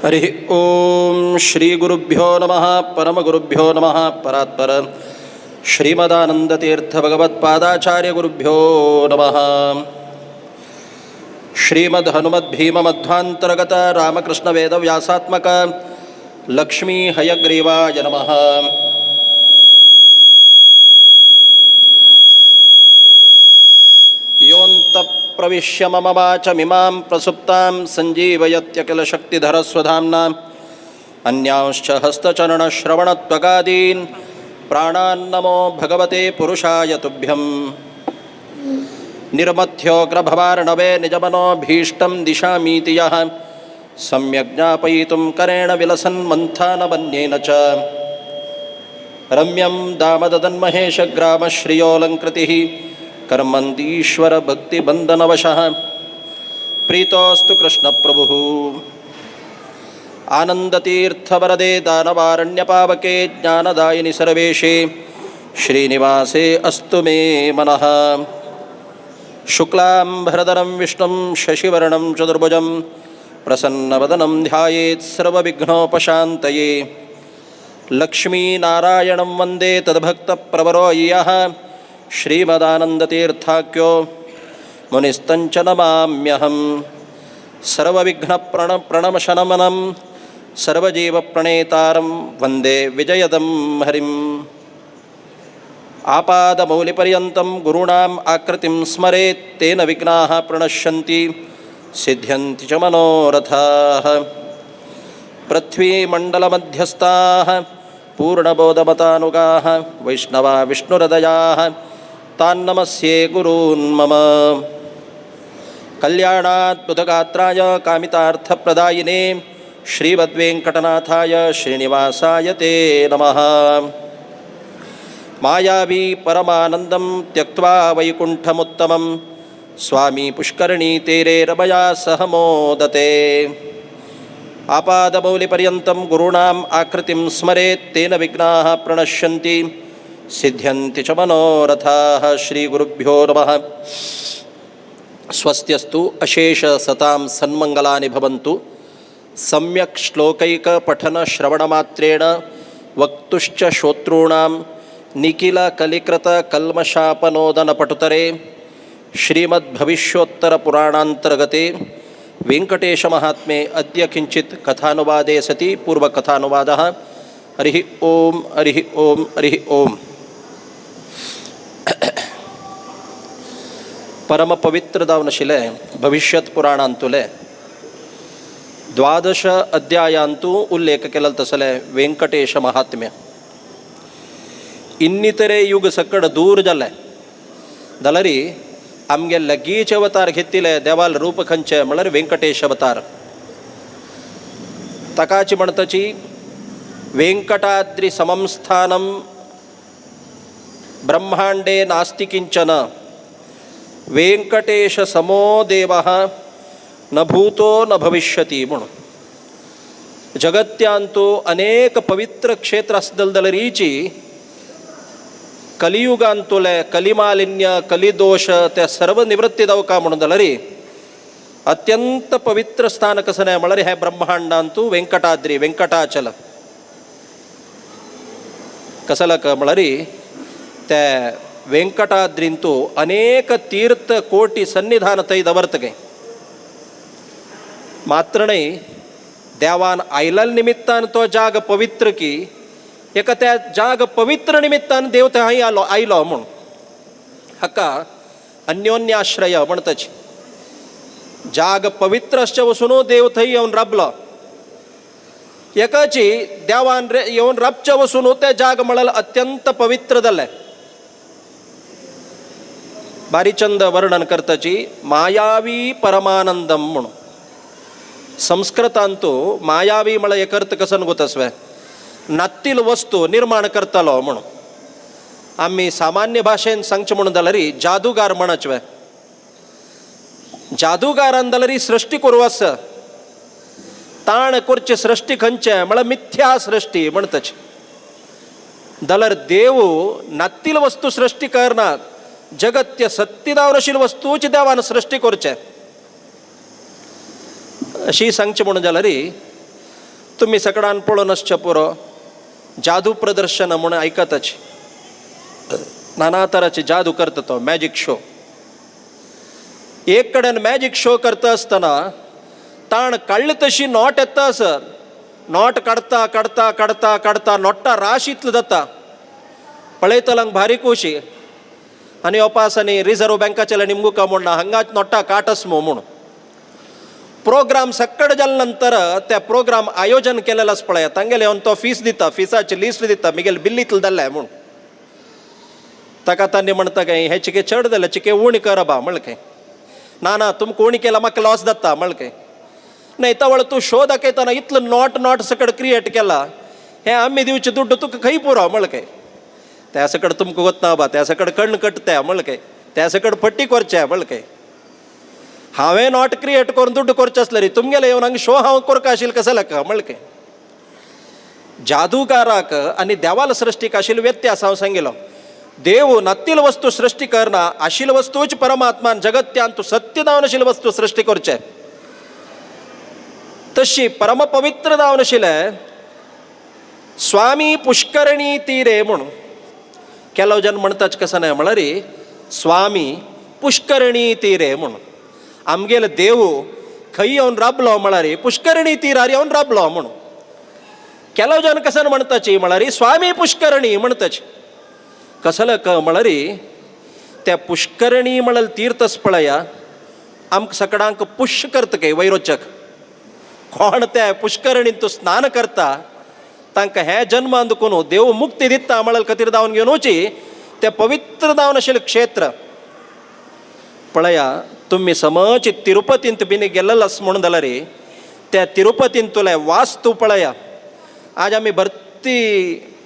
हरि ओम श्री गुरुभ्यो नमः परमगुरुभ्यो नमः परात्पर श्रीमदानंदतीर्थ भगवत्पादाचार्य गुरुभ्यो नमः। श्रीमद् हनुमद् भीम मध्वांतर्गत रामकृष्ण वेद व्यासात्मक लक्ष्मी हयग्रीवाय नमः। योऽन्तः प्रविश्य मम वाचमिमां प्रसुप्तां सञ्जीवयत्यखिलशक्तिधरस्वधाम्ना अन्यांश्च हस्तचरणश्रवणत्वगादीन् प्राणान्नमो भगवते पुरुषाय तुभ्यं। निर्मथ्योऽग्रभवार्णवे निजमनोभीष्टं दिशामीति यः सम्यक् ज्ञापयितुं करेण विलसन् मन्थानमन्येन च रम्यं दामददन्महेशग्रामश्रियोऽलङ्कृतिः कर्मन्दीश्वर भक्तिबन्धनवशः प्रीतोऽस्तु कृष्णप्रभुः। आनन्दतीर्थवरदे दानवारण्यपावके ज्ञानदायिनि सर्वेशे श्रीनिवासे अस्तु मे मनः। शुक्लाम्भरधरं विष्णुं शशिवर्णं चतुर्भुजं प्रसन्नवदनं ध्यायेत् सर्वविघ्नोपशान्तये। लक्ष्मीनारायणं वन्दे तद्भक्तप्रवरो यः श्रीमदानन्दतीर्थाख्यो मुनिस्तञ्च नमाम्यहम्। सर्वविघ्नप्रणमशमनं सर्वजीवप्रणेतारं वन्दे विजयदं हरिम्। आपादमौलिपर्यन्तं गुरूणाम् आकृतिं स्मरेत् तेन विघ्नाः प्रणश्यन्ति सिद्ध्यन्ति च मनोरथाः। पृथ्वीमण्डलमध्यस्थाः पूर्णबोधमतानुगाः वैष्णवा विष्णुहृदयाः तान्नमस्ये गुरून् मम। कल्याणाद्भुतगात्राय कामितार्थप्रदायिने श्रीमद्वेङ्कटनाथाय श्रीनिवासाय ते नमः। मायावी परमानन्दं त्यक्त्वा वैकुण्ठमुत्तमं स्वामी पुष्करणीतीरे रमया सह मोदते। आपादमौलिपर्यन्तं गुरूणाम् आकृतिं स्मरेत् तेन विघ्नाः प्रणश्यन्ति सिद्ध्यन्ति च मनोरथाः। श्रीगुरुभ्यो नमः। स्वस्त्यस्तु अशेषसतां सन्मङ्गलानि भवन्तु। सम्यक् श्लोकैकपठनश्रवणमात्रेण वक्तुश्च श्रोतॄणां निखिलकलिकृतकल्मषापनोदनपटुतरे श्रीमद्भविष्योत्तरपुराणान्तर्गते वेङ्कटेशमहात्म्ये अद्य किञ्चित् कथानुवादे सति पूर्वकथानुवादः। हरिः ओम् हरिः ओम् हरिः ओम्। परम पवित्रदावनशिले भविष्यत् पुराण ಅಂತುಲೆ 12 अध्याय ಅಂತೂ ಉಲ್ಲೇಖ केलतसले वेंकटेश महात्म्य ಇನ್ನಿತರೆ युग सकड दूर जाले दलरी आमगे लगीच अवतार घेतिले देवाल रूप खंचे म्हणल्यार वेंकटेश अवतार तकाची म्हणतची वेंकटाद्रि समं स्थानं ब्रह्मांडे नास्ति किंचन वेंकटेश समो देवः न भूतो न भविष्यति म्हणून जगत्यांतू अनेक पवित्र क्षेत्र असदलदलरीची कलियुगांतुले कलिमालिन्य कलिदोष त्या सर्व निवृत्ती दवका म्हणून दलरी अत्यंत पवित्र स्थान कसं नाही म्हणल्यार हे ब्रह्मांडांतू वेंकटाद्री वेंकटाचल कसलक म्हणल्यारी त्या वेंकटाद्रींतू अनेक तीर्थ कोटी सन्निधान थंय दवरतगे मात्र नाही देवान आयलाल निमित्तान तो जाग पवित्र की एका त्या जाग पवित्र निमित्तान देव थंय आयलो म्हणून हाका अन्योन्याश्रय म्हणतची जाग पवित्र असच्या वसून देव थंय येवन राबलो एकाची देवान येवन राबच्या वसून ते जाग म्हळ्यार अत्यंत पवित्र जाले बारीचंद वर्णन करताची मायावी परमानंदम म्हणून संस्कृतांतू मायावी म्हळ्यार एक अर्थ कसं गोतसवे नातील वस्तू निर्माण करतलो म्हणून आम्ही सामान्य भाषेन सांगचे म्हणून जाल्यार जादूगार म्हणचवे जादूगारान जाल्यार सृष्टी करूस ताण करचे सृष्टी खंयचे म्हळ्यार मिथ्या सृष्टी म्हणतच जाल्यार देव नातील वस्तू सृष्टी करनात जगत्य सत्यदावरशील वस्तूची देवान सृष्टी करचे अशी सांगचे म्हणून जाल्यार तुम्ही सगळ्यान पळोवनच पुरो जादू प्रदर्शन म्हणून ऐकतच नाना तराचे जादू करता तो मॅजिक शो. एक कडेन मॅजिक शो करता असतना ताण काडली तशी नोट येता सर. नोट काडता काडता काडता काडता नोटा राश इतलो जाता पळयतलांक भारी खोशी. आनी ओपास आनी रिझर्व बँकाचे निमगुका म्हणना हांगाच नोटा काटस म्हूण प्रोग्राम सक्कड जाले नंतर त्या प्रोग्राम आयोजन केलेलं आस पळय तांगेले येवन तो फीस दिता, फिसाची लिस्ट दिता मिगेल बिल्ली इतलो जाल्ले म्हूण. ताका तांणी म्हणटा काय हे चिके चड जाले चिके उणी कर बा म्हळ्ळें काय. ना तुमकां उणी केला म्हाका लॉस जाता म्हळ्ळें काय. न्हय तवळ तूं शो दाखयतना इतलो नोट सकड क्रिएट केला हे आमी दिवचे दुड्ड तुका खंय पुरो म्हळ्ळें काय. त्या सकड तुमकां वतना बा त्या सकड कण्ण कट्ट्या म्हळ्ळें काय. त्या सकड पट्टी करचे म्हळ्ळें काय. हांवें नोट क्रिएट करून दुड्ड करचें आसलें रे तुमगेले येवन हांगा शो हांव करका आशिल्लो कसो लेका म्हळ्ळें काय. जादूगाराक आनी देवाल सृश्टीक आशिल्लो व्यत्यास हांव सांगिल्लो. देव नत्तील वस्तू सृष्टी करना आशिल्ले वस्तूच परमात्मान जगत्यान तूं सत्य जावन आशिल्ले वस्तू सृष्टी करचे. तशी परमपवित्र जावन आशिल्ले स्वामी पुष्करणी तीरे म्हणून केलो जन म्हणटाच कसं नाही म्हळ्यार स्वामी पुष्करणी तीरे म्हणून आमगेलो देव खंय येवन राबलो म्हळ्यार पुष्करणी तीरार येवन राबलो म्हणून. केलो जन कसं म्हणटाची म्हळ्यार स्वामी पुष्करणी म्हणटाची कसलं क म्हळ्यार त्या पुष्करणी म्हळ्यार तीर्थस पळया आमकां सगळ्यांक पुश करता काय वैरोचक. कोण त्या पुष्करणीन तूं स्नान करता तांकां हे जन्म अंदकून देव मुक्ती दिता म्हळ्यार खातीर जावन घेवन वची ते पवित्र जावन आशिल्लें क्षेत्र. पळया तुम्ही समज तिरुपतींत बीन गेल्लें म्हणून जाल्यार त्या तिरुपतींत तुले वास्तू पळया. आज आमी भरती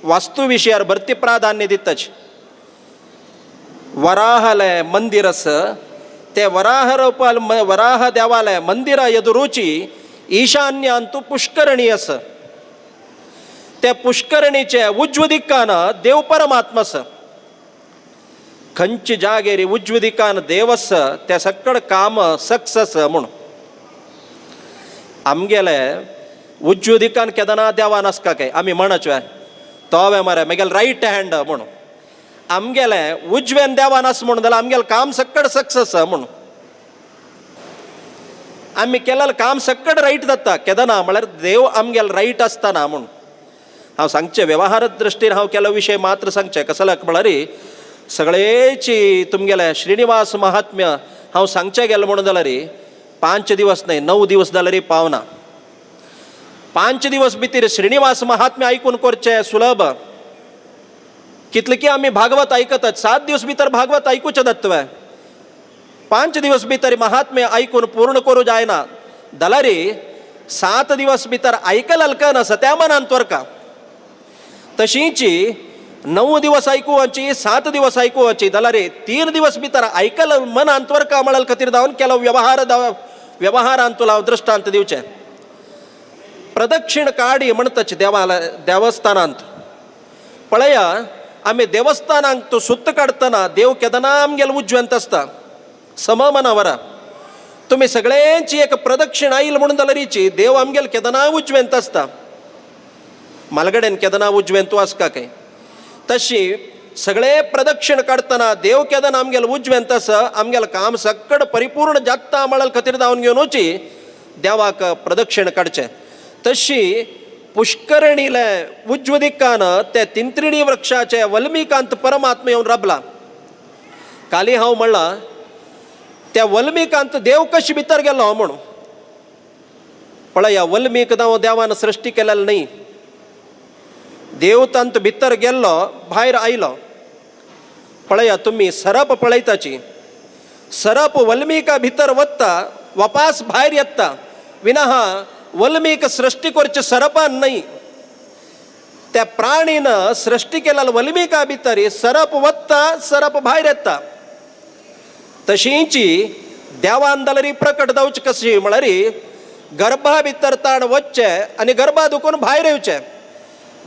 वास्तू विशयार भरती प्राधान्य दिताच. वराहले मंदिर आस ते वराह देवालय मंदिरा एदुरूची ईशान्यांतू पुष्करणी आसा. त्या पुष्करणीचे उजवे दिक्कान देव परमात्मा आसा. खंयचे जागेर उजवे दिक्कान देव आसा त्या सक्कड काम सक्सेस म्हणून. आमगेले उजवे दिक्कान केदारनाथ देवान आसका काय आमी म्हणच तोवे मरे म्हगेल रायट हँड म्हणून. आमगेले उजवेन देवान आसा म्हणून जाल्यार आमगेलें काम सक्कड सक्सेस म्हणून. आमी केलेलें काम सक्कड रायट जाता केदारनाथ म्हळ्यार देव आमगेलो रायट आसतना म्हणून. हांव सांगचें वेवहार दृश्टीन हांव केलो विशय मात्र सांगचें कसल्याक म्हळ्यार सगळेची तुमगेलें श्रीनिवास महात्म्य हांव सांगचें गेलो म्हणून जाल्यार 5 दिवस न्हय 9 दिवस जाल्यार पावना. 5 दिवस भितर श्रीनिवास महात्म्य आयकून करचें सुलभ. कितले की आमी भागवत आयकतात 7 दिवस भितर भागवत आयकुचें दत्तवे. 5 दिवस भितर महात्म्य आयकून पूर्ण करूं जायना जाल्यार 7 दिवस भितर आयकल हलकन आसा त्या मनान त्वरका. तशींच 9 दिवस आयकुवाची 7 दिवस आयकुवाची जाल्यार 3 दिवस भितर आयकल मनान त्वरका म्हळ्यार खातीर जावन केलो व्यवहारान तुला हांव दृश्टांत दिवचें. प्रदक्षिण काडी म्हणटाच देवस्थानांत पळया आमी देवस्थानांक तो सुत्त काडटना देव केदारनाथ आमगेलो उजव्यांत आसता सममना वरा. तुमी सगळ्यांची एक प्रदक्षिण आयली म्हणून जाल्यार देव आमगेलो केदारनाथ उजव्यांत आसता. मालगडेन केदारनाथ उजव्यांत तूं आसका काय. तशी सगळे प्रदक्षिण काडटना देव केदारनाथ आमगेलो उजव्यांत आसा. आमगेलें काम सक्कड परिपूर्ण जाता म्हळ्यार खातीर जावन घेवन वची देवाक प्रदक्षिण काडचें. तशी पुष्करणीले उजवे दिक्कान त्या तिंत्रिणी वृक्षाचे वल्मीकांत परमात्मा येवन राबला. काली हांव म्हणलां त्या वल्मीकांत देव कशी भितर गेलो म्हणून. पळया वल्मीक देवान सृश्टी केलेली न्ही. देव तांत भितर गेल्लो भायर आयलो. पळया तुमी सरप पळयताची सरप वल्मीका भितर वता वापास भायर येता विना वल्मीक सृष्टी करचे सरपान न्हय. त्या प्राणीन सृष्टी केलेल्या वल्मीका भितर सरप वता सरप भायर येता. तशींच देवान जाल्यार प्रकट जावचें कशी म्हळ्यार गर्भा भितर ताण वचचें आनी गर्भा दुखून भायर येवचें.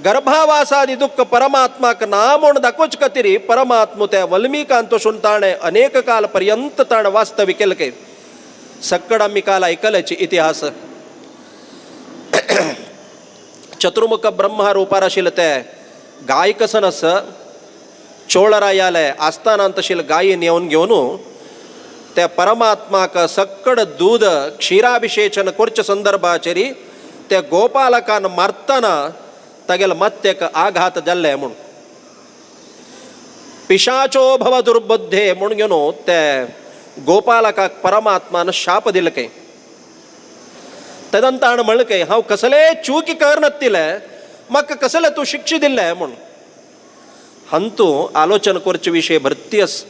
गर्भावासादी दुःख परमात्माक ना म्हूण दाखोवचे खातीर परमात्मा त्या वल्मीकांत वचून ताणें अनेक काल पर्यंत ताण वास्तवी केलें. सकड आमी काल आयकल्याची इतिहास. चतुर्मुख ब्रह्मा रुपार आशिल्लें तें गाय कसन आस चोळरायाले आस्थानांत आशिल्ले गायीन येवन घेवन त्या परमात्माक सक्कड दूद क्षीराभिषेचन करचे संदर्भाचेरी त्या गोपालकान मारतना तागेले मत्तेक आघात जाल्ले म्हूण पिशाचो भव दुर्बुद्धे म्हूण घेवन ते गोपालकाक परमात्मान शाप दिले काय तदंत ताण म्हणलें काय हांव कसले चूकी करनासले म्हाका कसले तूं शिक्षा दिल्ले म्हूण हंतू आलोचन करचे विशय भरती आस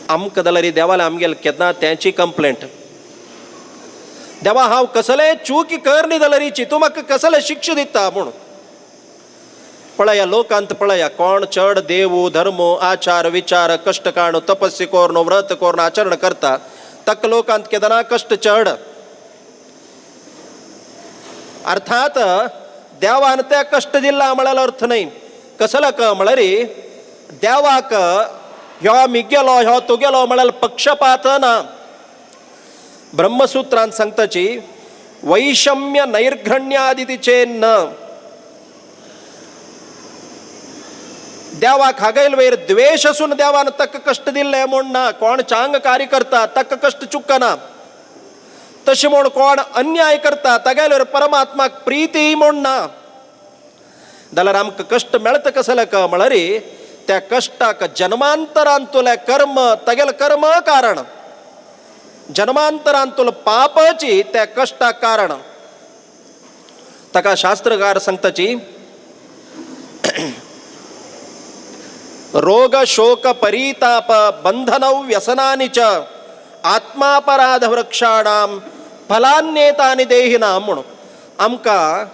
आमकां जाल्यार देवाले आमगेले केन्ना त्याची कंप्लेंट देवा हांव कसले चूकी करनी जाल्यार तूं म्हाका कसले शिक्षा दिता म्हूण पळया लोकांत पळया कोण चड देवू धर्मो आचार विचार कष्ट काणू तपस्या कोरनो व्रत कोरनो आचरण करता तक लोकांत केदना कष्ट चड अर्थात देवान ते कष्ट दिला म्हळ्यार अर्थ नाही कसला क म्हळ्यार देवाक ह्यो मिगेलो ह्यो तुगेलो म्हळ्यार पक्षपात ना ब्रह्मसूत्रांत सांगताची वैषम्य नैर्घण्यादितीचे न देवाक हागैल वयर द्वेष असून देवान तक कष्ट दिल्ले म्हूण ना कोण चांग कार्य करता तक कष्ट चुकना तशें म्हूण कोण अन्याय करता तागेल वयर परमात्माक प्रीती म्हूण ना जाल्यार आमकां कष्ट मेळता कसले क म्हळ्यार त्या कष्टाक जन्मांतरांतुले कर्म तागेले कर्म कारण जन्मांतरांतुल पापाची त्या कष्टाक कारण ताका शास्त्रकार सांगताची रोग शोक परिताप बंधनौ व्यसनानि च आत्मापराध वृक्षाणाम फलान्येतानि देहिनाम म्हणून आमकां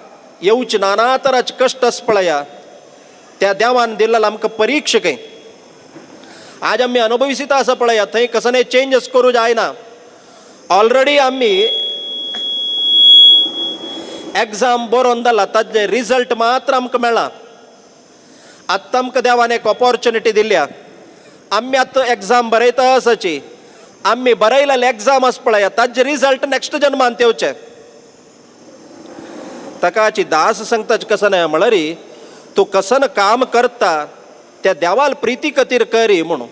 येवचे नाना तरांचे कश्ट आस पळया त्या देवान दिल्लें आमकां परीक्षा काय आज आमी अनुभविता आसा पळया थंय कसले चेंजीस करूं जायना ऑलरेडी आमी एग्जाम बरोवन जाला ताजे रिजल्ट मात्र आमकां मेळ्ळा आत्तां आमकां देवान एक ऑपॉर्च्युनिटी दिल्या आमी आतां एग्जाम बरयता आसाची आमी बरयलेले एग्जाम आस पळया ताजे रिजल्ट नेक्स्ट जन्मान येवचे ताकाची दास सांगताच कसन म्हळ्यार तूं कसन काम करता त्या देवाल प्रिती खातीर करी म्हणून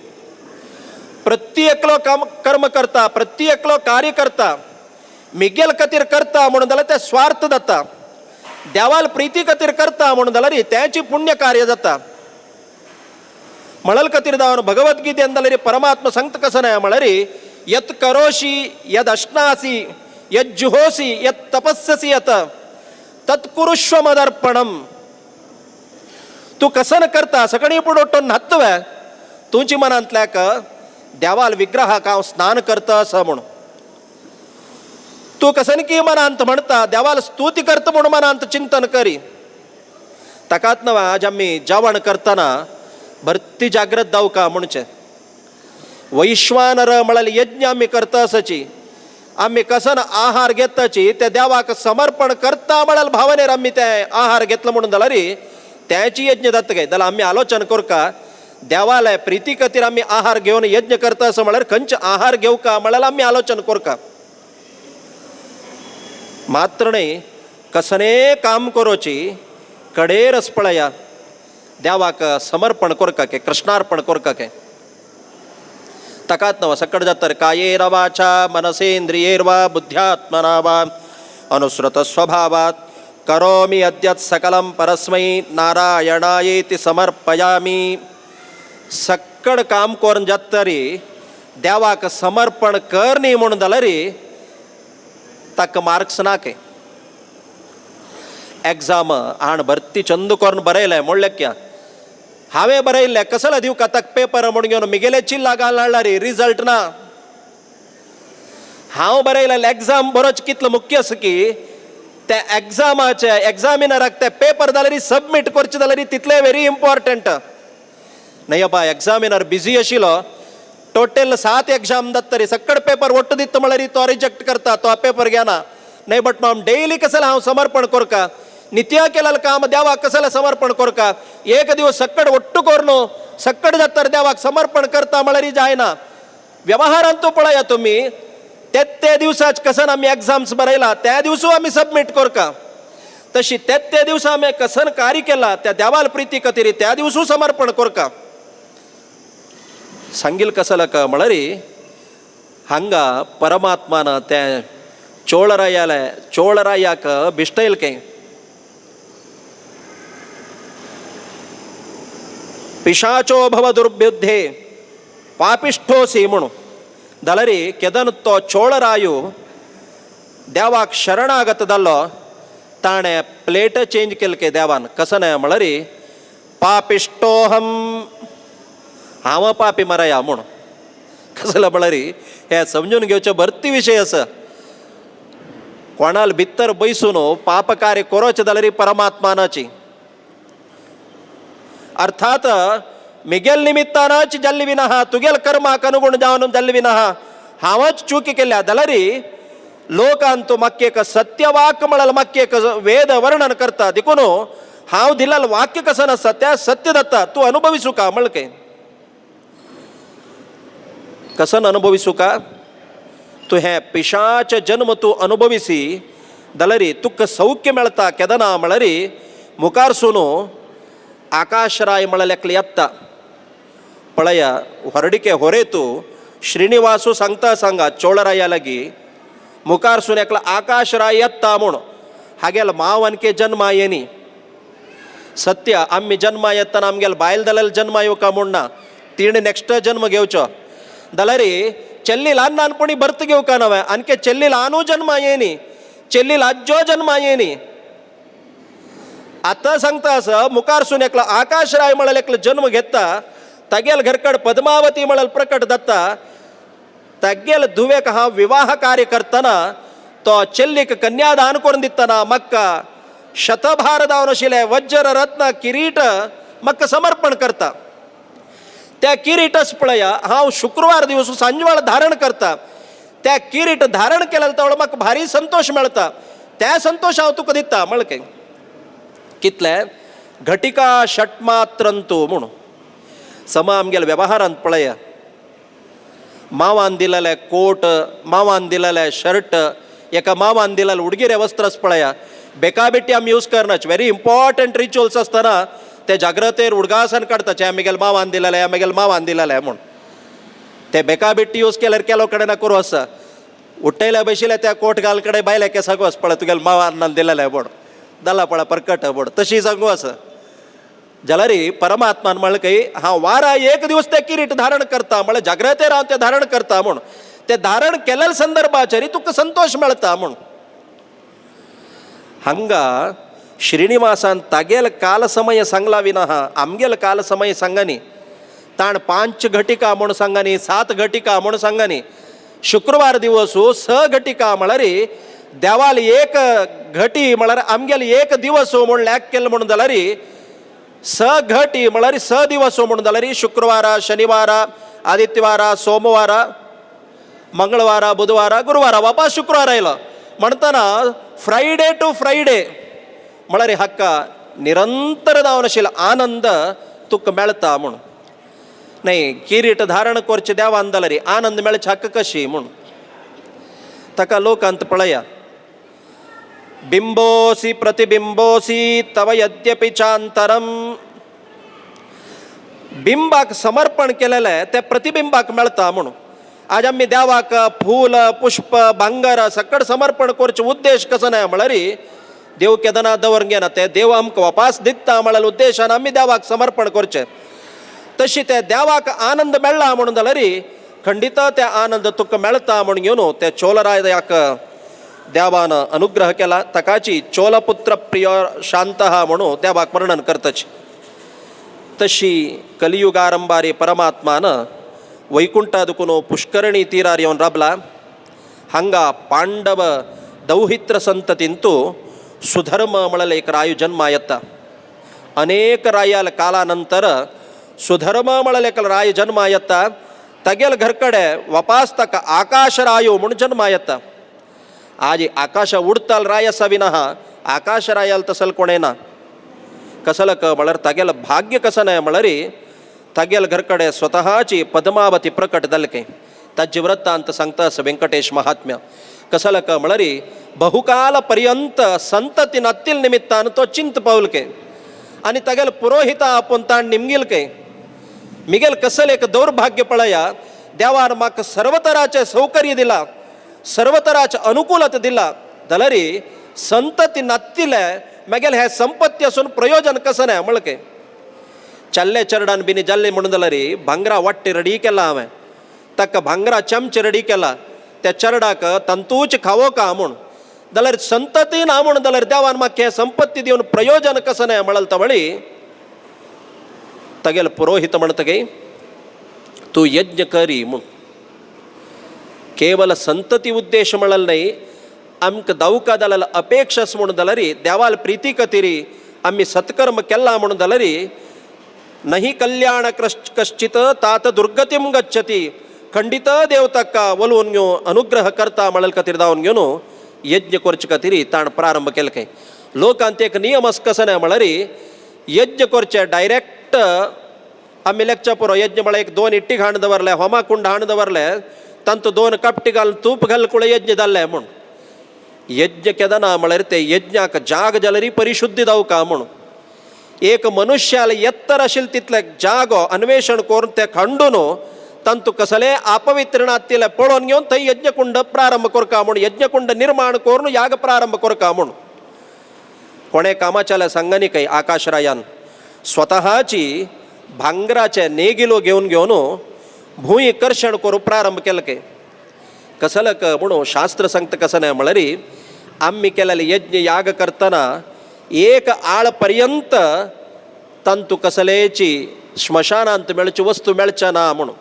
प्रत्येकलो काम कर्म करता प्रत्येकलो कार्य करता मिगेल खातीर करता म्हणून जाल्यार ते स्वार्थ जाता देवाल प्रिती खातीर करता म्हणून जाल्यार त्याची पुण्य कार्य जाता म्हळ्यार खातीर जावन भगवद्गीतेन जाल्यार परमात्मा सांगता कसन म्हळ्यार यत् करोषि यद अश्नासी यद जुहोसी यद तपस्यसी यत तत्कुरुष्व मदर्पणम तूं कसन करता सकाळी पुढोटून न्हातवे तुमची मनांतल्याक देवाल विग्रहाक हांव स्नान करता असं म्हणून तूं कसन की मनांत म्हणटा देवाल स्तुती करता म्हणून मनांत चिंतन करी ताकाच नवा आज आमी जेवण करतना भरती जागृत जावका म्हणचे वैश्वानर म्हळ्यार यज्ञ आमी करता आसाची आमी कसन आहार घेताची त्या देवाक समर्पण करता म्हळ्यार भावनेर आमी ते आहार घेतलो म्हणून जाल्यार त्याची यज्ञ जाता काय जाल्यार आमी आलोचन करका देवालय प्रिती खातीर आमी आहार घेवन यज्ञ करता असं म्हळ्यार खंयचे आहार घेवका म्हळ्यार आमी आलोचन करका मात्र न्ही कसने काम करोची कडेर आस पळया देवाक समर्पण करका के कृष्णार्पण करका के ताकाच नवा सकट जाता कायेन वाचा मनसेंद्रियैर्वा बुद्ध्यात्मना वा अनुसृत स्वभावात करोमि यद्यत् सकलं परस्मै नारायणायेति समर्पयामि सक्कड काम करून जातरी देवाक समर्पण करनी म्हणून जाल्यार ताका मार्क्स नाके एग्जाम हाण भरती चंद करून बरयलें म्हणलें क्या हांवें बरयल्लें कसलो दिवं ताका पेपर म्हूण घेवन मिगेले चिल्ला घालणार रिजल्ट ना हांव बरयलें एग्जाम बरोच कितलो मुख्य आसा की त्या एग्जामाचे एग्जामिनराक ते पेपर जाल्यार सबमीट करचे जाल्यार तितले व्हेरी इम्पॉर्टंट नाही अबा एग्जामिनर बिजी आशिल्लो टोटल 7 एग्जाम जातरी सक्कड पेपर ಒಟ್ಟು दिता म्हळ्यार तो रिजेक्ट करता तो पेपर घेना नाही बट मग डेली कसले हांव समर्पण करका नित्या केलेलं काम देवाक कसले समर्पण करका एक दिवस सक्कड ಒಟ್ಟು करून सक्कड जातर देवाक समर्पण करता म्हळ्यार जायना व्यवहारांत तो पळया तुम्ही ते दिवसाच कसन आमी एग्जाम्स बरयला त्या दिवसू आमी सबमीट करका तशी त्या दिवसा आम्ही कसन कार्य केला त्या देवाला प्रीती कतिरी त्या दिवसू समर्पण कोरका सांगील कसला का म्हळरी ಹಂಗ ಪರಮಾತ್ಮನ त्या ಚೋಳರಾಯಕ ಬಿಷ್ಟ ಇಲ್ಕೆ ಪಿಶಾಚೋ ಭವ ದುರ್ಬುದ್ಧೆ ಪಾಪಿಷ್ಠೋಸಿ म्हणू ದಲರಿ ಕೆದನ್ तो ಚೋಳರಾಯು देवाक शरणागतदल्लो ताणे प्लेट चेंज केलके देवान कसं नाही म्हळरी पापिष्टोहम हांव पापी मराया म्हूण कसलं म्हळरी हे समजून घेवचें भरती विशय असं कोणाल भितर बैसून पाप कार्य करोच जाल्यार परमात्मानाची अर्थात मिगेल निमित्तानच जल्ली विना तुगेल कर्माक अनुगुण जावन जल्ली विना हांवच चुकी केल्या जाल्यार लोकांतू मक्केक सत्यवाक म्हळाल मक्केक वेद वर्णन करता देखून हांव दिलाल वाक्य कसं नसता त्या सत्य दत्ता तू अनुभविसू का म्हळके कसन अनुभविसू का तू हे पिशाच जन्म तू अनुभविसी दलरी तुक सौख्य मेळता केदना म्हळरी मुखारसून आकाशराय म्हळल्याकले येत्ता पळय ಹೊರಡಿಕೆ ಹೊರೇತು ಶ್ರೀನಿವಾಸು सांगता सांगा ಚೋಳರಾಯಲಾಗಿ मुखारसून एकला आकाशराय येत्ता म्हूण हागेल मावनके जन्म येनी सत्य आम्ही जन्म येतना आमगेल बायल दलाल जन्म येवका म्हूण ना तिणे नेक्स्ट जन्म घेवचो दलारी ಚೆಲ್ಲಿ ಲಾನ್ನಪಣಿ ಬರ್ತ್ घेवका नवे अनके ಚೆಲ್ಲಿ लानू जन्म येनी ಚೆಲ್ಲಿ लाज्जो जन्म येनी आता सांगता असं मुखारसून एकला आकाशराय म्हळ्यार एकला जन्म घेता तगेल घरकड पद्मावती म्हळ्यार प्रकट दत्ता तगेल धुवेक हा विवाह कार्य करतना तो ಚೆಲ್ಲಿक कन्यादान करून दितना मक्का शतभार दावन आशिल्ले वज्र रत्न किरीट मक्का समर्पण करता त्या किरीटच पळय हांव शुक्रवार दिवस सांजवाळ धारण करता त्या किरीट धारण केलें तवळ म्हाका भारी संतोष मेळटा त्या संतोष हांव तुका दिता म्हळके कितले घटिका षटमात्रंतू म्हूण सम आमगेले वेव्हारांत पळय मावान दिलेले कोट मावान दिलेले शर्ट एका मावान दिलेले उडगिरे वस्त्रच पळय बेकाबेटी आमी यूज करनाच व्हेरी इम्पॉर्टंट रिच्युअल्स आसतना ते जाग्रतेर उडगासन काडताचे आमगेल मावान दिलेले आमगेल मावान दिलेले म्हूण ते बेकाबेटी यूज केल्यार केलो कडेन करूं आसा उठयल्या बशिल्ले त्या कोट घाल कडेन बायले के सांगू आसा पळय तुगेल मावान दिलेले म्हूण दला पळय परकट म्हूण तशी सांगू आसा जाल्यार परमात्मान म्हळें की हांव वारा एक दिवस ते किरीट धारण करता म्हळ्यार जाग्रतेर हांव ते धारण करता म्हूण ते धारण केलेल्या संदर्भाचेर तुका संतोष मेळटा म्हूण हांगा श्रीनिवासान तागेल काल समय सांगला विना आमगेल काल समय सांगानी ताण 5 घटिका म्हूण सांगानी 7 घटिका म्हूण सांगानी शुक्रवार दिवस 6 घटिका म्हळ्यार देवाल एक घटी म्हळ्यार आमगेल एक दिवस म्हूण लॅक केलो म्हणून जाल्यार 6 घटी म्हळ्यार 6 दिवस म्हणून जाल्यार शुक्रवार शनिवार आदित्यवार सोमवार मंगळवार बुधवार गुरुवार वापस शुक्रवार आयलो म्हणटना फ्रायडे टू फ्रायडे म्हळ्यार हाका निरंतर जावन आशिल्लो आनंद तुका मेळटा म्हूण नाही किरीट धारण करचे देवान जाल्यार आनंद मेळचे हक्क कशी म्हूण ताका लोकांत पळया बिंबोसी प्रतिबिंबोसी तव यद्यपि चांतरम बिंबाक समर्पण केलेले ते प्रतिबिंबाक मेळटा म्हणून आज आमी देवाक फूल पुष्प भांगर सकट समर्पण करचे उद्देश कसो ना म्हळ्यार देव केदना दवरून घेना ते देव आमकां वापस दिता म्हळ्यार उद्देशान आमी देवाक समर्पण करचें तशी ते देवाक आनंद मेळ्ळा म्हणून जाल्यार खंडित ते आनंद तुका मेळटा म्हणून घेवन ते चोलरायाक देवान अनुग्रह केला तकाची चोलपुत्र प्रिय शांत म्हणून देवाक वर्णन करतच तशी कलियुगारंबारी परमात्मान वैकुंठादकुन पुष्करणी तीरार येवन राबला हांगा पांडव दौहित्र संततींतू सुधर्म म्हळ्यार एक रायू जन्म येता अनेक रायाल कालानंतर सुधर्म म्हळ्यार एक राय जन्म येता तगेल घरकडे वापस ताका आकाश रायो म्हणून जन्म येता आज आकाश उडताल राय असा विना आकाश रायाल तसल कोणे ना कसलं क म्हळ्यार तागेल भाग्य कसं नाही म्हळ्यार तागेल घरकडे स्वतःची पद्मावती प्रकट जाल्के ताजे वृत्तांत सांगता व्यंकटेश महात्म्य कसं का म्हणरी बहुकालपर्यंत संतती नत्तील निमित्तानं तो चिंत पावलके आणि तगेल पुरोहिता आपण ताण निमगिलके मिगेल कसल एक दौर्भाग्य पळया देवान म्हाका सर्वतराचे सौकर्य दिला, सर्वतराचे अनुकूलता दिला जाल्यारी संतती नात्तिले मागेल हे संपत्ती असून प्रयोजन कसं नाही म्हणके चल्ले चरडान बिनी जाल्ले म्हणून जाल्यारी भांगरा वाट्टे रेडी केला हांवें ताका भांगरा चमच रेडी केला त्या चरडाक तंतूच खावो का म्हूण जाल्यार संतती ना म्हूण जाल्यार देवान म्हाका हे संपत्ती दिवन प्रयोजन कसं नाही म्हणल तवळी तगेल पुरोहित म्हणतगे तू यज्ञ करी म्हूण केवल संतती उद्देश म्हणल नाही आमक दावका जाल्यार अपेक्षास म्हणून जाल्यारी देवाल प्रिती कतिरी आम्ही सत्कर्म केला म्हणून जाल्यारी नहीं कल्याण कश्चित तात दुर्गतीम गच्छति खंडित देव ताका ಒಲುವನ್ ಅನುಗ್ರಹ करता म्हणल खातीर जावन घेवन यज्ञ करचे खातीर ताण प्रारंभ केले काय लोकांत एक नियम कसं नाही म्हळ्यार यज्ञ करचे डायरेक्ट आमी लेखच्या पुरो यज्ञ म्हळ्यार एक 2 इट्टी हाण दवरले होमाकुंड हाण दवरले तांत 2 कपटी घालून तूप घाल कुळे यज्ञ जाल्ले म्हूण यज्ञ केदना म्हळ्यार ते यज्ञाक जाग जाल्यारी परिशुद्धी जावका म्हूण एक मनुष्याला एत्तर आशिल्ल तितले जागो अन्वेषण करून ते खंडून तंतु कसले अपवित्रणातील पळोवन घेवन थंय यज्ञकुंड प्रारंभ करका म्हूण यज्ञकुंड निर्माण करून याग प्रारंभ करका म्हूण कोणे कामाच्या सांगानी काही आकाशरायान स्वतःची भांगराचे नेगिलो घेवन घेवन भूंय कर्षण करूं प्रारंभ केले के कसलं क म्हणून शास्त्र सांगता कसं नाही म्हळ्यार आम्ही केलेले यज्ञ याग करतना एक आळपर्यंत तंतु कसलेची स्मशानांत मेळची वस्तू मेळच्या ना म्हणून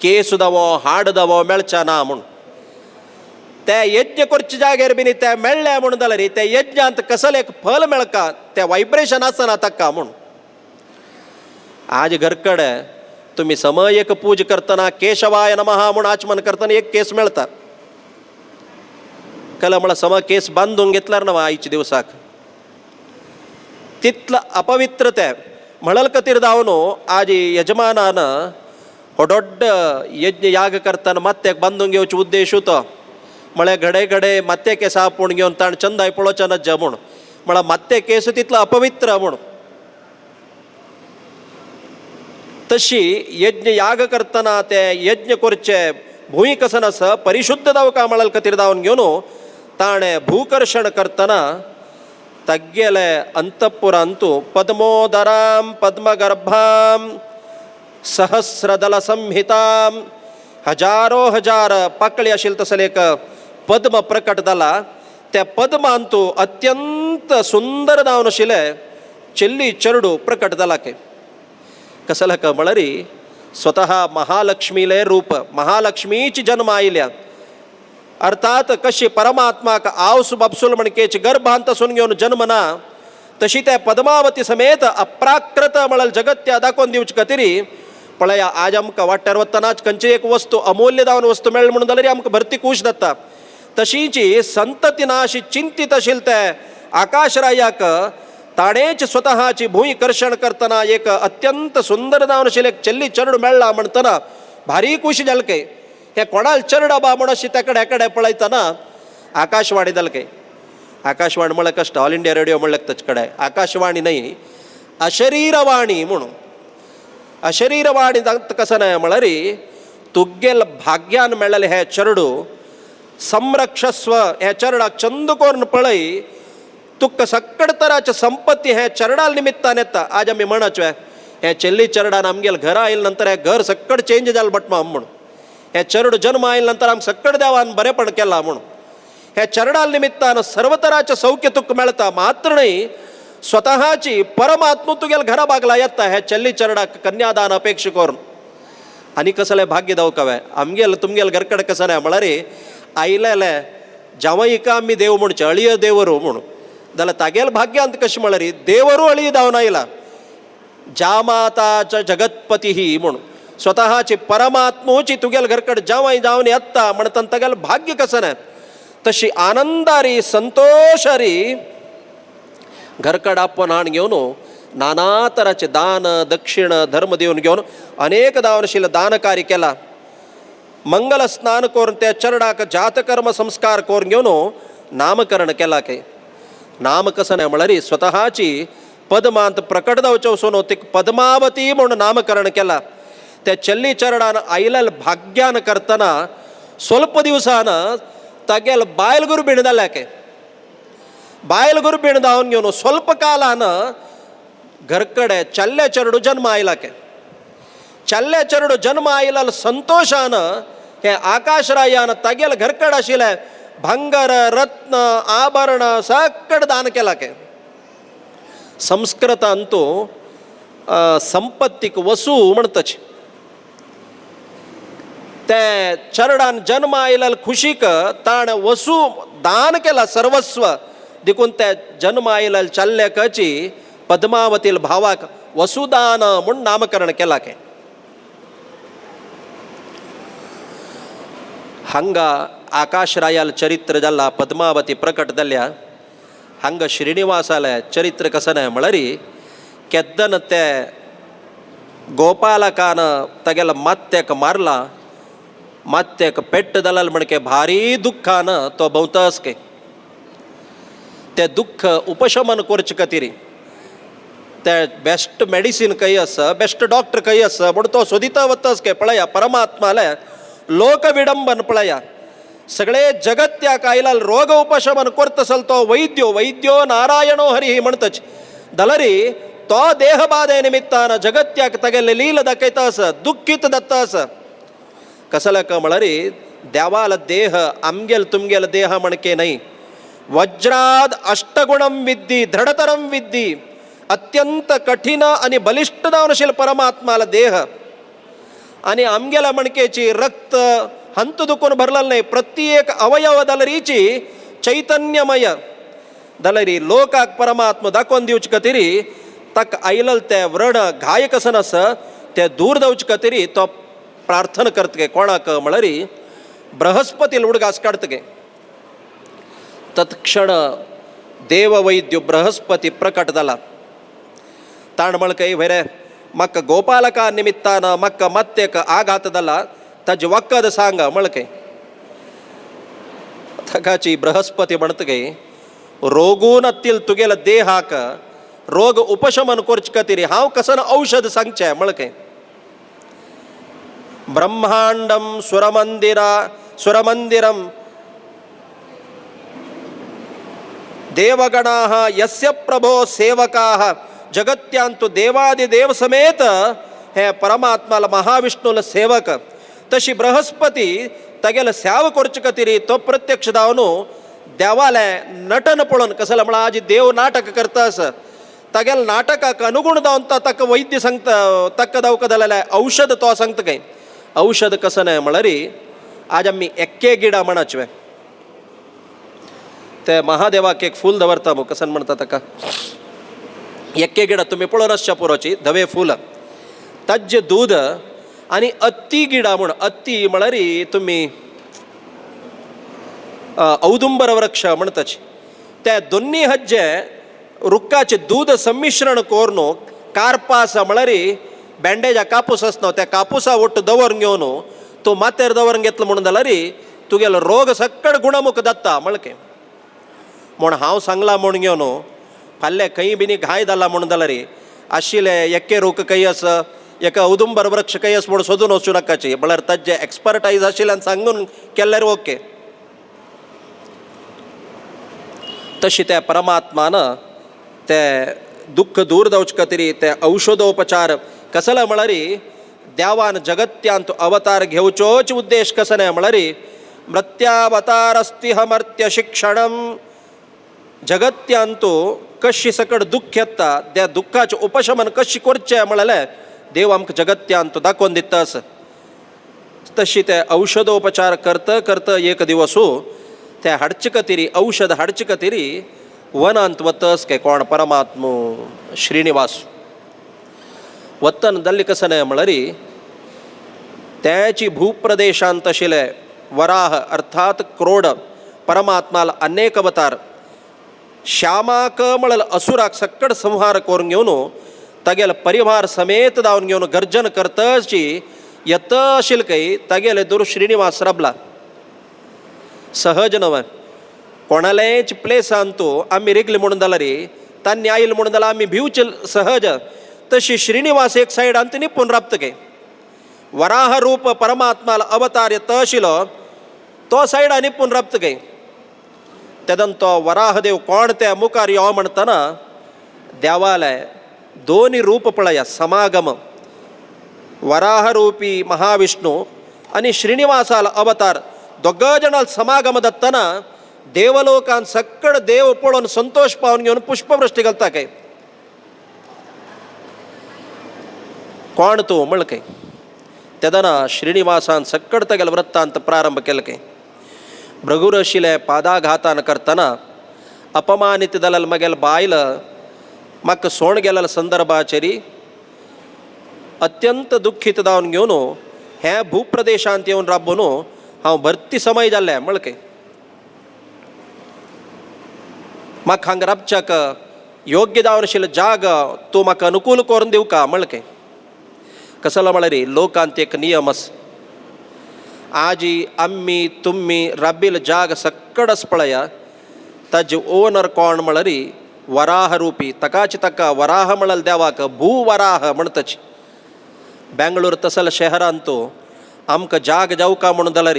केस दवो हाड दवो मेळच्या ना म्हणून ते यज्ञ करचे जागेर बिनी ते मेळ्ळे म्हणून जाल्यार ते यज्ञांत कसले एक फल मेळका ते वायब्रेशन आसना ताका म्हणून आज घरकडे तुम्ही समयक पूज करतना केशवाय नमः म्हणून आचमन करतना एक केस मेळता कला म्हळ्यार सम केस बांधून घेतल्यार ना आईच्या दिवसाक तितलं अपवित्र ते म्हणल खातीर जावन आज यजमानान हो दोड्ड यज्ञ याग करतना ಮತ್ತೆ बांधून घेवचे उद्देश होतो म्हळ्यार घडे घडे ಮತ್ತೆ केस आपूण घेवन ताण चंदाय पळोवचे नज म्हूण म्हळ्यार ಮತ್ತೆ केस तितलो अपवित्र म्हूण तशी यज्ञ याग करतना ते यज्ञ करचे भूंय कसं आस परिशुद्ध जावका म्हणल खातीर जावन घेवन ताणें भूकर्षण करतना तग्गेले अंतपुरांतू पद्मोदराम पद्मगर्भाम सहस्रदल संहिताम हजारो हजार पाकळी आशिल्ले तसले एक पद्म प्रकट जाला त्या पद्मांतू अत्यंत सुंदर जावन आशिल्ले ಚೆಲ್ಲಿ ಚರಡು ಪ್ರಕಟ ದಲಕೆ कसला का म्हळ्यार स्वतः महालक्ष्मीले रूप महालक्ष्मीची जन्म आयल्या अर्थात कशी परमात्माक आवस बापसूल म्हणकेच गर्भांत सून घेवन जन्म ना तशी त्या पद्मावती समेत अप्राकृत म्हळ्यार जगत्या दाखोवन दिवचे खातीर पळया आज आमकां वाट्यार वतनाच खंयची एक वस्तू अमूल्य जावन वस्तू मेळ्ळी म्हणून जाल्यार आमकां भरती खूश जाता तशीची संतती ना अशी चिंतीत आशिल्ले ते आकाशरायाक ताणेच स्वतःची भूंय कर्षण करतना एक अत्यंत सुंदर जावन आशिल्लें एक ಚೆಲ್ಲಿ चरड मेळ्ळा म्हणटना भारी खुशी जालके हे कोणाल चरड बा म्हण अशी तेकडे एकडे पळयतना आकाशवाणी जालके आकाशवाणी म्हळ्यार कष्ट ऑल इंडिया रेडिओ म्हणल्यार ताचे कडेन आकाशवाणी न्हय अशरीरवाणी म्हणून अशरीरवाणी कसं न्हय म्हळ्यार तुगेल भाग्यान मेळ्ळेले हे चरडू संरक्षस्व हे चरडाक चंद करून पळय तुका सक्कड तराचे संपत्ती हे चरडाल निमित्तान येता आज आमी म्हणचवे हे ಚೆಲ್ಲಿ चरडान आमगेल घर आयले नंतर हे घर सक्कड चेंज जालें बटमा म्हूण हे चरड जन्म आयले नंतर आमकां सक्कड देवान बरेपण केलां म्हूण हे चरडाल निमित्तान सर्व तराचे सौख्य तुका मेळटा मात्र न्हय स्वतःची परमात्मा तुगेल घरा बागला येता हे ಚೆಲ್ಲಿ चरडाक कन्यादान अपेक्षा करून आनी कसलें भाग्य दावकावे आमगेल तुमगेल घरकडे कसं न्हय म्हळ्यार आयलेले जावईका आमी देव म्हणचे अळिय देवरू म्हूण जाल्यार तागेल भाग्यांत कशें म्हळ्यार देवरू अळी जावन आयला जामाताच जगतपती ही म्हूण स्वतःची परमात्मूची तुगेल घरकडे जावई जावन येता म्हणटन तागेल भाग्य कसं न्हय तशी आनंदारी संतोषारी घरकड आपण हाण घेवन नाना तराचे दान दक्षिण धर्म दिवन घेवन अनेक दावन आशिल्लें दान कार्य केला मंगल स्नान करून त्या चरडाक जातकर्म संस्कार करून घेऊन नामकरण केला के. नाम कसं नाही म्हळरी स्वतःची पद्मांत प्रकट जावचो ते पद्मावती म्हणून नामकरण केला. त्या चल्ली चरडान आईलाल भाग्यान करताना ಸ್ವಲ್ಪ दिवसान तगेल बायलगुरू बिणदाल्याके. बायलगुरू बिणदावन घेऊन ಸ್ವಲ್ಪ कालान घरकडे चल्ल्या चरडू जन्म आयलाके. चल्ल्या चरडू जन्म आयलाल संतोषान हे आकाशरायान तगेल घरकड आशिल्ले भांगर रत्न आभरण सकड दान केला के. संस्कृत अंतू संपत्तीक वसू म्हणतच. ते चरडान जन्म आयलाल खुशीक ताण वसू दान केला सर्वस्व देखून त्या जन्म आयलाल चल्ल्याकाची पद्मावतील भावाक वसुदान म्हणून नामकरण केला के. ಹಂಗ ಆಕಾಶರಾಯಲ್ ಚರಿತ್ರ ಜಲ್ಲ ಪದ್ಮಾವತಿ ಪ್ರಕಟದಲ್ಯ ಹಂಗ ಶ್ರೀನಿವಾಸಾಲ ಚರಿತ್ರ ಕಸನ ಮಳರಿ ಕೆದ್ದನತ್ತೆ ಗೋಪಾಲಕಾನ ತಗೆಲ ಮತ್ತೆಕ ಮಾರ್ಲ ಮತ್ತೆಕ ಪೆಟ್ಟದಲ್ಲ ಮಣಕೆ ಭಾರಿ ದುಃಖಾನ ತೋ ಬಹುತಾಸ್ಕೆ ते दुःख उपशमन करचे खातीर ते बेस्ट मेडिसीन खंय आसा बेस्ट डॉक्टर खंय आसा म्हूण तो सोदिता वताच के पळया परमात्माले लोक विडंबन पळया सगळे जगत्याक आयलाल रोग उपशमन करता असल तो वैद्यो नारायणो हरी म्हणतच दलरी तो देहबाधे निमित्तान जगत्याक तगेले लील दाखयता आसा दुःखीत दत्ता आसा कसलक म्हळरी देवाल देह आमगेल तुमगेल देह म्हणके नाही. वज्राद अष्टगुणम विद्दी दृढतरम विद्दी अत्यंत कठीण आणि बलिष्ठ दावनशील परमात्माला देह आणि आमगेला मणकेची रक्त हंत दुखून भरलेलं नाही. प्रत्येक अवयव दलरीची चैतन्यमय दलरी लोकाक परमात्मा दाखवून दिवच कतिरी तक आयलल ते व्रण घाय कसन अस ते दूर दवच कतिरी तो प्रार्थना करतगे कोणाक म्हळरी बृहस्पती उडगास काढतगे. तत्क्षण देववैद्य बृहस्पती प्रकट जाला. ताण मळकೈ वेरे मक्क ಗೋಪಾಲಕ ನಿಮಿತ್ತಾನ ಮಕ್ಕ ಮತ್ತೆಕ ಆಘಾತದಲ್ಲ ತಜ್ ಒಕ್ಕದ ಸಾಂಗ ಮಳಕೈ ತಗಾಚಿ ಬೃಹಸ್ಪತಿ म्हणतगे रोगून अत्तील तुगेल देहाक रोग उपशमन करच कतिरी हांव कसन औषध सांगचे मळकೈ. ब्रह्मांडम सुरमंदिरम देवगणाः यस्य प्रभो सेवकाः जगत्यांतु देवादिदेव समेत हे परमात्माला महाविष्णूला सेवक तशी बृहस्पती तगेल सेव करच कतिरी तो प्रत्यक्ष दावनू देवाले नटन पळोवन कसला म्हणा आजी देव नाटक करतास तगेल नाटकाक अनुगुण दावन तक वैद्य सांगता तक्क दवकदले औषध तो सांगता काही औषध कसं नाही म्हळरी आज आम्ही एक्के गिडा म्हणाचवे ते महादेवाक एक फूल दवरता मग कसं म्हणतात का एक्के गिडा तुम्ही पळोनच पुरोची धवे फूल तज्जे दूध आणि अत्ती गिडा म्हण अत्ती म्हळरी तुम्ही औदुंबर वृक्ष म्हणताच त्या दोन्ही हज्जे रुक्काचे दूध संमिश्रण करून कार्पास म्हळरी बँडेजा कापूस असनो त्या कापुसा ಒಟ್ಟು दवरून घेवन तो मातेर दवरून घेतलं म्हणून जाल्यार तुगेलो रोग सक्कड गुणमुख दत्ता मळके म्हूण हांव सांगला म्हूण घेवन फाल्यां खंय बिनी घाय जाला म्हणून जाल्यार आशिल्ले एक्के रूख खंय आसा एका औदुंबर वृक्ष खंय आसा म्हूण सोदून वचूं नाकाची म्हळ्यार ताजे एक्सपर्टायज आशिल्ल्यान सांगून केल्यार ओके. तशी त्या परमात्मान ते दुःख दूर जावचे खातीर ते औषधोपचार कसला म्हळ्यार देवान जगत्यांत अवतार घेवचोच उद्देश कसं नाही म्हळ्यार मृत्यावतारस्ति मर्त्य शिक्षणम जगत्यांतू कशी सकड दुःख येता त्या दुःखाचे उपशमन कशी करचें म्हळ्यार देव आमकां जगत्यांत दाखोवन दितास. तशी ते औषधोपचार करता करता एक दिवसू ते हाडचे खातीर औषध हाडचे खातीर वनांत वतस के कोण परमात्मो श्रीनिवास वतन दल्ली कसं नाही म्हळ्यार त्याची भूप्रदेशांत आशिल्ले वराह अर्थात क्रोड परमात्माला अनेक अवतार श्यामाक म्हळ्यार असुराक सक्कड संहार करून घेवन तगेल परिवार समेत दावन घेवन गर्जन करताची येत असेल काही तागेले दूर श्रीनिवास रबला सहज नव कोणालाच प्लेस आणतो आम्ही रेगले म्हणून जाला रे तान्नी आईल म्हणून जाला आम्ही भिवचे सहज तशी श्रीनिवास एक साईड अंत निपून राबत काय वराह रूप परमात्माला अवतार येत अशिल तो साईड निपून राबत काय त्यादन तो वराहदेव कोण त्या मुखार यो म्हणताना देवालय दोन्ही रूप पळया समागम वराहरूपी महाविष्णू आणि श्रीनिवासाला अवतार दोघ जणाला समागम दत्ताना देवलोकान सक्कड देव पळून संतोष पावून घेऊन पुष्पवृष्टी घालता काय कोण तो म्हण काय त्यादना श्रीनिवासान सक्कड तगेल वृत्तांत प्रारंभ केलं काय भृगुरशिले पादाघातान करताना अपमानित दलल मगेल बायल मक सोण गेलेला संदर्भाचेरी अत्यंत दुःखित जावन घेवन ह्या भूप्रदेशांत येवन राबून हांव भरती समय जाल्लें म्हळके म्हाका हांगा राबच्याक योग्य जावन आशिल्लो जाग तूं म्हाका अनुकूल करून दिवका म्हळके कसलो म्हळ्यार लोकांत एक नियम आसा आजी आम्ही तुम्ही राबील जाग सक्कडस पळया ताजे ओनर कोण म्हळ्यार वराह रूपी तकाची तका वराह म्हणल देवाक भूवराह म्हणतच बेंगळूर तसल शहरान तो आमकां जाग जावका म्हणून जाल्यार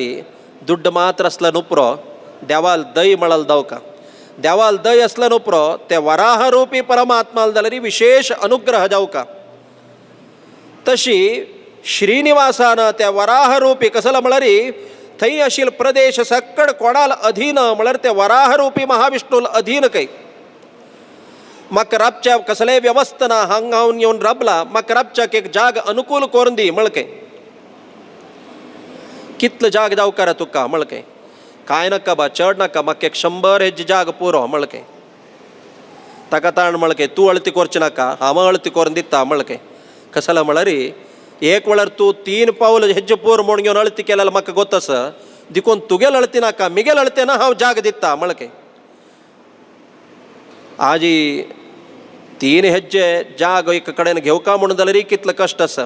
दुड्ड मात्र असला नुपरो देवाल दय म्हणल जावका देवाल दय असला नुपरो ते वराह रूपी परमात्माल जाल्यार विशेष अनुग्रह जावका तशी श्रीनिवासान त्या वराह रूपी कसला म्हळ्यार थंय आशिल्लो प्रदेश सक्कड कोणाल अधीन म्हळ्यार ते वराह रूपी महाविष्णूल अधीन काय म्हाका राबच्या कसलेय व्यवस्था ना हांगा हांव येवन राबला म्हाका राबच्याक एक जाग अनुकूल करून दी म्हळके कितलो जाग जावकार तुका म्हळके कांय नाका बा चड नाका म्हाका एक 100 हेज जाग पुरो म्हळके ताका ताण म्हळके तूं अळती करची नाका हांव अळती करून दिता म्हळके कसला म्हळ्यार एक वेळार तूं 3 पावल हेज्जे पोर म्हूण घेवन अळती केल्यार म्हाका गोतस देखून तुगेल अळती नाका मिगेल अळते ना हांव जाग दिता म्हळके आजी 3 हेज्जे जाग एक कडेन घेवका म्हणून जाल्यार कितलो कश्ट आसा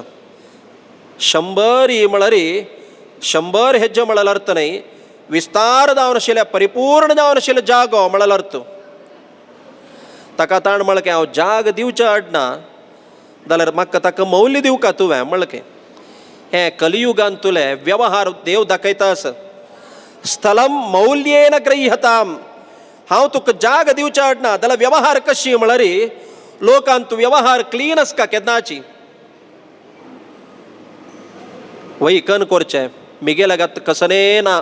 100 ही म्हळ्यार 100 हेज्जे म्हळ्यार अर्थ न्हय विस्तार जावन आशिल्ल्या परिपूर्ण जावन आशिल्लो जागो म्हळ्यार अर्थ ताका ताण म्हळके हांव जाग दिवचें अडना जाल्यार म्हाका ताका मौल्य दिवका तुवें म्हळके हे कलियुगान तुले व्यवहार देव दाखयता आसा स्थलम मौल्येन गृह्यताम हांव तुका जाग दिवचें अडना जाल्यार व्यवहार कशी म्हळ्यार लोकांत तूं व्यवहार क्लीन आस का केन्नाची वैकन करचें मिगेल गात कसने ना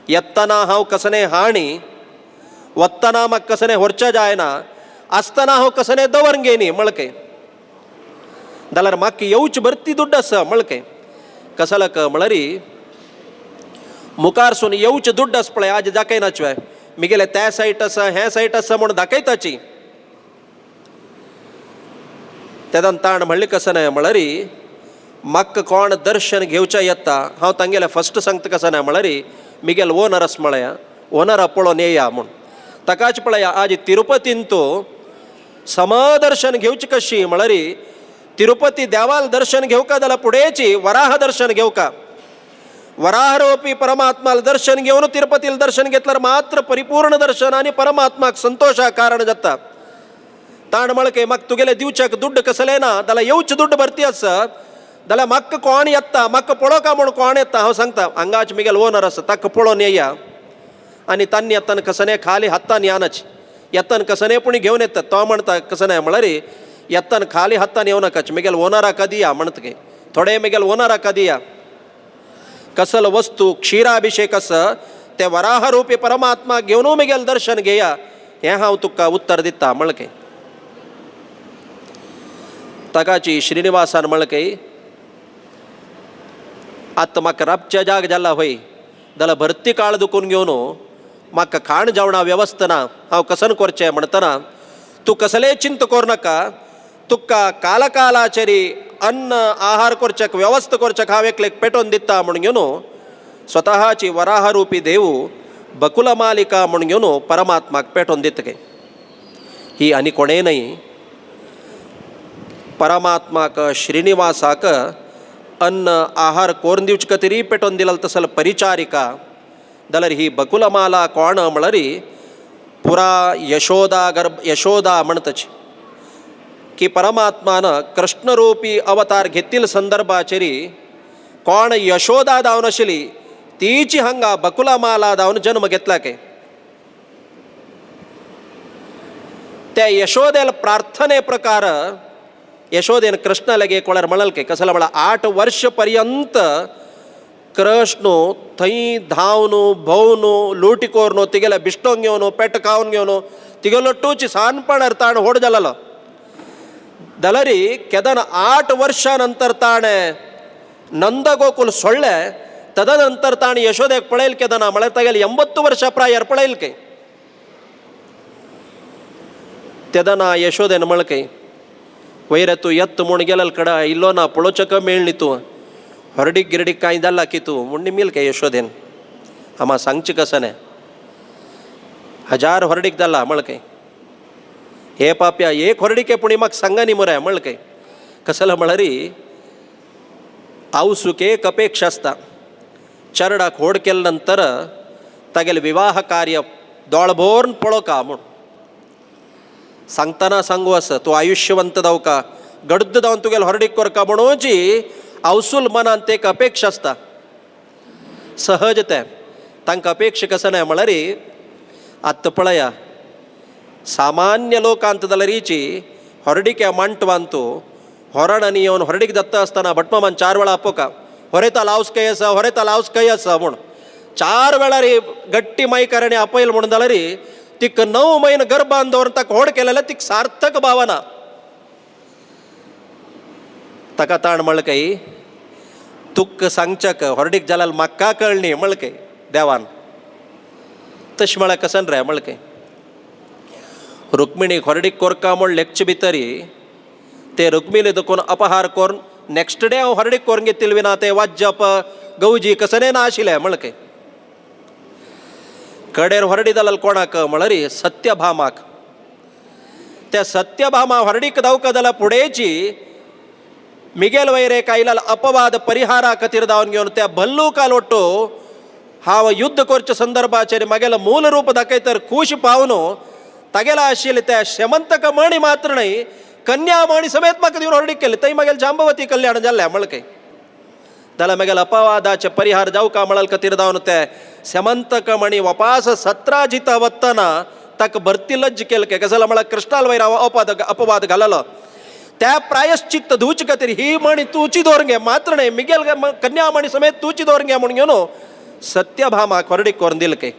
येत्तना हांव कसने हाणी वत्तना म्हाका कसने व्हरचें जायना आसतना हांव कसने दवरून घेयनी म्हळके जाल्यार म्हाका येवची भरती दुड्ड आसा म्हळके कसलाक म्हळ्यार मुखारसून येवचें दुड्ड आसा पळय आज दाखयनाचें मिगेले त्या सायट आसा हे सायट आसा म्हूण दाखयताची तेदन ताण म्हणलें कसं न्हय म्हळ्यार म्हाका कोण दर्शन घेवचें येता हांव तांगेलें फस्ट सांगता कसं न्हय म्हळ्यार मिगेल ओनर आसा म्हळ्या ओनरा पळोवन येया म्हूण ताकाच पळया आज तिरुपतीन तूं समदर्शन घेवची कशी म्हळ्यार तिरुपती देवाल दर्शन घेवका जाल्यार फुडेची वराह दर्शन घेवका वराहरूपी परमात्माला दर्शन घेवन तिरुपतीला दर्शन घेतल्यार मात्र परिपूर्ण दर्शन आणि परमात्माक संतोषा कारण जाता ताण म्हळके म्हाका तुगेले दिवच्याक दुड्ड कसलें ना जाल्यार येवचें दुड्ड भरती आसा जाल्यार म्हाका कोण येता म्हाका पळोवका म्हूण कोण येता हांव सांगता हांगाच मिगेल ओनर आसा ताका पळोवन येया आनी तांणी येताना कसने खाली हातान यानाच येताना कसने पूण घेवन येता तो म्हणटा कसं न्हय म्हळ्यार येताना खाली हातान येवं नाकाच मिगेल ओनराक दिया म्हणत गे थोडे मिगेल ओनराक दिया कसल वस्तू क्षीराभिषेक आसा ते वराह रूपी परमात्मा घेवन मिगेल दर्शन घेया हें हांव तुका उत्तर दिता म्हळके ताकाची श्रीनिवासान म्हळके आतां म्हाका राबचे जाग जाला हय जाल्यार भरती काळ दुखून घेवन म्हाका खाण जेवणा वेवस्था ना हांव कसन करचें म्हणटना तूं कसलेय चिंत करूं नाका तुका कालकालाचेरी अन्न आहार करच्याक वेवस्था करच्याक हांव एकलेक पेटोवन दिता म्हूण घेवन स्वताची वराह रूपी देव बकुला मालिका म्हूण घेवन परमात्माक पेटोवन दितगे ही आनी कोणेय न्हय परमात्माक श्रीनिवासाक अन्न आहार कोरून दिवची कतिरी पेटोवन दिला तसल परिचारिका जाल्यार ही बकुलमाला कोण म्हळरी पुरा यशोदा म्हणतची की परमात्मानं कृष्णरूपी अवतार घेतील संदर्भाचेरी कोण यशोदा जावन आशिल्ली तीची हांगा बकुलमाला जावन जन्म घेतला के त्या यशोदेल प्रार्थने प्रकार यशोदेन कृष्णालागे कोळार म्हणल के कसला म्हणा 8 वर्ष पर्यंत कृष्ण थंय धांवन भोवन लुटी कोरून तिगेल्या बिश्टोंक घेवन पेट खावन घेवन तिगेलो टूच सानपणार ताण व्हड जालो जाल्यारी केदान 8 वर्षां नंतर ताणें नंद गोकुल सोडले तदनंतर ताण यशोदेक पळयल केदाना म्हळ्यार तागेले 80 वर्षां प्रायर पळयल के तेदना यशोदेन म्हळके वैर तूं येत म्हूण गेलेल कडा इल्लो ना पळोवचेक मेळ्ळी तूं हरडीक गिरडीक कांय जाल्ला की तूं म्हूण निमील के यशोदेन आमा सांगचे कसने 1000 हरडीक जाल्ला म्हळके हे पाप्या एक हरडीके पुणी म्हाका सांगा न्ही मरे म्हळके कसलो म्हळ्यारी आवसूक एक अपेक्षा आसता चरडाक व्हड केले नंतर तागेले विवाह कार्य दोळभोर पळोवका म्हूण सांगतना सांगू आसा तूं आयुश्यवंत जावका गड्ड जावन तुगेले हरडीक करका म्हणूची आवसूल मनांत एक अपेक्षा आसता सहज ते तांकां अपेक्षा कसो म्हळ्यार आत्तां पळया सामान्य लोकांत जाल्यार हिची हरडीके मांटवान तूं हरण आनी येवन हरडीक जाता आसतना भटमामान 4 वेळा आपोवका होरेता लावस खंय आसा होरेता लावस खंय आसा म्हूण 4 वेळार गट्टी मायकारांनी आपयल म्हणून जाल्यार तिक 9 म्हयने गर्भान दवरून ताका व्हड केलेले तिक सार्थक भावना ताका ताण म्हळके तुक सांगचक हरडीक जाल्यार म्हाका कळ्ळी म्हळके देवान तशें म्हळ्यार कसन रे म्हळके रुक्मिणीक हरडीक कोरका म्हूण लेखचे भितरी ते रुक्मिणी देखून अपहार करून नेक्स्ट डे हांव हरडीक करून घेतिल्ली विना ते वाजप गवजी कसने ना आशिल्ले म्हळके कडेर हरडी जाल्यार कोणाक म्हळ्यार सत्यभामाक त्या सत्यभामा हरडीक जावका जाल्यार फुडेची मिगेल वैरेक आयला अपवाद परिहारा खातीर जावन घेवन त्या भल्लूका लोटो हांव युद्ध करच्या संदर्भाचेर मागेलो मूल रूप दाखयतर खूश पावन तागेला आशिल्ले त्या शेमंतक मणी मात्र न्हय कन्या मणी समेत म्हाका दिवन हरडीक केले थंय मागेल जांबवती कल्याण जाल्लें म्हळके जाल्यार मागेल अपवादाचे परिहार जावका म्हळ्यार खातीर जावन ते शेमंतक मणी वापास 17 जिता वतना ताका भरती लज्ज केले के कसला म्हळ्यार कृष्णाल वयर अपवाद घाललो त्या प्रायश्चित्त धुवचे खातीर ही मणी तुची दवरून घे मात्र न्हय मिगेल कन्या मणी समेत तुची दवरून घे म्हणून घेवन सत्यभामाक हरडीक करून दिले के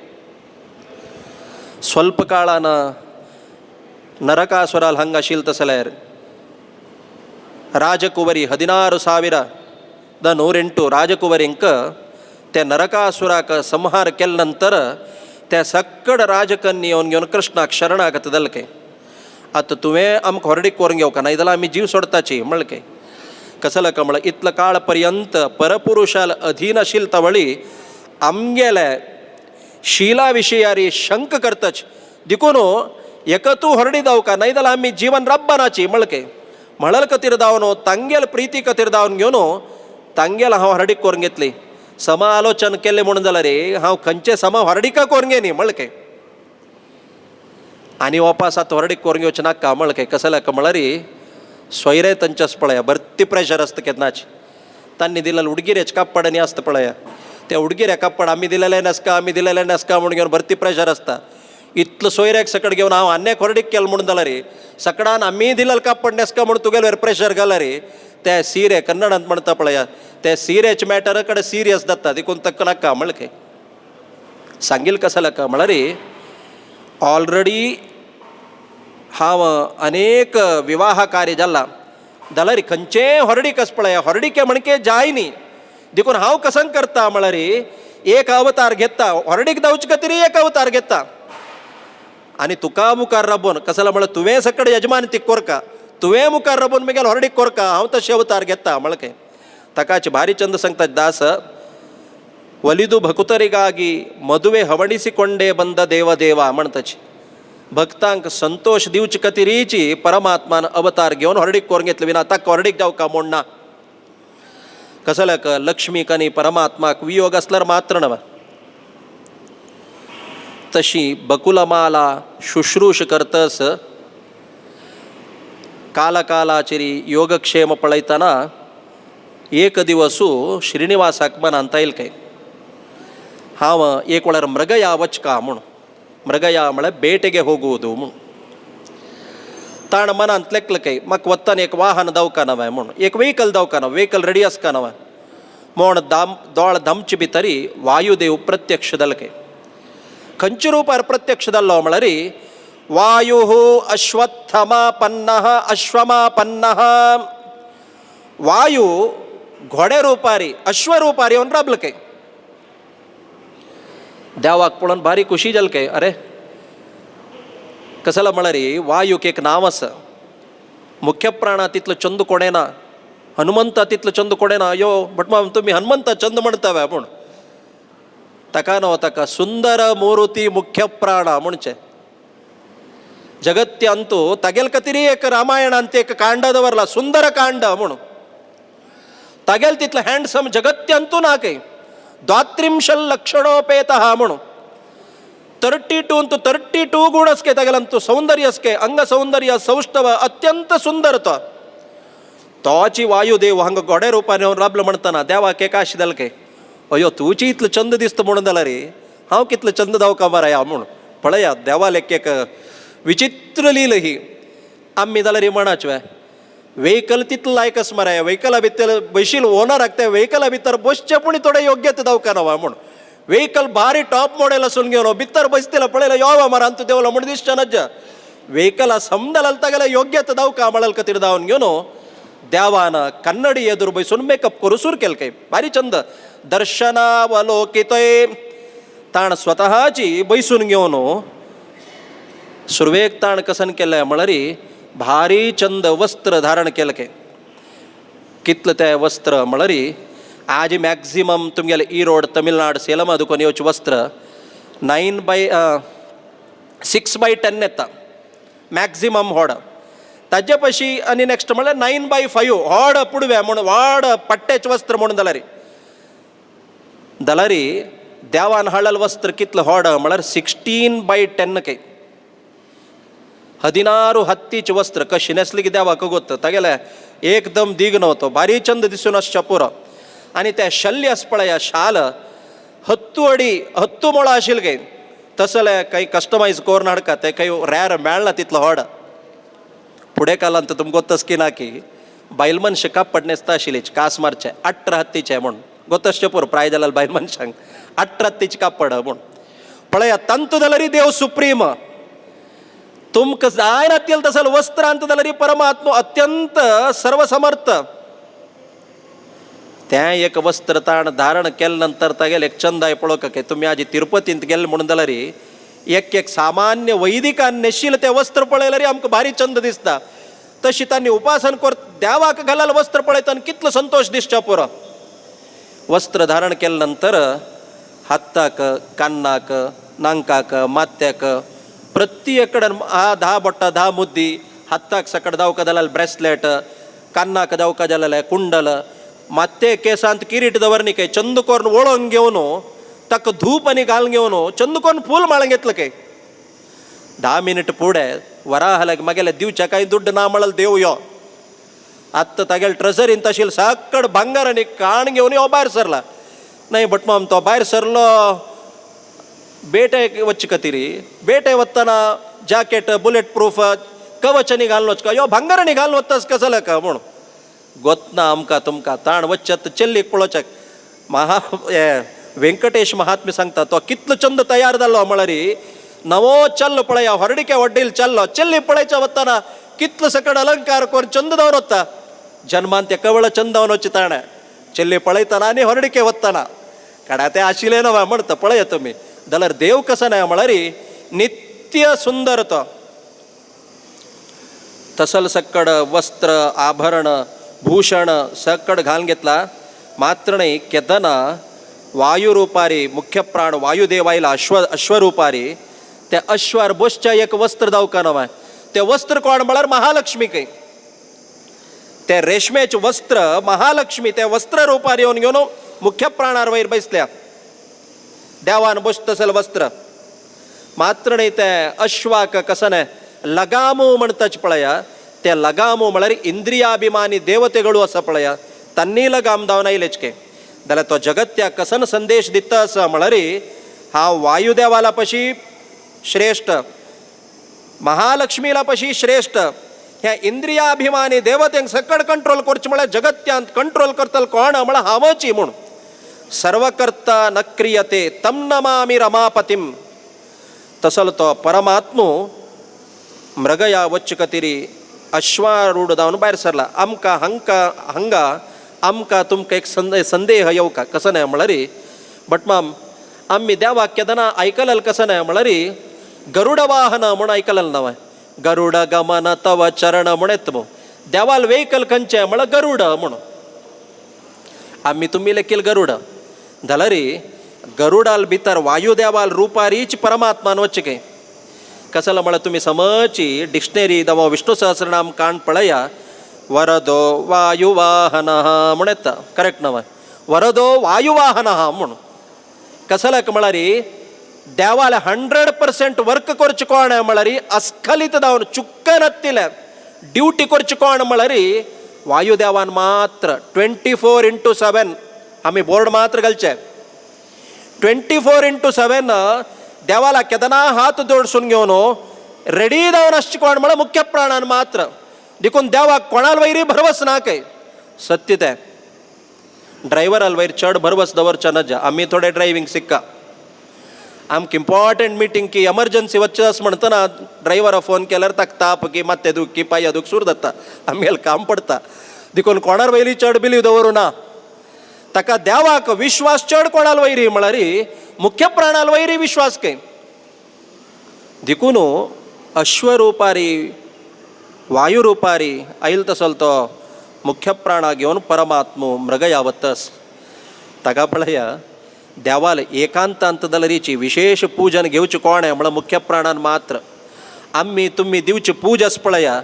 स्वल्प काळान ನರಕಾಸುರಾಲ್ ಹಂಗಾಶೀಲ್ ತಸಲೇರ್ ರಾಜಕುವರಿ 16,108 ರಾಜಕುವರಿಂಕ त्या नरकासुराक संहार केले नंतर त्या सक्कड राजकन्या येवन घेवन कृष्णाक शरणागत जालके आतां तुवें आमकां हरडीक करून घेवका नाय जाल्यार आमी जीव सोडताची म्हळके कसले का म्हळ्यार इतलो काळ पर्यंत परपुरुषाल अधीन आशिल्ले तवळी आमगेले शिला विशयारी शंक करतच देखून एक तूं हरडी जावका नाय जाल्यार आमी जीवन रब्बानाची म्हळके म्हळल खातीर जावन तांगेल प्रिती खातीर जावन घेवन तांगेल हांव हरडीक करून घेतली समालोचन केलें म्हणून जाल्यार हांव खंयचे सम हरडीका करून घे न्ही म्हळके आनी वापस आतां हरडीक करून घेवचें नाका म्हळके कसले का म्हळ्यार सोयरे तांचे आसता पळया भरती प्रेशर आसता केन्नाच तांणी दिलेले उडगिरेचे कापड आनी आसता पळया त्या उडगिऱ्या कापड आमी दिलेले नासका म्हणून घेवन भरती प्रेशर आसता इतलो सोयऱ्याक सकड घेवन हांव आन्याक हरडीक केलें म्हणून जाल्यार सकडान आमी दिलेलें कापड नेसका म्हणून तुगेले वयर प्रेशर घाला रे ते सिरे कन्नडांत म्हणटा पळया ते सिरेचे मॅटर कडेन सिरियस जाता देखून ताका नाका म्हळके सांगिल कसले का म्हळ्यार ऑलरेडी हांव अनेक विवाह कार्य जाला जाल्यार खंयचेय हरडीक आस पळया हरडीके म्हणके जाय न्ही देखून हांव कसं करता म्हळ्यार एक अवतार घेता हरडीक जावचे खातीर एक अवतार घेता आनी तुका मुखार राबोवन कसले म्हळ्यार तुवें सकड यजमान ती कोरका तुवें मुखार राबोवन मुगेल हरडीक कोरका हांव तशें अवतार घेता म्हळके ताकाच भारी चंद सांगता दास ಒಲಿದು ಭಕುತರಿಗಾಗಿ ಮದುವೆ ಹವಣಿಸಿಕೊಂಡೇ ಬಂದ ದೇವದೇವ म्हणताची भक्तांक संतोष दिवचे खातीरीची परमात्मान अवतार घेवन हरडीक करून घेतले विना ताका हरडीक जावका म्हूण ना कसलक लक्ष्मी कनी परमात्माक वियोग असल्यार मात्र नव. तशी बकुलमाला शुश्रूष करतस कालकालाचेरी योगक्षेम पळयतना एक दिवसू श्रीनिवासाक मन अंत येईल काय हांव एक वेळार मृगया वचका म्हूण. मृगया म्हळ्यार ಬೇಟೆಗೆ ಹೋಗುವುದು म्हूण. ताण मनांत लेखलं काय म्हाका वत्तान एक वाहन दावका नवं म्हूण, एक वेहिकल दावका नवं, वेहिकल रेडी आसका नवं म्हूण दोळ धमचे भितरी वायुदेव प्रत्यक्ष जालो काय. खंयच्या रूपार प्रत्यक्ष जाल्लो म्हळ्यार वायु अश्वत्थमापन्नः अश्वमापन्नः. वायू घोडे रुपारी अश्वरूपारी येवन राबलो काय. देवाक पळोवन भारी खुशी जाली काय. अरे कसला म्हळ्यार वायूक एक नांव आसा. मुख्य प्राणा तितलो चंद कोणें ना, हनुमंता तितलो चंद कोणें ना. यो भटमा तुमी हनुमंता चंद म्हणटावे म्हूण ताका न्हू, ताका सुंदर मुरुती मुख्य प्राण म्हणचे. जगत्यांतू तागेल खातीर एक रामायणांत एक कांड दवरला सुंदर कांड म्हणून. तागेल तितलो हँडसम जगत्यांतू ना काय. 32 लक्षणोपेतः म्हणून 32 गुण असके तागेलांतू सौंदर्य असके अंग सौंदर्य सौष्ठव अत्यंत सुंदर तो. तोची वायुदेव हांगा गोडे रुपान येवन राबलो म्हणटना देवाक एक आश जाल काय अयो तुजी इतलो चंद दिसता म्हणून जाल्यार हांव कितलो चंद दावका मारया म्हूण. पळया देवाल एक विचित्र लील ही. आमी जाल्यार म्हणाचवे वेहिकल तितलो लायक आस मरे, वेहिकला भितर बशील ओनराक त्या वेहिकला भितर बसचे पूण थोडे योग्यता दावका नवा म्हूण. वेहिकल भारी टॉप मॉडेल असून घेवन भितर बसतेला पळयला यो मार अंतू देवला म्हण दिसचे नज. वेहिकला समजाल तागेला योग्यता दावका म्हळ्यार खातीर दावन घेवन देवान कन्नडी एदूर बसून मेकअप करू सुरू केलं काय. भारी चंद दर्शनावलोकितय ताण स्वतःची बैसून घेवन सुरवेक ताण कसन केलें म्हळ्यार भारी चंद वस्त्र धारण केलं काय. कितलं तें वस्त्र म्हळ्यार आज मॅक्झिमम तुमगेले ईरोड तमिळनाड सेलम दुकोन येवचे वस्त्र 6x10 येता मॅक्झिमम व्हड. ताजे पशी आनी नेक्स्ट म्हळ्यार 9x5 व्हड पुडवे म्हूण व्हड पट्टेचे वस्त्र म्हणून जाल्यार देवान हाडलेलें वस्त्र कितलं व्हड म्हळ्यार 16x10 काय. 16 हत्तीचे वस्त्र कशी नेसली की देवाक गोत. तागेले एकदम दीग नव्हतो भारी चंद दिसून आसच्या पुरो. आनी ते शल्य आस पळय शाल 10 मोळा आशिल्ले काय. तसले काही कस्टमायज करून हाडका ते काही रॅर मेळना तितलो व्हड. फुडें कालांत तुमकां गोतस की ना की बायल मनशां कापड न्हेसता आशिल्ली कास मारचे 18 हत्तीचे म्हूण गोतसचे पुरो प्राय जाल्यार बायल मनशांक 18 हत्तीचे कापड म्हूण. पळया तंतू जाल्यार देव सुप्रीम. तुमकां जाय नातिल तसले वस्त्रांत जाल्यार परमात्मा अत्यंत सर्वसमर्थ. तें एक वस्त्र ताण धारण केले नंतर तागेले एक चंदाय पळोवका काय. तुमी आजी तिरुपतींत गेले म्हणून जाल्यार एक सामान्य वैदिकान न्हेशिल्लें तें वस्त्र पळयल्यार आमकां भारी चंद दिसता. तशी तांणी उपासन कर देवाक घालेलें वस्त्र पळयतना कितलो संतोष दिसच्या पुरो. वस्त्र धारण केले नंतर हाताक कान्नाक नांकाक माथ्याक प्रत्येक कडेन 10 बोटां 10 मुद्दी. हाताक सकट दावका जाल्यार ब्रेसलेट, कान्नाक दावका जाल्यार कुंडल, माथ्ये केसांत किरीट दवरनी काय. चंद करून वळोवन घेवन ताका धूप आनी घालून घेवन चंद करून फूल माळ घेतलं काय. 10 मिनट फुडें वरा हाल्याक मागेले दिवचे कांय दुड्ड ना म्हळ्यार देव यो. आत्तां तागेले ट्रेझरींत आशिल्लें सकट भांगर आनी काण घेवन हो भायर सरला. न्हय बट माम तो भायर सरलो बेटे वच्चे खातीर. बेटे वतना जॅकेट बुलेट प्रूफ कवच आनी घालून वचका यो भांगर आनी घालून वतास कसले का म्हूण गोतना आमकां तुमकां. ताण वचत चेल्लीक पळोवचेक व्यंकटेश महात्म्य सांगता तो कितलो चंद तयार जालो म्हळ्यार नवो चल्ल पळया हरडिके वड्डील चल्लो चेल्ली पळयच्या वतना कितलो सकट अलंकार करून चंद दवर वता. जन्मान ते कवळ चंद वचचे ताणे चेल्ली पळयतना आनी हरडिके वतना काडा ते आशिल्ले नवा म्हणटा पळया तुमी. जाल्यार देव कसो न्हय म्हळ्यार नित्य सुंदर तो. तसल सकड वस्त्र आभरण भूषण सकड घालून घेतला. मात्र न्हय केदना वायुरूपारी मुख्य प्राण वायुदेव आयला अश्वरूपारी. त्या अश्वार बसच्या एक वस्त्र दावका नवा. ते वस्त्र कोण म्हळ्यार महालक्ष्मी काय. ते रेशमेचे वस्त्र महालक्ष्मी त्या वस्त्र रूपार येऊन घेऊन मुख्य प्राणार वयर बसल्या. देवान बसत असेल वस्त्र मात्र नाही ते अश्वाक कसं नाही लगामू म्हणताच पळया. त्या लगामू म्हळ्यार इंद्रियाभिमानी देवतेಗಳು असं पळया तन्नी लगाम दावन आयलेचके जाल्यार तो जगत्याक कसन संदेश दिता असं म्हळ्यार हा वायुदेवाला पशी श्रेष्ठ, महालक्ष्मीला पशी श्रेष्ठ, ह्या इंद्रियाभिमानी देवतेक सकड कंट्रोल करचे म्हळ्यार जगत्यांत कंट्रोल करतलो कोण म्हळ्यार हांवची म्हूण. सर्वकर्ता न क्रियते तम नमामि रमापतिम. तसलो तो परमात्मो मृगया वच्च कतिरी अश्वारूढ जावन भायर सरला. आमकां हांगा आमकां तुमकां एक संदेह येवका कसं नाही म्हळ्यार बट माम आम्ही देवाक केदना ऐकलेलं कसं नाही म्हळ्यार गरुड वाहन म्हूण ऐकलेलं नवं. गरुड गमन तव चरण म्हणत मग देवाल वेहिकल खंयचें म्हळ्यार गरुड म्हणून. आम्ही तुम्ही लेखील गरुड जाल्यार गरुडाल भितर वायुदेवाल रुपारीच परमात्मान वच्चे कसं म्हळ्यार तुमी समची डिक्शनरी दवा विष्णू सहस्रनाम काण पळया वरदो वायुवाहन म्हूण येता करेक्ट नवं. वरदो वायुवाहन म्हणून कसं म्हळ्यार देवाला 100% वर्क करचें कोण म्हळ्यार अस्खलित जावन चुक्कन हत्तिले ड्युटी करचें कोण म्हळ्यार वायुदेवान मात्र 24/7 आमी बोर्ड मात्र घालचे 24/7 देवाला केदना हात जोडसून घेवन रेडी जावन आसचें कोण म्हळ्यार मुख्य प्राणान मात्र. देखून देवाक कोणाल वयरी भरवस ना काय सत्य ते ड्रायव्हराल वयर चड भरवस दवरचे नजा. आमी थोडे ड्रायव्हिंग शिक्का आमकां इम्पॉर्टंट मिटींग की एमर्जन्सी वच्चे आस म्हणटना ड्रायव्हरा फोन केल्यार ताका ताप की माते दूख की पांया दूख सूर जाता आमगेलें काम पडटा. देखून कोणार वयली चड बिलीव दवरूं ना. ताका देवाक विश्वास चड कोणाल वयरी म्हळ्यार मुख्य प्राणाल वयरी विश्वास काय. देखून अश्वरूपारी वायुरूपारी आयल तसलो तो मुख्य प्राणा घेवन परमात्मो मृगया वतस. ताका पळया देवाल एकांतांत जाल्यारीची विशेष पूजन घेवचें कोण म्हळ्यार मुख्य प्राणान मात्र. आम्ही तुम्ही दिवची पूजस पळया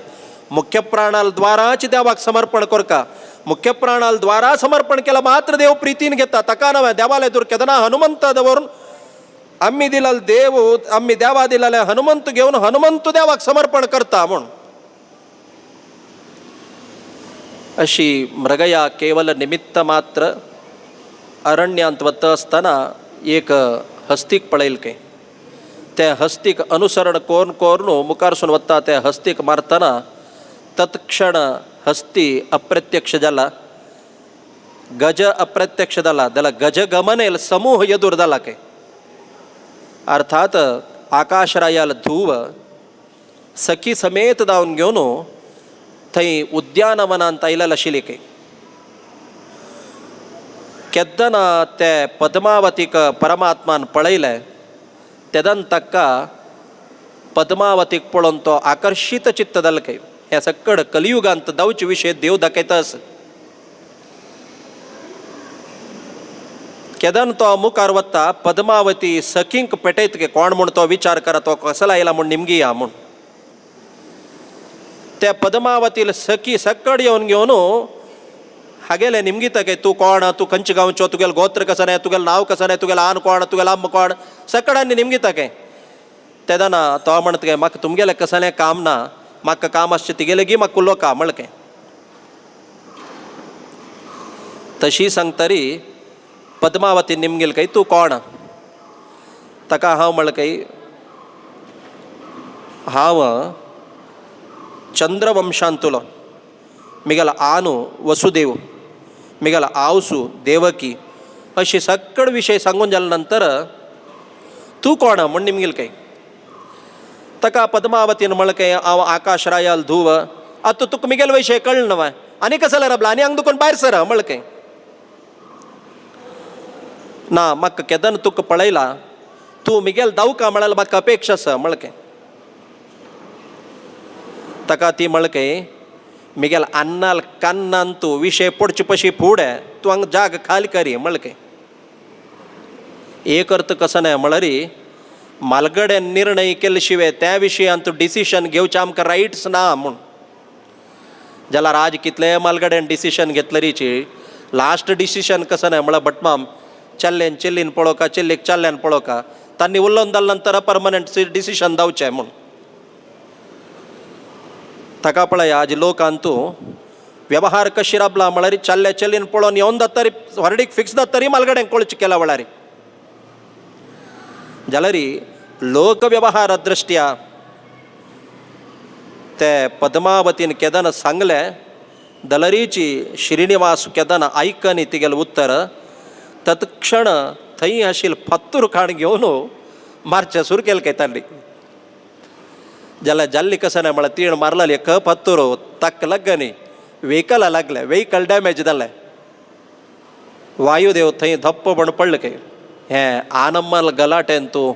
मुख्य प्राणाल द्वाराच देवाक समर्पण करका. मुख्य प्राणाल द्वारा समर्पण केलं मात्र देव प्रितीन घेता. ताका नव्हे देवाला दूर केदना हनुमंत दवरून आम्ही दिलेलं देव आम्ही देवा दिलेले हनुमंत घेऊन हनुमंत देवाक समर्पण करता म्हूण. अशी मृगया केवल निमित्त मात्र अरण्यांत वता आसतना एक हस्तीक पळयलें काय. त्या हस्तीक अनुसरण कोरून कोरून मुखारसून वता त्या हस्तीक मारतना तत्क्षण हस्ती अप्रत्यक्ष जाला. गज अप्रत्यक्ष जाला जाल्यार गज गमनेल समूह येदूर जाला काय. अर्थात आकाशरायाल धुव सखी समेत जावन घेवन थंय उद्यानवनांत आयलेले आशिल्ले काय. केदना ते पद्मावतीक परमात्मान पळयलें तेदन ताका पद्मावतीक पळोवन तो आकर्षित चित्त जालें काय. हे सकड कलियुगांत जावचे विशय देव दाखयतास. केदन तो मुखार वता पद्मावती सखींक पेटयत गे कोण म्हूण तो विचार करा तो कसला आयला म्हूण निमगी या म्हूण. त्या पद्मावतीला सखी सकड येवन घेवन हागेले निमगीता काय तूं कोण तूं खंयच्या गांवचो तुगेलें गोत्र कसं नाही तुगेलें नांव कसं नाही तुगेलें आन कोण तुगेलें आम कोण सकडांनी निमगीता काय. तेदना तो म्हणत काय म्हाका तुमगेलें कसलें काम ना म्हाका काम आसचें तिगेलें गी म्हाका कुल्लो का म्हळें काय. तशी सांगतरी पद्मावती निमगेल काय तूं कोण. ताका हांव म्हळें काय हांव चंद्रवंशांतलो मिगेला आनू वसुदेव मिगेला आवसू देवकी अशी सकड विशय सांगून जाले नंतर तूं कोण म्हण निमगेल काय. ताका पद्मावतीन म्हळें काय हांव आकाशरायाल धुव. आतां तुका मिगेल विशय कळ्ळें नवं आनी कसले राबला आनी हांगा दुखून भायर सर म्हळें काय. ना म्हाका केदन तुका पळयला तूं मिगेल दावका म्हळ्यार म्हाका अपेक्षा आसा म्हळें काय. ताका ती म्हळें काय मिगेल अन्नाल कान्नान तूं विशय पडचे पशी फुडें तूं हांगा जाग खाली करी म्हळें काय. एक अर्थ कसो न्हय म्हळ्यार मालगड्यान निर्णय केले शिवाय त्या विशयान तूं डिसिशन घेवचें आमकां रायट्स ना म्हूण. जाल्यार आज कितले मालगाड्यान डिसिशन घेतलं रिची लास्ट डिसिशन कसं नाही म्हळ्यार भटमाम चल्लेन चेल्लीन पळोवका चेल्लीक चल्ल्यान पळोवका तांणी उलोवन जाल्या नंतर परमनंट डिसिशन जावचें म्हूण ताका पळय आज लोक अंतू व्यवहार कशी राबला म्हळ्यार चल्ल्या चेल्लीन पळोवन येवन जातरी वर्डीक फिक्स जातरी मालगाड्यांक कळची केला वळारी जाल्यार लोक व्यवहार दृश्ट्या ते पद्मावतीन केदन सांगलें दलरीची श्रीनिवास केदन आयकनी तिगेलें उत्तर तत्क्षण थंय आशिल्ल फत्तूर खाण घेवन मारचें सुरू केलें काय तांणी जाल्यार जाल्ली कसं नाही म्हळ्यार तीण मारलेली फत्तूर ताक लागनी व्हेकला लागले व्हेकल डॅमेज जालें वायुदेव थंय धप्प म्हण पडले काय हें आनम्मल गलाटेन तूं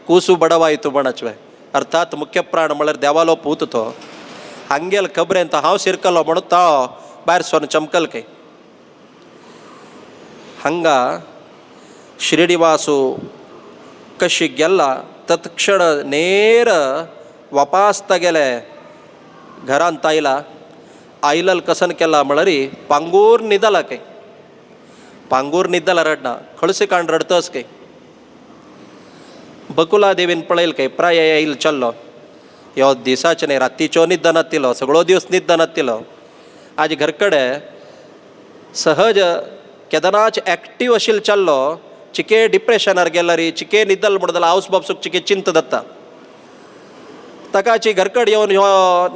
ಕೂಸು ಬಡವಾಯಿತು ಬಣಚ್ವೆ ಅರ್ಥಾತ್ ಮುಖ್ಯ ಪ್ರಾಣ ಮಳರ್ ದೇವಾಲೋ ಪೂತುತೋ ಹಂಗೆಲ್ ಖಬ್ರೆ ಅಂತ ಹಾವು ಸಿರ್ಕಲ್ಲೋ ಬಣುತ್ತಾ ಬಾರಿ ಸೊನ್ನ ಚಮಕಲ್ ಕೈ ಹಂಗ ಶ್ರೀನಿವಾಸು ಕಶಿಗೆಲ್ಲ ತತ್ಕ್ಷಣ ನೇರ वापास तेगेले घरांत आयलल कसन केला म्हळ्यार पांगूर न्हिदला काय पांगूर न्हिदला रडना खळसी काण रडतस काय बकुला देवीन पळयल काय प्राय येईल चल्लो ह्यो दिसाचे न्ही रातीच्यो न्हिद नातिलो सगळो दिवस न्हिद नातिलो आज घरकडे सहज केदनाच एक्टीव आशिल्लो चल्लो चिके डिप्रेशनार गेला री चिके न्हिदल म्हणून जाल्यार हावस बापसूक चिके चिंत जाता तकाची घरकड येवन ह्यो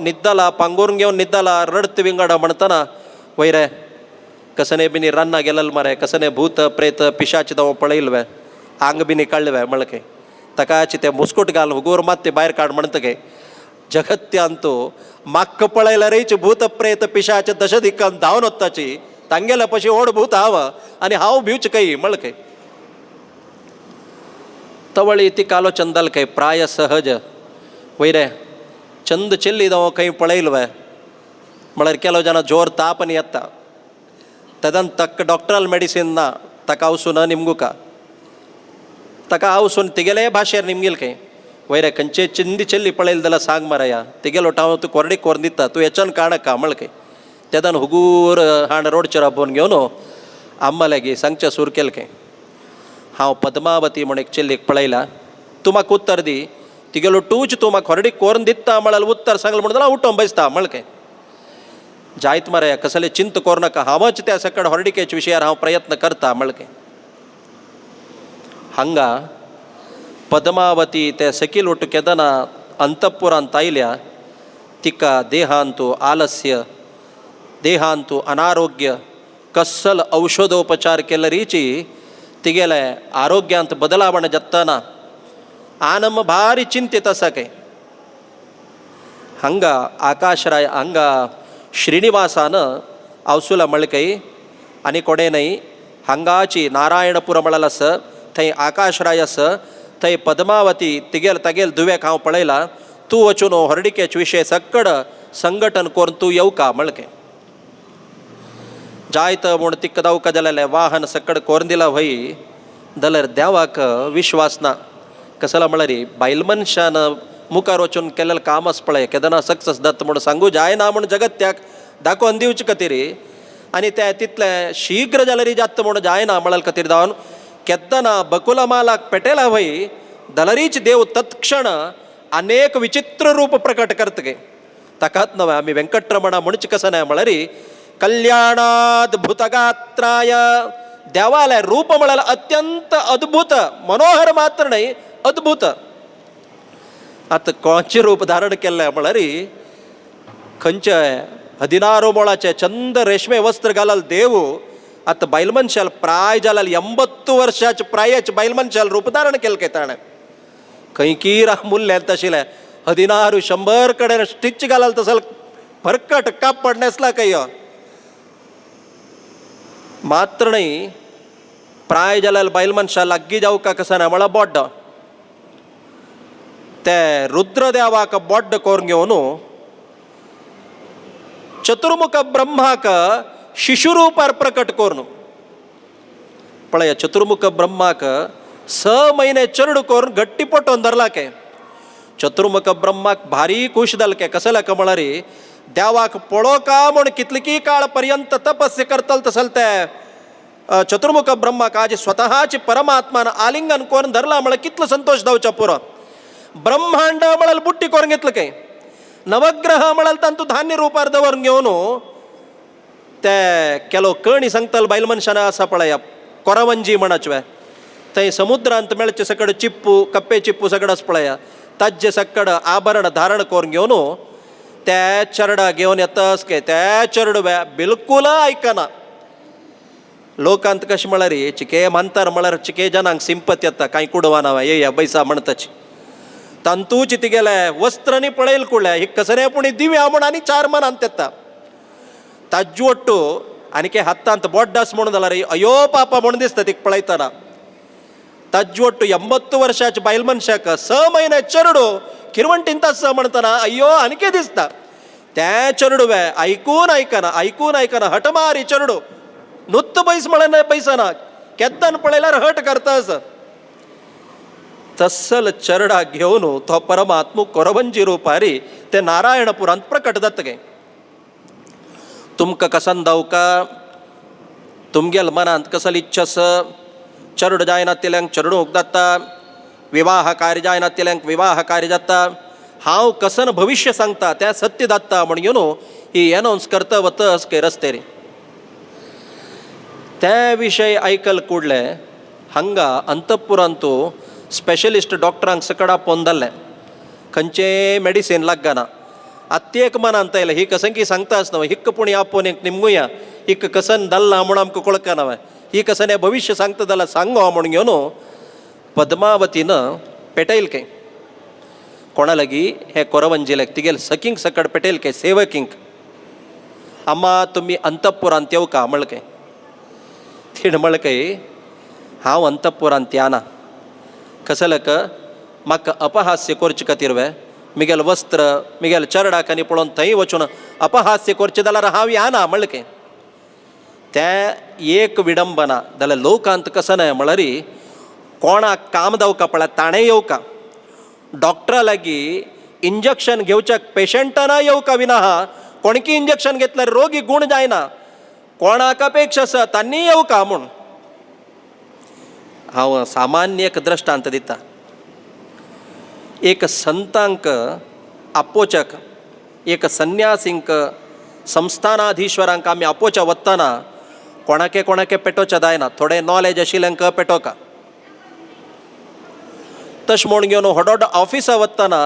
न्हिदला पांगूर घेवन न्हिदला रडत विंगडा म्हणटना वयरे कसने बिनी रान्ना गेलल मरे कसने भूत प्रेत पिशाच दाव पळयलवे आंग बिनी काडलवे म्हणके तकाची ते मुस्कुट घाल हुगूर माते भायर काड म्हणतके जगत्यांतू म्हाका पळयला रेच भूत प्रेत पिशाच दश दिक्कान धांवन वताची तांगेल्या पशी ओड भूत हाव आनी हांव भिवच कई म्हणके तवळी ती आलोचन जाल काय प्राय सहज वयरे चंद ಚೆಲ್ಲಿದವ ಕೈ ಪಳೆಯಿಲ್ವೆ म्हळ्यार ಕೆಲವು ಜನ ಜೋರ್ ತಾಪನಿ ಎತ್ತ ತದನ್ ತಕ್ಕ ಡಾಕ್ಟರಲ್ ಮೆಡಿಸಿನ್ನ ತಕ ಔಸುನ ನಿಮ್ಗುಕ ತಕ ಔಸುನ್ ತಿಗೆಲೇ ಭಾಷೆರ್ ನಿಮ್ಗಿಲ್ ಕೈ ವೈರೆ ಕಂಚೆ ಚಿಂದಿ ಚೆಲ್ಲಿ ಪಳೆಯಿಲ್ದೆಲ್ಲ ಸಾಂಗ್ ಮರಯ್ಯ ತಿಗೆಲ್ ಒಟ್ಟಾವ ತು ಕೊರಡಿ ಕೊರ್ದಿತ್ತ ತು ಹೆಚ್ಚನ್ ಕಾಣಕ್ಕ ಮಳ್ಕೆ ತದನ್ ಹುಗೂರ್ ಹಾಣ ರೋಡ್ಚರ ಬೋನ್ घेवन आम्माल्यागी सांगचे सुरू केल काय हांव पद्मावती म्हण एक ಚೆಲ್ಲಿक पळयला तूं म्हाका उत्तर दी तिगेलो टूच तूं म्हाका ಹೊರಡಿ कोरून दिता म्हळ्यार उत्तर सांगल म्हणून हांव उठोवन बसता म्हणके जायत मरे कसले चिंत कोर नाका हांवच त्या सकड ಹೊರಡಿಕೆच विशयार हांव प्रयत्न करता म्हणके हांगा पद्मावती ते सकील उठ केदना अंतपुरांत आयल्या तिका देहांतू आलस्य देहांतू अनारोग्य कस्सल औषधोपचार केले रिची तिगेले आरोग्यांत बदलावण जातना आनम भारी चिंतित असा काय हंगा आकाशराय हंगा श्रीनिवासान अवसुला मळकೈ आनी कोडे नाही हंगाची नारायणपुर मळलस थंय आकाशरायस थंय पद्मावती तिगेल तगेल दुवेक हांव पळयला तूं वचून ಹೊರಡಿಕೆच विशय सक्कड संघटन करून तूं येवका मळके जायत म्हूण तिक्क दावका जाल्यार वाहन सक्कड कोरून दिला होई जाल्यार देवाक विश्वास ना कसला म्हळ्यार बायल मनशान मुखार वचून केलेलें कामच पळय केदना सक्सेस जाता म्हूण सांगू जायना म्हूण जगत्याक दाखोवन दिवचे खातीर आनी ते तितले शीघ्र जाल्यार जाता म्हूण जायना म्हळ्यार खातीर जावन केदना बकुलमालाक पेटयला होई दलरीच देव तत्क्षण अनेक विचित्र रूप प्रकट करतगे ताकाच नव्हे आमी वेंकटरमणा म्हणचे कसं नाही म्हळ्यार कल्याणाद्भुतगात्राय देवालय रूप म्हळ्यार अत्यंत अद्भुत मनोहर मात्र नाही अद्भुत आता कोणचे रूप धारण केल्लें म्हळ्यार खंयचे 16 मोळाचे चंद रेशमे वस्त्र घालल देव आता बायल मनशाल प्राय जाल्यार 80 वर्षाचे प्रायाचे बायल मनशाल रूप धारण केलें काय ताणें खंयकीर मूल्य तशिलें 16 100 कडेन स्टिच घालल तसल फरकट कापड नेसला काय मात्र नाही प्राय जाल्यार बायल मनशां लागीं जावका कसं ना म्हळ्यार बोड्ड ते रुद्रदेवाक बोड्ड कोरून घेवन चतुर्मुख ब्रह्माक शिशुरूपार प्रकट करून पळय चतुर्मुख ब्रह्माक 6 महिने चरड करून गट्टी पटोवन धरला के चतुर्मुख ब्रह्माक भारी खुश जाल के कसं म्हळ्यार देवाक पळो का म्हूण कितलीकी काळ पर्यंत तपस्या करतल तसल ते चतुर्मुख ब्रह्माक आज स्वतःची परमात्मान आलिंगन करून धरला म्हळ्यार कितलो संतोष जावचा पुरो. ब्रह्मांड म्हळ्यार बुट्टी करून घेतलं काय, नवग्रह म्हळ्यार तांतू धान्य रुपार दवरून घेवन ते केलो कणी सांगताल बायल मनशाना आसा पळया कोरवंजी म्हणचवे थंय समुद्रांत मेळचे सकड चिप्पू कप्पे चिप्पू सगळं आस पळया ताजे सकड आभरण धारण करून घेवन त्या चरडा घेवन येतास काय त्या चरडव्या बिलकुल आयकना. लोकांत कशें म्हळ्यार चिके मानतार म्हळ्यार चिके जनांक सिंपत येता कांय कुडवाना ये बैसा म्हणताची तांतूच तिगेले वस्त्रनी पळयल कुळ्या ही कसरे पुणी दिव्या म्हूण आनी 4 मनांत येता ताजे ಒಟ್ಟು आनी हत्तांत बोड्डास म्हणून जाल्यार अयो पापा म्हणून दिसता तिका पळयतना. ताजे ಒಟ್ಟು 80 वर्साच्या बायल मनशाक 6 म्हयने चरडो किरवंटीन तास म्हणतना अय्यो आनीके दिसता. त्या चरडुवे आयकून आयकना हटमारी चरडो नुत्त बैस म्हळ्यार बैसना केद्दान पळयल्यार हट करतास. तस्सल चरडा घेवन तो परमात्मू कोरवंजी रुपारी ते नारायणपुरांत प्रकट जाता गे. तुमकां कसन दावका तुमगेल मनांत कसल इच्छा आसा, चरड जायना तेल्यांक चरडूंक जाता, विवाह कार्य जायना तेल्यांक विवाह कार्य जाता, हांव कसन भविष्य सांगता तें सत्य जाता म्हण ही एनाउन्स करता वतस के रस्तेरी. त्या विशय आयकल कुडले हांगा अंतपुरांतू स्पेशलिस्ट डॉक्टरांक सकड आपोवन जाल्लें खंयचे मेडिसीन लागना. आत्तेक मनांत आयलें ही कसंकी सांगतास न्हय हिक्क पुणी आपोवन एक निमगुया हिक्क कसन दल्ला म्हूण आमकां कळकना ही कसन हें भविश्य सांगता जाल्यार सांगो म्हूण घेवन पद्मावतीन पेटयल काय कोणा लागीं हे कोरवंजीलेक तिगेल सकींक सकड पेटयल काय सेवकींक. अम्मा तुमी अंतपुरांत येवका म्हळ काय. थिण म्हळ काय हांव अंतपुरांत येना कसलक म्हाका अपहास्य करचे खातीर मिगेल वस्त्र मिगेल चरडाक आनी पळोवन थंय वचून अपहास्य करचें जाल्यार हांव येना म्हळ काय. तें एक विडंबना जाल्यार लोकांत कसं न्हय म्हळ्यार कोणाक काम जावका पळय ताणें येवका, डॉक्टरा लागीं इंजेक्शन घेवच्या पेशंटाना येवका विना कोणकी इंजेक्शन घेतल्यार रोगी गूण जायना कोणाक अपेक्षा आसा तांणी येवका म्हूण. हांव सामान्य एक दृश्टांत दिता. एक संतांक आपोवच्याक एक संन्यासींक संस्थानाधीश्वरांक आमी आपोवच्या वतना कोणाके पेटोवचें जायना. थोडें नॉलेज आशिल्ल्यांक पेटोवका. तशें म्हूण घेवन व्हड ऑफिसा वतना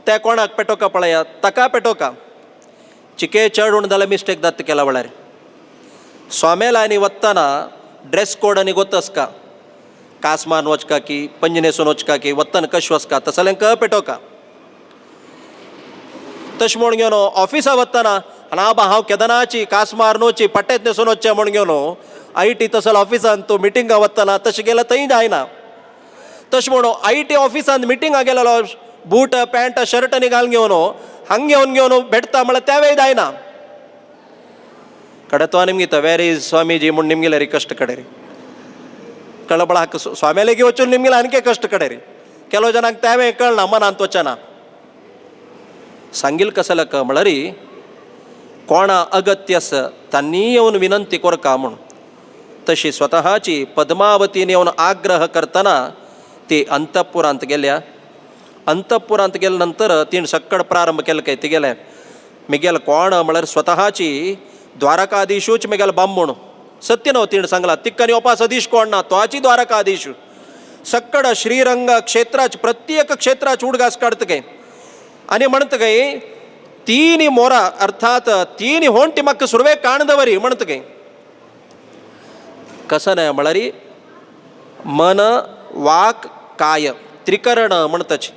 ते कोणाक पेटोवका पळया ताका पेटोवका. चिके चड उण जाल्यार मिस्टेक जाता केला म्हळ्यार स्वामेलांनी वतना ड्रेस कोड आनी गोतसका कासमान वचका की पंज न्हेसून वचका की वतन कश वचका तसल्यांक पेटोवका. तशें म्हूण घेवन ऑफिसा वतना ना बा हांव केदनाची कासमार नोची पट्टेत न्हेसून वचचें म्हूण घेवन IT तसल ऑफिसान तूं मिटिंगा वतना तशें गेल्यार थंय जायना. तशें म्हणून IT ऑफिसान मिटिंगाक गेलेलो बूट पॅन्ट शर्ट आनी घालून घेवन हांगा घेवन भेटता म्हळ्यार त्या वेळी जायना. कडें तो निमगे वेर इज स्वामीजी म्हूण निमगेले री कश्ट कडेरी कळ्ळें पळय हाका स्वाम्या लेगी वचून निमगेले आनीक कश्ट कडेरी केलो जनांक त्या वेळी कळना मनांत वचना. सांगिल कसलक म्हळ्यार कोणा अगत्य आसा तांणी येवन विनंती करका म्हूण. तशी स्वताची पद्मावतीन येवन आग्रह करतना ती अंतपुरांत गेल्या. अंतपुरांत गेले नंतर तीन सक्कड प्रारंभ केलो काय तिगेले मिगेल कोण म्हळ्यार स्वताची द्वारकाधीशूच मिगेल बांबूण सत्य न्हू तीण सांगला तिक्कनी ओपास अधीश कोण ना तोची द्वारकाधीश सक्कड श्रीरंग क्षेत्राच प्रत्येक क्षेत्राच उडगास काढत काय आनी म्हणत काय तीन मोरा अर्थात तीन होंटी म्हाका सुरवे काणदवरी म्हणत काय. कसं नाही म्हळ्यार मन वाक काय त्रिकरण म्हणतच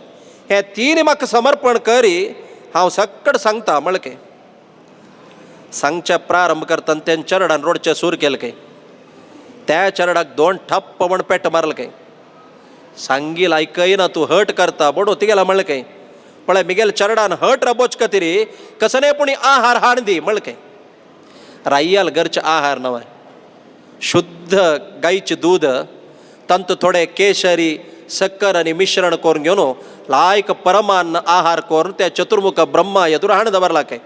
हे तीन म्हाका समर्पण करी हांव सक्कड सांगता म्हळ काय. सांगचे प्रारंभ करतना तें चरडान रोडचे सूर केले काय त्या चरडाक 2 ठप्प म्हण पेट मारल काय. सांगील आयकयना तूं हट करता बडो तिगेला म्हळ काय पळय मिगेल चरडान हट रबोच कतिरी कसने पुणी आहार हाण दी म्हळ काय. राय्याल घरचे आहार नवय शुद्ध गायचे दूध तंत थोडे केशरी सक्कर आनी मिश्रण करून घेवन लायक परमान आहार करून त्या चतुर्मुख ब्रह्मा एदुर हाण दवरला काय.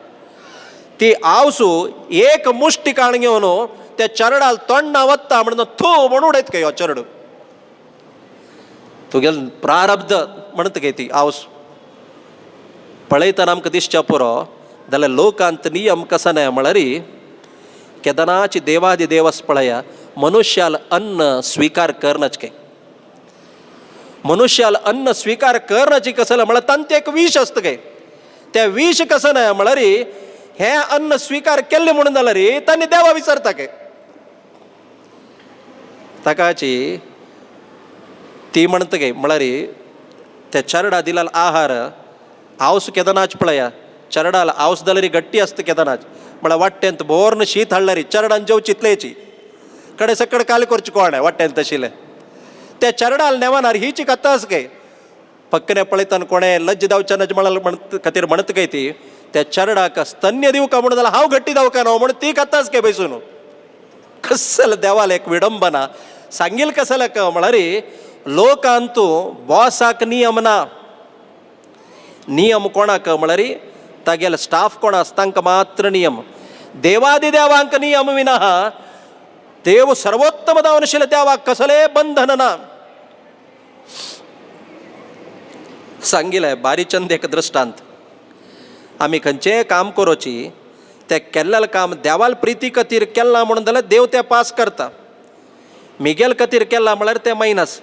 ती आवसू एक मुष्टी काण घेवन त्या चरडाल तोंडा वत्ता म्हणून थू म्हणून उडयत काय हो चरड तुगेल प्रारब्ध म्हणत गे ती आवस पळयतना आमकां दिसच्या पुरो जाल्यार लोकांत नियम कसो न्हय म्हळ्यार केदनाची देवादी देवस पळया मनुष्याल अन्न स्वीकार करनाच काय मनुष्याल अन्न स्वीकार करनाची कसं म्हळ्यार तांते एक विष असतं काय त्या विष कसं न्हय म्हळ्यार हे अन्न स्वीकार केल्ले म्हणून जाल्यार तांणी देवा विसरता काय ताकाची ती म्हणत गे म्हळ्यार त्या चरडा दिलाल आहार आवस केदनाच पळया चरडाल आवस जाल्यार गट्टी आसता केदनाच म्हळ्यार वाट्यांत बोर्न शीत हाडल्यार चरडान जेव चितलेची कडे सकड काल करची कोण वाट्यांत तशिले त्या चरडाल नेवानार हीची कथा आस काय पक्कने पळयतना कोणें लज्ज जावच्या नज म्हणत खातीर म्हणत काय ती त्या चरडाक स्तन्य दिवका म्हणून जाल्यार हांव गट्टी जावका न्हू म्हणून ती कथाच काय बैसून कसल देवाल एक विडंबना सांगील कसल म्हळ्यार लोकांतू बॉसाक नियम ना नियम कोणाक म्हळ्यार तागेल स्टाफ कोण आसा तांकां मात्र नियम देवादी देवांक नियम विना देव सर्वोत्तम जावन आशिल्ले देवाक कसले बंधन ना सांगिले बारीचंद एक दृश्टांत आमी खंयचेंय काम करोची तें केल्लें काम देवाल प्रिती खातीर केलां म्हणून जाल्यार देव तें पास करता मिगेल खातीर केलां म्हळ्यार तें मायनस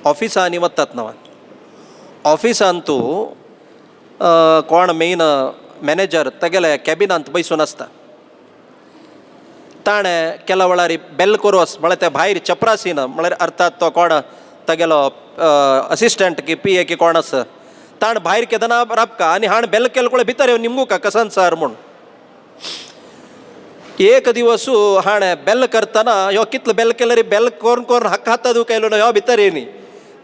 ऑफिसांनी वतात नवा ऑफिसान तूं कोण मेन मॅनेजर तेगेले कॅबिनांत बैसून आसता ताणें केल्या वेळार बेल कोरोस म्हळ्यार ते भायर चपरासीन म्हळ्यार अर्थात तो कोण तेगेलो असिस्टंट की पी ए की कोण आसा ताण भायर केदना राबका आनी हाण बेल केले कोळे भितर येवन निमगुका कसन सर म्हूण एक दिवस हाणें बेल करतना ह्यो कितलो बेल केल्यार बेल कोरून कोरून हक्क हाता दिवं केलो न्हू ह्यो भितर येयनी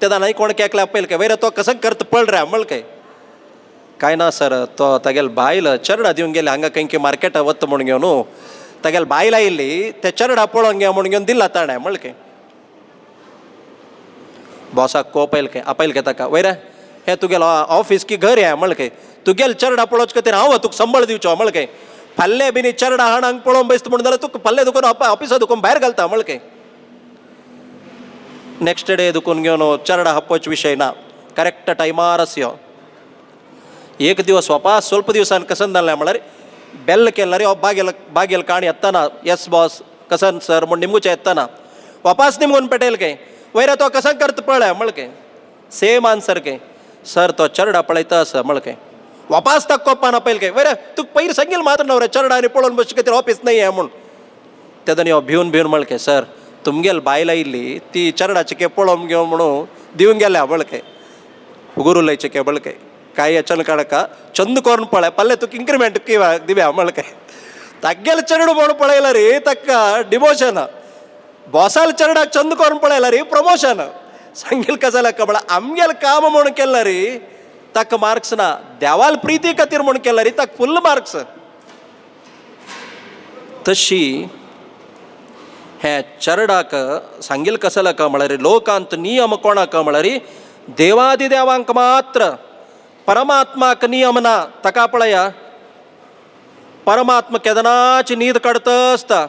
तेदा नाही कोण केकले आपयल काय वयर तो कसं करता पळ रे म्हळ काय ना सर तो तागेल बायल चरडा दिवन गेले हांगा खंय मार्केटा वता म्हूण घेवन तागेल बायल आयिल्ली ते चरडा पळोवन घे म्हूण घेवन दिला ताणें म्हळ बॉसाक कोपयल आपयल ताका वयर हे तुगेलो ऑफिस की घर हे म्हळ तुगेल चरडा पळोवचे खातीर हांव तुका संबळ दिवचो म्हळ फाल्ले बिनी चरडा हांग पळोवन बसता म्हणून जाल्यार तुका फाल्ले दुखून ऑफिसा दुखून भायर घालता म्हळ नेक्स्ट डे दुखून घेवन चरडा हापोवचे विशय ना करेक्ट टायमार आसयो एक दिवस वापास स्वल्प दिवसान कसन जालें म्हळ्यार बेल केल्यार बागेल काण येताना येस बॉस कसन सर म्हूण निमगुचें येताना वापास निमगून पेटयल वयर तो कसं करता पळय म्हळ सेम आन्सर सर तो चरडा पळयता आसा म्हळ वापास ताका कोपान आपयल वयर तुका पयर सांगील मात्र न्हू रे चरडा आनी पळोवन बसचे खातीर ऑफिस नाही हे म्हूण तेदोनी हो भिवन भिवन म्हळ सर तुमगेल बायल आयिल्ली ती चरडाचे पळोवन घेवन म्हणून दिवन गेल्या म्हळ उगुरुलयचे म्हळ काय अचानक काडका चंद करून पळय पल्ले तुका इन्क्रिमेंट दिव्या म्हळ तागेल चरडू म्हणून पळयला रे ताका डिमोशन बॉसाल चरडाक चंद करून पळयला रे प्रमोशन सांगील कसं जाल्यार म्हळ्यार आमगेल काम म्हणून केला रे ताका मार्क्स ना देवाल प्रिती खातीर म्हणून केला रे ताका फुल्ल मार्क्स तशी हे चरडाक सांगील कसं जाल्यार म्हळ्यार लोकांत नियम कोणाक म्हळ्यार देवादी देवांक मात्र परमात्माक नियम ना ताका पळया परमात्मा केदनाची न्हीद काडता आसता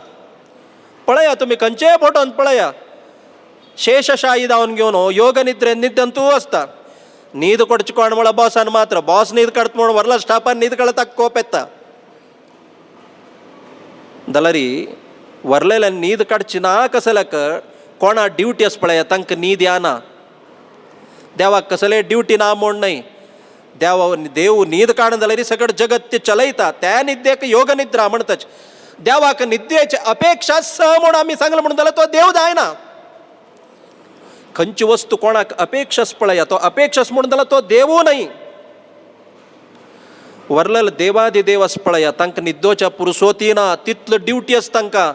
पळया तुमी खंयचेय फोटोन पळया शेषशाही जावन घेवन योग निद्रेन न्हिदंतू आसता न्हीद कोडची कोण म्हळ्यार बॉसान मात्र बॉस न्हीद काडता म्हणून व्हरला स्टाफान न्हीद काडला ताका कोप येता जाल्यार व्हरलेल्यान न्हीद काडची ना कसल्याक कोणा ड्युटी आसा पळया तांकां न्हीद येना देवाक कसले ड्युटी ना म्हूण न्हय देव न्हीद काडून जाल्यार सगळें जगत ते चलयता त्या निद्देक योग निद्रा म्हणटाच देवाक निद्रेची अपेक्षा आसा म्हूण आमी सांगले म्हणून जाल्यार तो देव जायना खंयची वस्तू कोणाक अपेक्षा पळया तो अपेक्षा म्हणून जाल्यार तो देवू न्हय व्हरलेलो देवादी देव आसा पळया तांकां निद्दोच्या पुरसोती ना तितलो ड्युटी आसा तांकां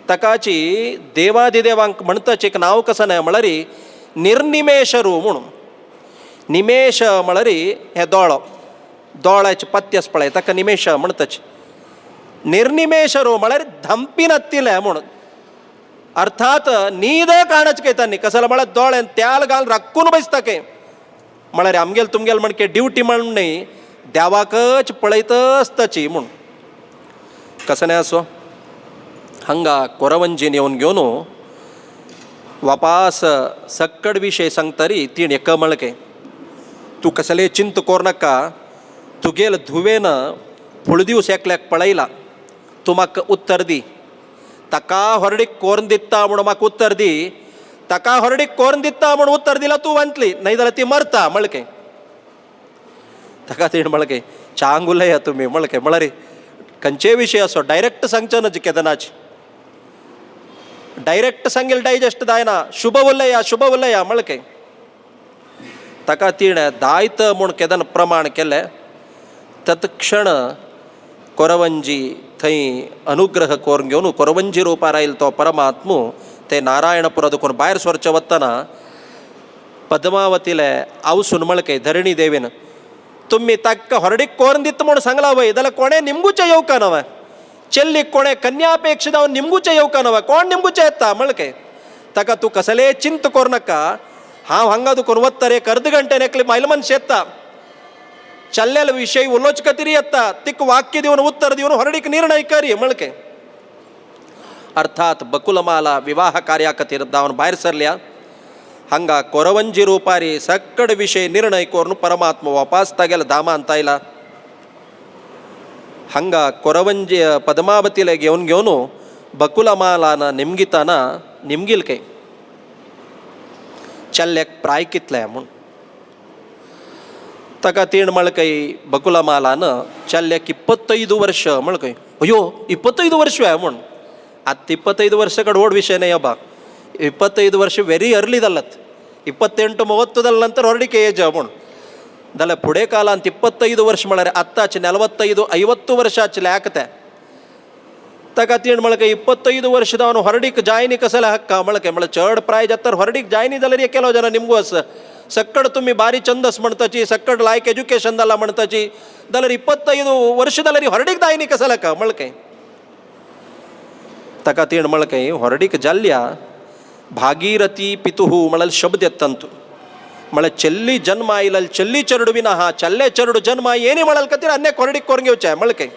ताकाची देवादी देवांक म्हणटाच एक नांव कसं न्हय म्हळ्यार निर्निमेशरू म्हणून निमेश म्हळ्यार हे दोळ्याचे पत्ते आसा पळय ताका निमेश म्हणटाच निर्निमेशरू म्हळ्यार धंपी नासतिले म्हणून अर्थात न्हीद काणच तांणी कसं म्हळ्यार दोळ्यान त्याल घाल राखून बसता म्हळ्यार आमगेल तुमगेल म्हण ड्युटी म्हण न्हय द्यावाकच पळयतच तची म्हूण कसं असो हांगा कोरवंजीन येवन घेवन वापास सक्कड विशय सांगतरी तीण एक म्हळके तूं कसले चिंत कोर नाका तुगेल धुवेन फुळ दिवस एकल्याक पळयला तूं म्हाका उत्तर दी ताका होरडीक कोरून दिता म्हूण म्हाका उत्तर दी ताका होरडीक कोरून दिता म्हूण उत्तर दिला तूं वंतली नाही जाल्यार ती मरता म्हळके ताका तीण म्हळके चांग उलया तुमी म्हळके म्हळ्यार खंयचे विशय असो डायरेक्ट सांगचे न्हय केदनाची डायरेक्ट सांगेल डायजेस्ट जायना शुभ उलया म्हळके ताका तिणें दायत म्हूण केदन प्रमाण केलें तत्क्षण कोरवंजी थंय अनुग्रह कोरून घेवन कोरवंजी रुपार आयिल्लो तो परमात्मो ते नारायणपुरा दुखून भायर सरचे वतना पद्मावतीले आवसून म्हळके धरणी देवीन तुम्ही ताका होरडीक कोरून दिता म्हूण सांगला वय जाल्यार कोणें निमगुचे येवका नवं चेल्लीक कोणें कन्या अपेक्षा जावन निमगुचे येवका नवं कोण निमगुचे येता म्हळके ताका तूं कसले चिंत कोर नाका हांव हांगा दुखून वत्तर एक अर्द गंटेन एकले बायल मनीस येता चल्लेल विशय उलोवचे खातीर येता तिक वाक्य दिवन उत्तर दिवन होरडीक निर्णय करी म्हळके अर्थात बकुलमाला विवाह कार्या खातीर जावन भायर सरल्या हांगा कोरवंजी रुपारी सक्कड विशय निर्णय करून परमात्मा वापस तागेल्या धामांत आयला हांगा कोरवंजी पद्मावतीला घेवन बकुलमालान निमगिलके चल्ल्याक प्राय कितले म्हूण ताका तीण म्हळकय बकुलमालान चल्ल्याक 25 वर्ष म्हळकय अयो 25 वर्ष म्हूण आतां 25 वर्ष कड विषय नाही अबा 25 वर्ष ವೆರಿ अर्ली जालात 28-30 जाल्या नंतर ಹೊರಡಿಕೆ ಏಜ್ म्हूण जाल्यार फुडें कालांत 25 वर्ष म्हळ्यार आत्ताचे 45-50 वर्षाचे लेखते ताका तीण म्हळके 25 वर्ष जावन ಹೊರಡಿक जायनी कसले हक्का म्हळके म्हळ्यार चड प्राय जाता ಹೊರडिक जायनी जाल्यार केलो जन निमगू आसा सक्कड तुम्ही बारी छंदस म्हणटाची सक्कड लायक एज्युकेशन जाला म्हणटाची जाल्यार 25 वर्ष जाल्यार ಹೊರडिक जायनी कसले हक्का म्हळके ताका तीण म्हळके ಹೊರडिक जाल्ल्या भागीरथी पितुः म्हळ्यार शब्द येतंतु म्हळ्यार चेल्ली जन्म आयला चेल्ली चरडू विना हा चल्ले चरडू जन्म ಏನಿ म्हळाल खातीर अन्य ಹೊರಡಿक कोरून घेवचे म्हळके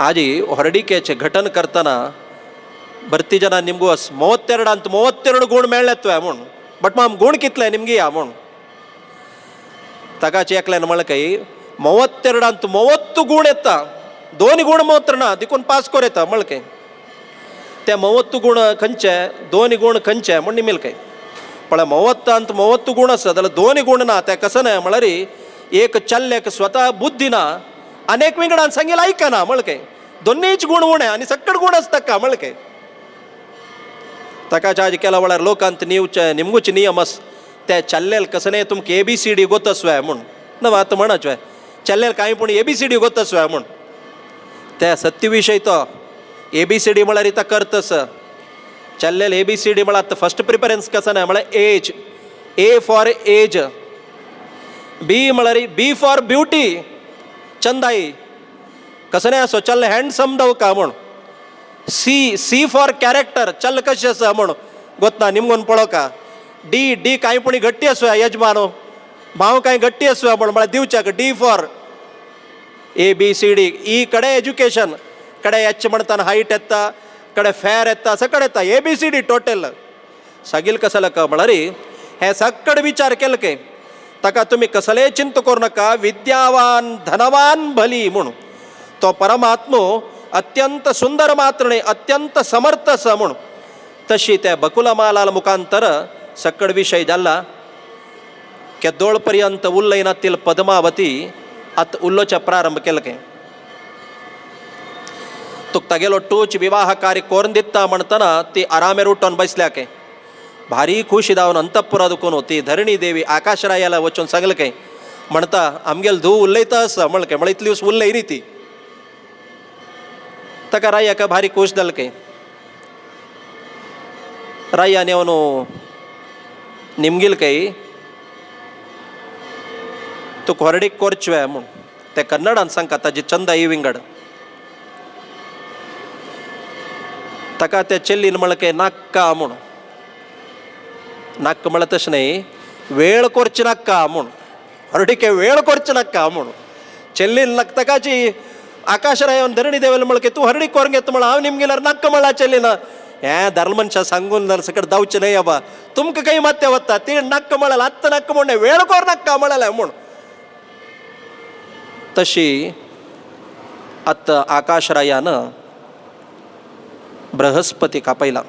आजी ಹೊರಡಿकेचे घटन करतना भरती जना निमगू 32 गुण मेळ्ळे तुवें म्हूण बट माम गुण कितले निमगे या म्हूण ताका चेकल्यान म्हळके 32 गुण येता 2 गुण मात्र ना देखून पास कोर येता म्हळके ते 30 गुण खंयचे 2 गुण खंयचे म्हूण निमिलके पण 30 गुण आसा जाल्यार 2 गुण ना ते कसं ना म्हळ्यार एक चल्ल्याक स्वता बुद्धी ना अनेक विंगडान सांगेल आयकना म्हळके दोनीच गुण उणे आनी सक्कड गुण आसता म्हळके ताका चार्ज केला म्हळ्यार लोकांत निमगुचे नियम आस ते चल्लेल कसने तुमकां ABCD गोतस्वे म्हूण न आतां म्हणचवे चल्लेल कांय पूण ABCD गोतस्वे म्हूण ते सत्य विशय तो ABCD म्हळ्यार इता करतस चल्लेल ABCD म्हळ्यार फर्स्ट प्रिफरन्स कसं ना म्हळ्यार as A for as B म्हळ्यार B फॉर ब्युटी चंदाई कसं नाही असो चल हँडसम जाऊ का म्हूण C फॉर कॅरेक्टर चल कशें आसा म्हूण गोतना निमगोन पळो का D कांय पूण गट्टी आसूं यजमान भाव कांय गट्टी आसूं म्हूण म्हळ्यार दिवच्याक D फॉर ABCD E कडे एज्युकेशन कडे H म्हणटाना हायट येता कडे फेर येता सकड येता ABCD टोटल सगील कसं का म्हळ्यार हे सक्कड विचार केले के ताका तुमी कसले चिंत करूं नाका विद्यावान धनवान भली म्हूण तो परमात्मो अत्यंत सुंदर मात्र न्ही अत्यंत समर्थ आसा म्हूण तशी त्या बकुलमाला मुखांतर सक्कड विशय जाल्ला केदोळ पर्यंत उल्लयनातील पद्मावती आत उल्लोवचे प्रारंभ केले के तुका तागेलो टोच विवाह कार्य कोरून दिता म्हणटना ती आरामेर उठोन बसल्या के भारी खुशी जावन अंतपुरा दुखून ती धरणी देवी आकाशरायाला वचून सांगले के म्हणटा आमगेल धू उलयता आसा म्हणले म्हळ्यार इतली दीस उरलय न्ही ती ताका रायाक भारी खूश जाले के रायान येवन निमगील के तुका ಹೊರಡಿक कोरचवे म्हूण ते कन्नडान सांगता ताजी चंदा ही विंगड ताका त्या चेल्लीन म्हळें के नाक्का म्हूण नाक्क म्हळ्यार तशें न्ही वेळ करची नक्का म्हूण हरडिके वेळ करची नक्का म्हूण ಚೆಲ್ಲಿನ ನಕ್ತಕಾಚಿ ಆಕಾಶರಾಯವನ್ನು ಧರಣಿ ದೇವಲ್ಲ ಮೊಳಕೆ ತೂ ಹರಡಿ ಕೊರಂಗೆತ್ತ ಮಳ ಅವ್ ನಿಮ್ಗೆಲ್ಲಾರ ನಕ್ಕ ಮಳ ಚೆಲ್ಲಿನ ಧರ್ಮ ಮನುಷ್ಯ ಸಂಗುಂದ ಸಕಡೆ ದೌಚ ನೈ ಅವ ತುಮ್ಕ ಕೈ ಮತ್ತೆ ಅವತ್ತ ತೀಡ್ ನಕ್ಕ ಮಳಲ್ಲ ಹತ್ತ ನಕ್ಕ ಮೊನ್ನೆ ವೇಳಕೋರ್ ನಕ್ಕ ಮಳಲ್ಲ म्हणून तशी आत आकाशरायानं बृहस्पती कापयला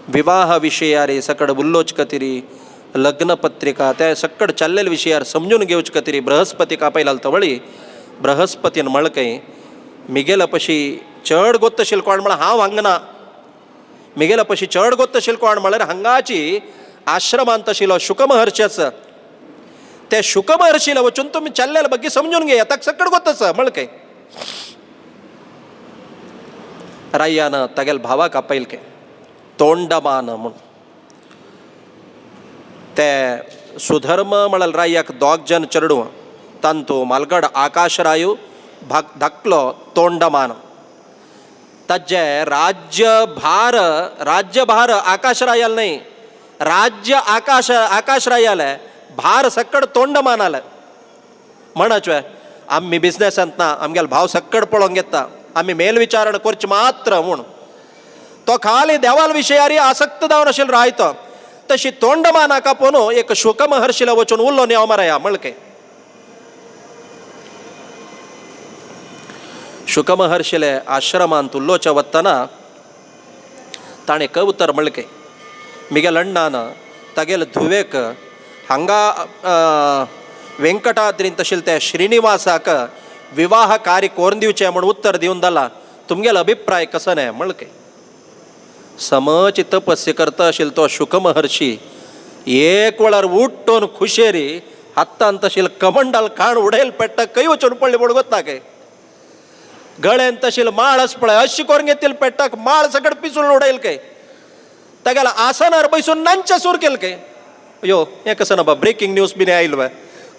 विवाह विषयारे सकड उल्लोचकतिरी लग्न पत्रिका त्या सकड चाललेल्या विषयार समजून घेवचकतिरी बृहस्पती कापयला तवळी बृहस्पतीन मळकय मिगेल पशी चड गोत्तशील कोण म्हळ्यार हांव हांगना मिगेल पशी चड गोत्तशील कोण म्हळ्यार हांगाची आश्रमांत आशिल्लो शुक महर्षीचा त्या शुक महर्षीला वचून तुम्ही चाललेल्या ಬಗ್ಗೆ समजून घे ताका सकड गोत्तस मळकय रायानं तगेल भावाक आपयलके तोंडमान म्हूण ते सुधर्म म्हळ्यार रायाक दोग जन चेडूं तांतू मालगड आकाशरायू धाकलो तोंडमान ताजे राज्यभार आकाशरायाल नाही राज्य आकाशरायाल भार सकड तोंडमानाल म्हणचवे आम्ही बिझनेस ना आमगेल भाव सकड पळोवंक येता आम्ही मेलविचारण करची मात्र म्हूण तो खाली देवाल विशयारी आसक्त जावन आशिल्लो रायतो तशी तोंडमानाक आपोवन एक शुक महर्षीला वचून उरलो न्ही हांव मराया मळके शुक महर्षीले आश्रमांत उल्लोच्या वतना ताणें कवतर मळके मिगेल अण्णान तागेल धुवेक हांगा ವೆಂಕಟಾದ್ರಿಂತ ಶಿಲ್ತೆ ಶ್ರೀನಿವಾಸಾಕ ವಿವಾಹ ಕಾರ್ಯ ಕೋರ್ನ್ ದಿವचे म्हणून उत्तर दिवन जाला तुमगेलो अभिप्राय कसने मळके समच तपस्या करता आशिल्लो तो शुक महर्षी एक वेळार उठ्ठोन खुशेरी हत्तांत आशिल्लो कमंडल काण उडयल पेट्टा कೈ वचून पडली म्हूण गोत्ताके गळ्यांत आशिल्लो माळ आस पळय अशी करून घेतील पेट्टाक माळ सकड पिसून उडयल काय तागेला आसनार बैसून नांचे सूर केल काय अयो हें कसं ना ब्रेकिंग न्यूज बी आयलो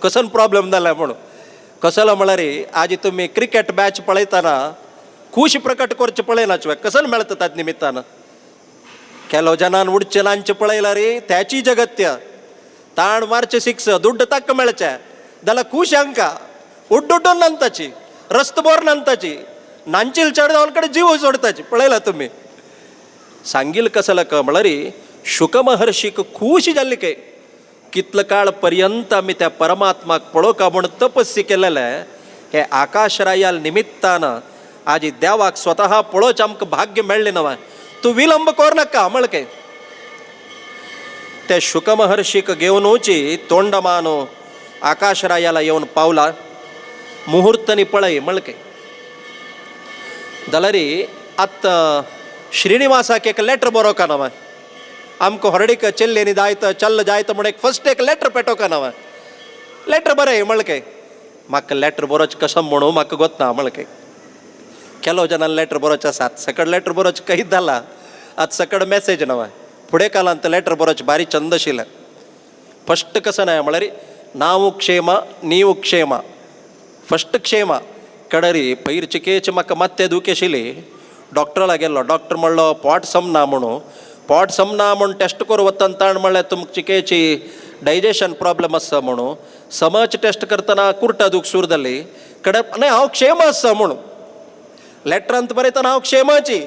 कसन प्रॉब्लेम जाला म्हणून कसलो म्हळ्यार आज तुम्ही क्रिकेट मॅच पळयतना खुश प्रकट करचे पळयनाच कसन मेळता ताजे निमित्तान केलो जनान उडचे लांचे पळयला रे त्याची जगत्य ताण मारचे सिक्स दुड्ड तक्क मेळचे जाल्यार खुश हांकां उड्डुड्डून नंताची रस्त बोर नंताची नांचील चढ कडे जीव सोडताची पळयला तुम्ही सांगील कसलं क म्हळ्यार शुक महर्षीक खुशी जाल्ली काय कितलो काळ पर्यंत आमी त्या परमात्माक पळोवका म्हूण तपस्या केलेले हे आकाशरायाल निमित्तान आज देवाक स्वतः पळोवचें आमकां भाग्य मेळ्ळें नवा तूं विलंब कर नाका मळके ते शुक महर्षीक घेवन वची तोंडमान आकाशरायाला येवन पावला मुहूर्तनी पळय मळके जाल्यार आत श्रीनिवासाक एक लेटर बरोवका नवा आमकां हरडीक चेल्लेनी जायत चल्ल जायत म्हूण एक फस्ट एक लेटर पेटोवका नवा लेटर बरय मळके म्हाका लेटर बरोवचें कशें म्हणून म्हाका गोतना मळके केलो जनान लेटर बरोवचें आसात सकड लेटर बरोवचें कहीत जाला आतां सकड मॅसेज नवा फुडें कालांत लेटर बरोवचें भारी छंद आशिल्लें फस्ट कसं ना म्हळ्यार ನಾವು ಕ್ಷೇಮ ನೀವು ಕ್ಷೇಮ ಫಸ್ಟ್ ಕ್ಷೇಮ ಕಡರಿ ಪೈರ್ ಚಿಕೇಚ್ ಮಕ್ಕ ಮತ್ತೆ ದುಃಖೇಶಿಲಿ डॉक्टरला गेल्लो डॉक्टर म्हणलो पोट समना म्हणून पोट समना म्हणून टेस्ट करू वतना म्हणलें तुमकां चिकेची डायजेशन प्रॉब्लम आसा म्हणून समज टेस्ट करतना कुर्टा दूख सूर जाली कडे न्हय हांव क्षेम आसा म्हणून लेटरांत बरयतना हांव क्षेमाची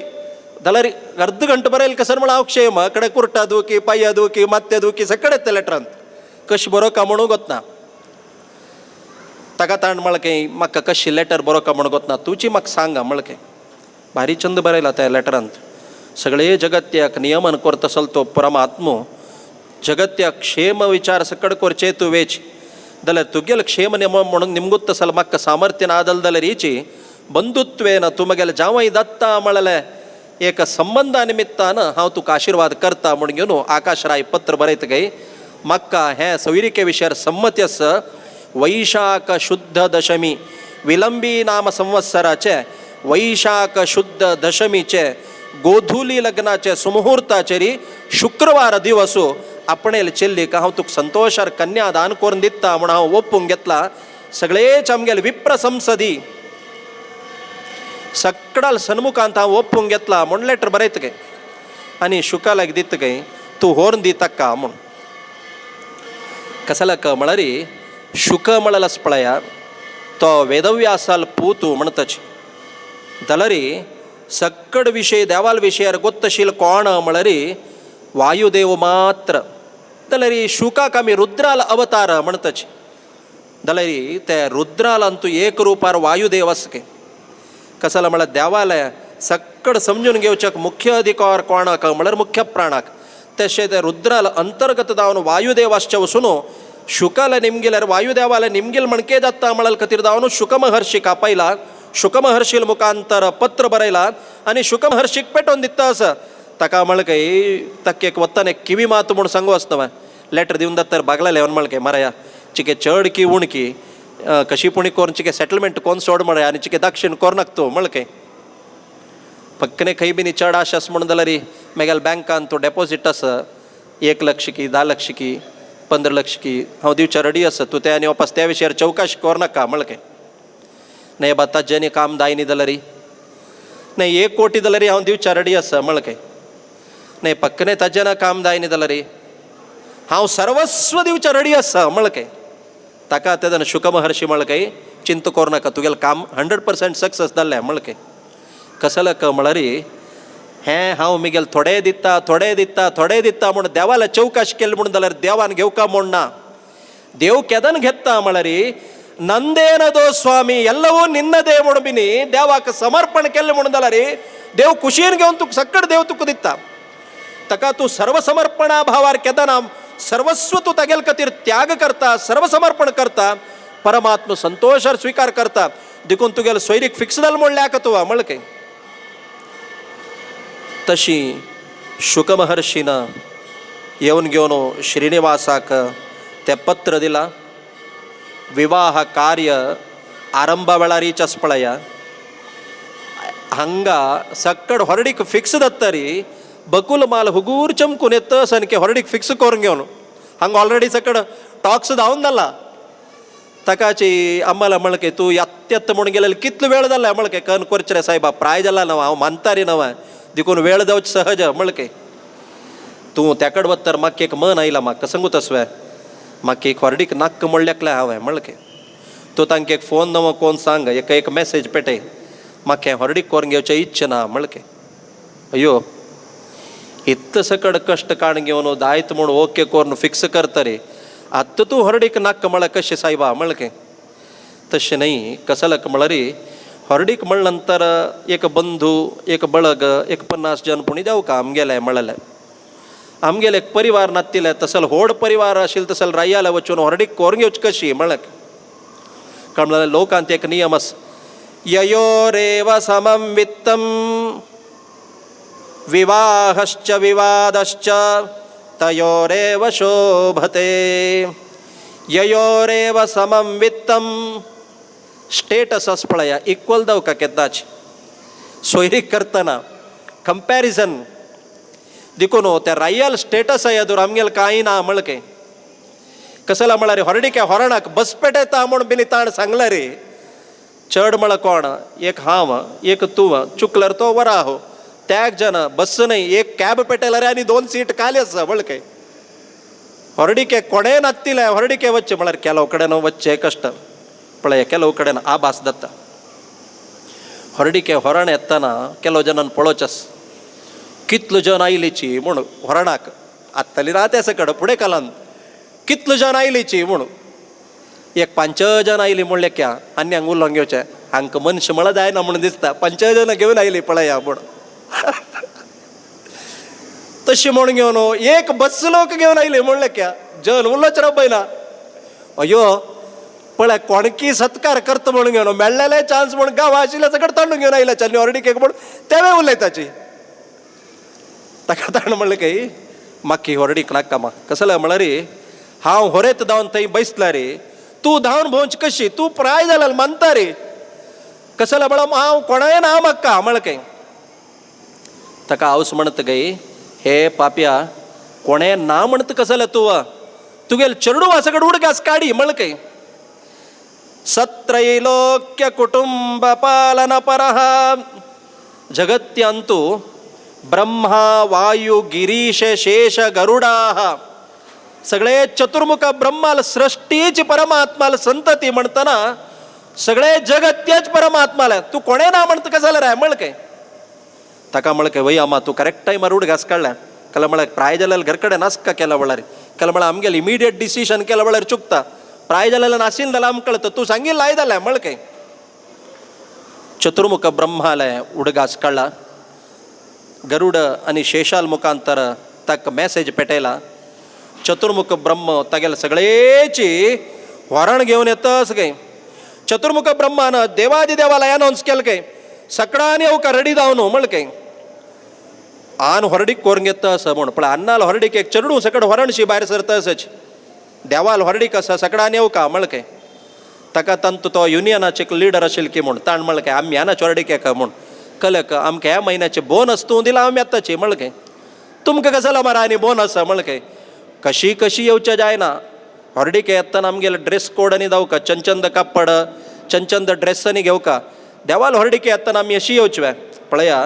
जाल्यार अर्द गंट बरयलें कसर म्हण हांव क्षेम कडे कुर्टा दुखी पांया दुखी माथ्या दुखी सकड येता लेटरांत कशें बरोवका म्हणून गोतना ताका ताण म्हळकें म्हाका कशी लेटर बरोवका म्हणून गोतना तुजी म्हाका सांगा म्हळकें भारी छंद बरयला त्या लेटरांत सगळे जगत्याक नियमन करता आसलो तो परमात्मो जगत्याक क्षेम विचार सकड करचे तूं वेच जाल्यार तुगेलो क्षेम नियम म्हणून निमगुत्त आसलो म्हाका सामर्थ्य नादल जाल्यार हिची बंधुत्वेन तूं म्हगेलें जावय दत्ता म्हळें एक संबंधा निमित्तान हांव तुका आशिर्वाद करता म्हणून घेवन आकाशराय पत्र बरयता गे म्हाका हें सविरिके विशयार संमती आसा वैशाख शुद्ध दशमी विलंबी नाम संवत्सराचे वैशाख शुद्ध दशमीचे गोधुली लग्नाचे सुमुहूर्ताचेरी शुक्रवार दिवसू आपणेल चेल्लीक हांव तुका संतोशार कन्या दान करून दिता म्हूण हांव ओपूंक घेतला सगळेच आमगेले विप्र संसदी सकडाल सन्मुखांत हांव ओपूंक घेतला म्हूण लेटर बरयता गे आनी शुकालाक दिता गे तूं व्हरून दी ताका म्हूण कसलक मळरी शुक मळलस पळया तो वेदव्यासाल पूतू म्हणतच दलरी सक्कड विषय देवाल विषयार गोत्तशील कोण मळरी वायुदेव मात्र दलरी शुकाक आमी रुद्राल अवतार म्हणतच दलरी ते रुद्राल अंतू एक रूपार वायुदेव असके कसला म्हळ्यार देवालय सक्कड समजून घेवच्याक मुख्य अधिकार कोणाक म्हळ्यार मुख्य प्राणाक तशें ते रुद्राल अंतर्गत जावन वायुदेव आसचे वसून शुकाला निमगेल्यार वायुदेवाला निमगेल म्हणके जाता म्हळ्यार खातीर जावन शुकमहर्षीक आपयला शुकमहर्शील मुखांतर पत्र बरयला आनी शुकमहर्षीक पेटोवन दिता आसा ताका म्हळकय ताका एक वत्तान एक किवी मात म्हूण सांगू आसता लेटर दिवन तर बागला लेवन म्हळके मराया चिके चड की उण की कशी पुणी कोरून चिके सेटलमेंट कोण सोड म्हळ्या आनी चिके दक्षिण कोरनाक तूं म्हळके पक्कने खंय बी चड आश आसा म्हणून जाल्यार मेगेल बँकान तूं डेपॉझीट आसा 1 लाख की 10 लाख की 15 लाख की हांव दिवच्या रेडी आसा तूं ते आनी वापस त्या विशयार चौकाशी कोरनाका म्हळके न्हय बाबा जेनी काम दाय न्ही जाल्यार न्हय 1 कोटी जाल्यार हांव दिवच्या रेडी आसा म्हळके न्हय पक्कने ताजें काम दाय न्ही जाल्यार हांव सर्वस्व दिवच्या रेडी आसा म्हळके ताका तेदन शुकमहर्षी म्हळके चिंत कोरनाका तुगेलें काम 100% सक्सेस जाल्लें म्हळके कसलक म्हळ्यार हें हांव मिगेल थोडे दिता म्हूण देवाला चौकाश केली म्हणून जाल्यार देवान घेवका म्हूण ना देव केदन घेता म्हळ्यार ನಂದೇನದೋ ಸ್ವಾಮಿ ಎಲ್ಲವೂ ನಿನ್ನದೇ ಮುಡುಬಿನಿ ದೇವಾಕ ಸಮರ್ಪಣ केले म्हणून जाल्यार देव खुशीन घेवन तुका सक्कड देव तुका दिता ताका तूं सर्वसमर्पणा भावार केदना सर्वस्व तूं तागेल खातीर त्याग करता सर्वसमर्पण करता परमात्म संतोषार स्वीकार करता देखून तुगेल सोयरीक फिक्स जाल म्हणल्याक तूं म्हळके तशी शुकमहर्षीन येवन घेवन श्रीनिवासाक ते पत्र दिला विवाह कार्य आरंभ वेळारीच पळया हंगा सक्कड ಹೊರಡಿಕ್ ಫಿಕ್ಸ್ ದತ್ತರಿ ಬಕುಲ್ ಮಾಲ್ ಹುಗೂರ್ ಚಮಕೂನ್ ಎತ್ತ ಸನ್ಕೆ ಹೊರಡಿಕ್ ಫಿಕ್ಸ್ ಕೋರ್ನ್ घेवन हंग ऑलरेडी सकड टॉक्स जावन जाला तकाची आम्हाला म्हणके तू यत्त्यत्त म्हणून गेलेले कितलो वेळ जाला म्हणके कन करचे रे साहेबा प्राय जाला नवा हांव मानता रे नवा देखून वेळ जावच सहज म्हणके तूं त्याकड वत्तर म्हाका एक मन आयला म्हाका सांगू तसवे म्हाका एक ಹೊರಡಿಕ್ नाक म्हणल्याकले हांवें म्हणके तूं तांकां एक फोन नवो कोण सांग एक मेसेज पेटय म्हाका हें ಹೊರಡಿಕ್ कोरून घेवचें इच्छा ना म्हणके अयो इत्त सकड कश्ट काण घेवन दायत म्हूण ओके कोरून फिक्स करता रे आत्ता तूं ಹೊರಡಿಕ್ नाक म्हळ्यार कशें सायबा म्हणके तशें न्हय कसलक म्हळ्यार ಹೊರಡಿಕ್ म्हणले नंतर एक बंधू एक बळग एक 50 जन पुणी जावका आमगेले म्हळ्यार आमगेले एक परिवार नातिले तसल व्हड परिवार आशिल्लो तसल रायाला वचून ಹೊರಡಿಕ್ कोरून घेवची कशी म्हळ्यार कारण म्हळ्यार लोकांत एक नियम आसा ययोरेव समं वित्तं विवाहश्च विवादश्च तयोरेव शोभते ययोरेव समं वित्तं स्टेटस आस पळया इक्वल जावका केन्नाच सोयरीक करतना कंपॅरिजन देखून त्या रायल स्टेटस येदूर आमगेल कांय ना म्हळके कसला म्हळ्यार ಹೊರಡಿಕೆ ಹೊರಣಾಕ್ बस पेटयता म्हूण बिनी ताण सांगला रे चड म्हळ्यार कोण एक हांव एक तूं चुकल्यार तो वरा हो त्याग जन बस न्हय एक कॅब पेटयला रे आनी 2 सीट खाली आसा म्हळके ಹೊರಡಿಕೆ कोणेय नातिले ಹೊರಡಿಕೆ वच्चे म्हळ्यार ಕೆಲವು कडेन वच्चे कष्ट पळय ಕೆಲವು कडेन आभास दत्ता ಹೊರಡಿಕೆ ಹೊರಣ येतना ಕೆಲವು जनन पळोवचेस कितलो जन आयलीची म्हूण ಹೊರಣಾಕ್ आत्ताली रात सकड फुडें कालांत कितलो जन आयलीची म्हूण एक 5 जन आयली म्हणले क्या आनी हांगा उलोवंक घेवचें हांकां मनशां म्हळ्यार जायना म्हणून दिसता 5 जन घेवन आयली पळया म्हूण तशी म्हूण घेवन एक बस लोक घेवन आयली म्हणले क्या जन उलोच रबयना अयो पळय कोणकी सत्कार करता म्हणून घेवन मेळ्ळेले चान्स म्हूण गांवा आशिल्ले सकड तांडून घेवन आयल्याच्या आनी ಹೊರಡಿಕೆ म्हूण तेवे उलयताची ताका ताण म्हणलें की म्हाका ಹೊರಡಿಕೆ नाका म्हाका कसलें म्हळ्यार हांव होरेत धांवन थंय बसला रे तूं धांवन भोंवची कशी तूं प्राय जाल्यार मानता रे कसलें म्हळ्यार हांव कोणाय ना म्हाका म्हळके ताका हांवच म्हणत गे हे पाप्या कोणें ना म्हणत कसलें तूं तुगेल चेडू वासकड उडगास काडी म्हळके सत्रैलोक्य कुटुंब पालन परः जगत्यांतु ब्रह्मा वायु गिरीश शेष गरुडाः सगळे चतुर्मुख ब्रह्माला सृष्टीची परमात्माला संतती म्हणताना सगळे जगत तेच परमात्माला तू कोणे ना म्हणत का झालं राय मळके तका मळके वय अम्मा तू करेक्ट टायमार उड घास काढला कला म्हळ्यार प्रायजलेला घर कडेन नासका केला वळारी कला म्हळ्यार आमगेले इमिडियेट डिसिशन केला वळार चुकता प्रायजलेला नाशिन जाल्यार आमकां कळतं तू सांगी लाय जाल्यार मळके चतुर्मुख ब्रह्मालय उडगास काढला गरुड आणि शेषाल मुखांतर तक मेसेज पेटयला चतुर्मुख ब्रह्म तागेले सगळेची वरण घेऊन येतच गे चतुर्मुख ब्रह्मानं देवादिदेवाला अनाउन्स केलं के सकाळान येवका रेडी जावन म्हणके आन ಹೊರಡಿಗೆ कोरून घेता असं म्हण पण अन्नाला ಹೊರಡಿಗೆ एक चरडू सकड वरणशी भायर सरता असच देवाल ಹೊರಡಿಗೆ असं सकाळान येवका म्हणके ताका तंत तो युनियनाचे लिडर असेल की म्हण ताण म्हणके आम्ही ह्या चोरडीक येका म्हण कलक आमकां ह्या म्हयन्याचे बोनस तूं दिला आमी येताची म्हणके तुमकां कसला मारा आनी बोनस म्हणके कशी कशी येवचें जायना ಹೊರಡಿಕೆ येतना आमगेले ड्रेस कोड आनी जावका चंचंद कापड चंचंद ड्रेस आनी घेवका देवाल ಹೊರಡಿಕೆ येतना आमी अशी येवचें पळया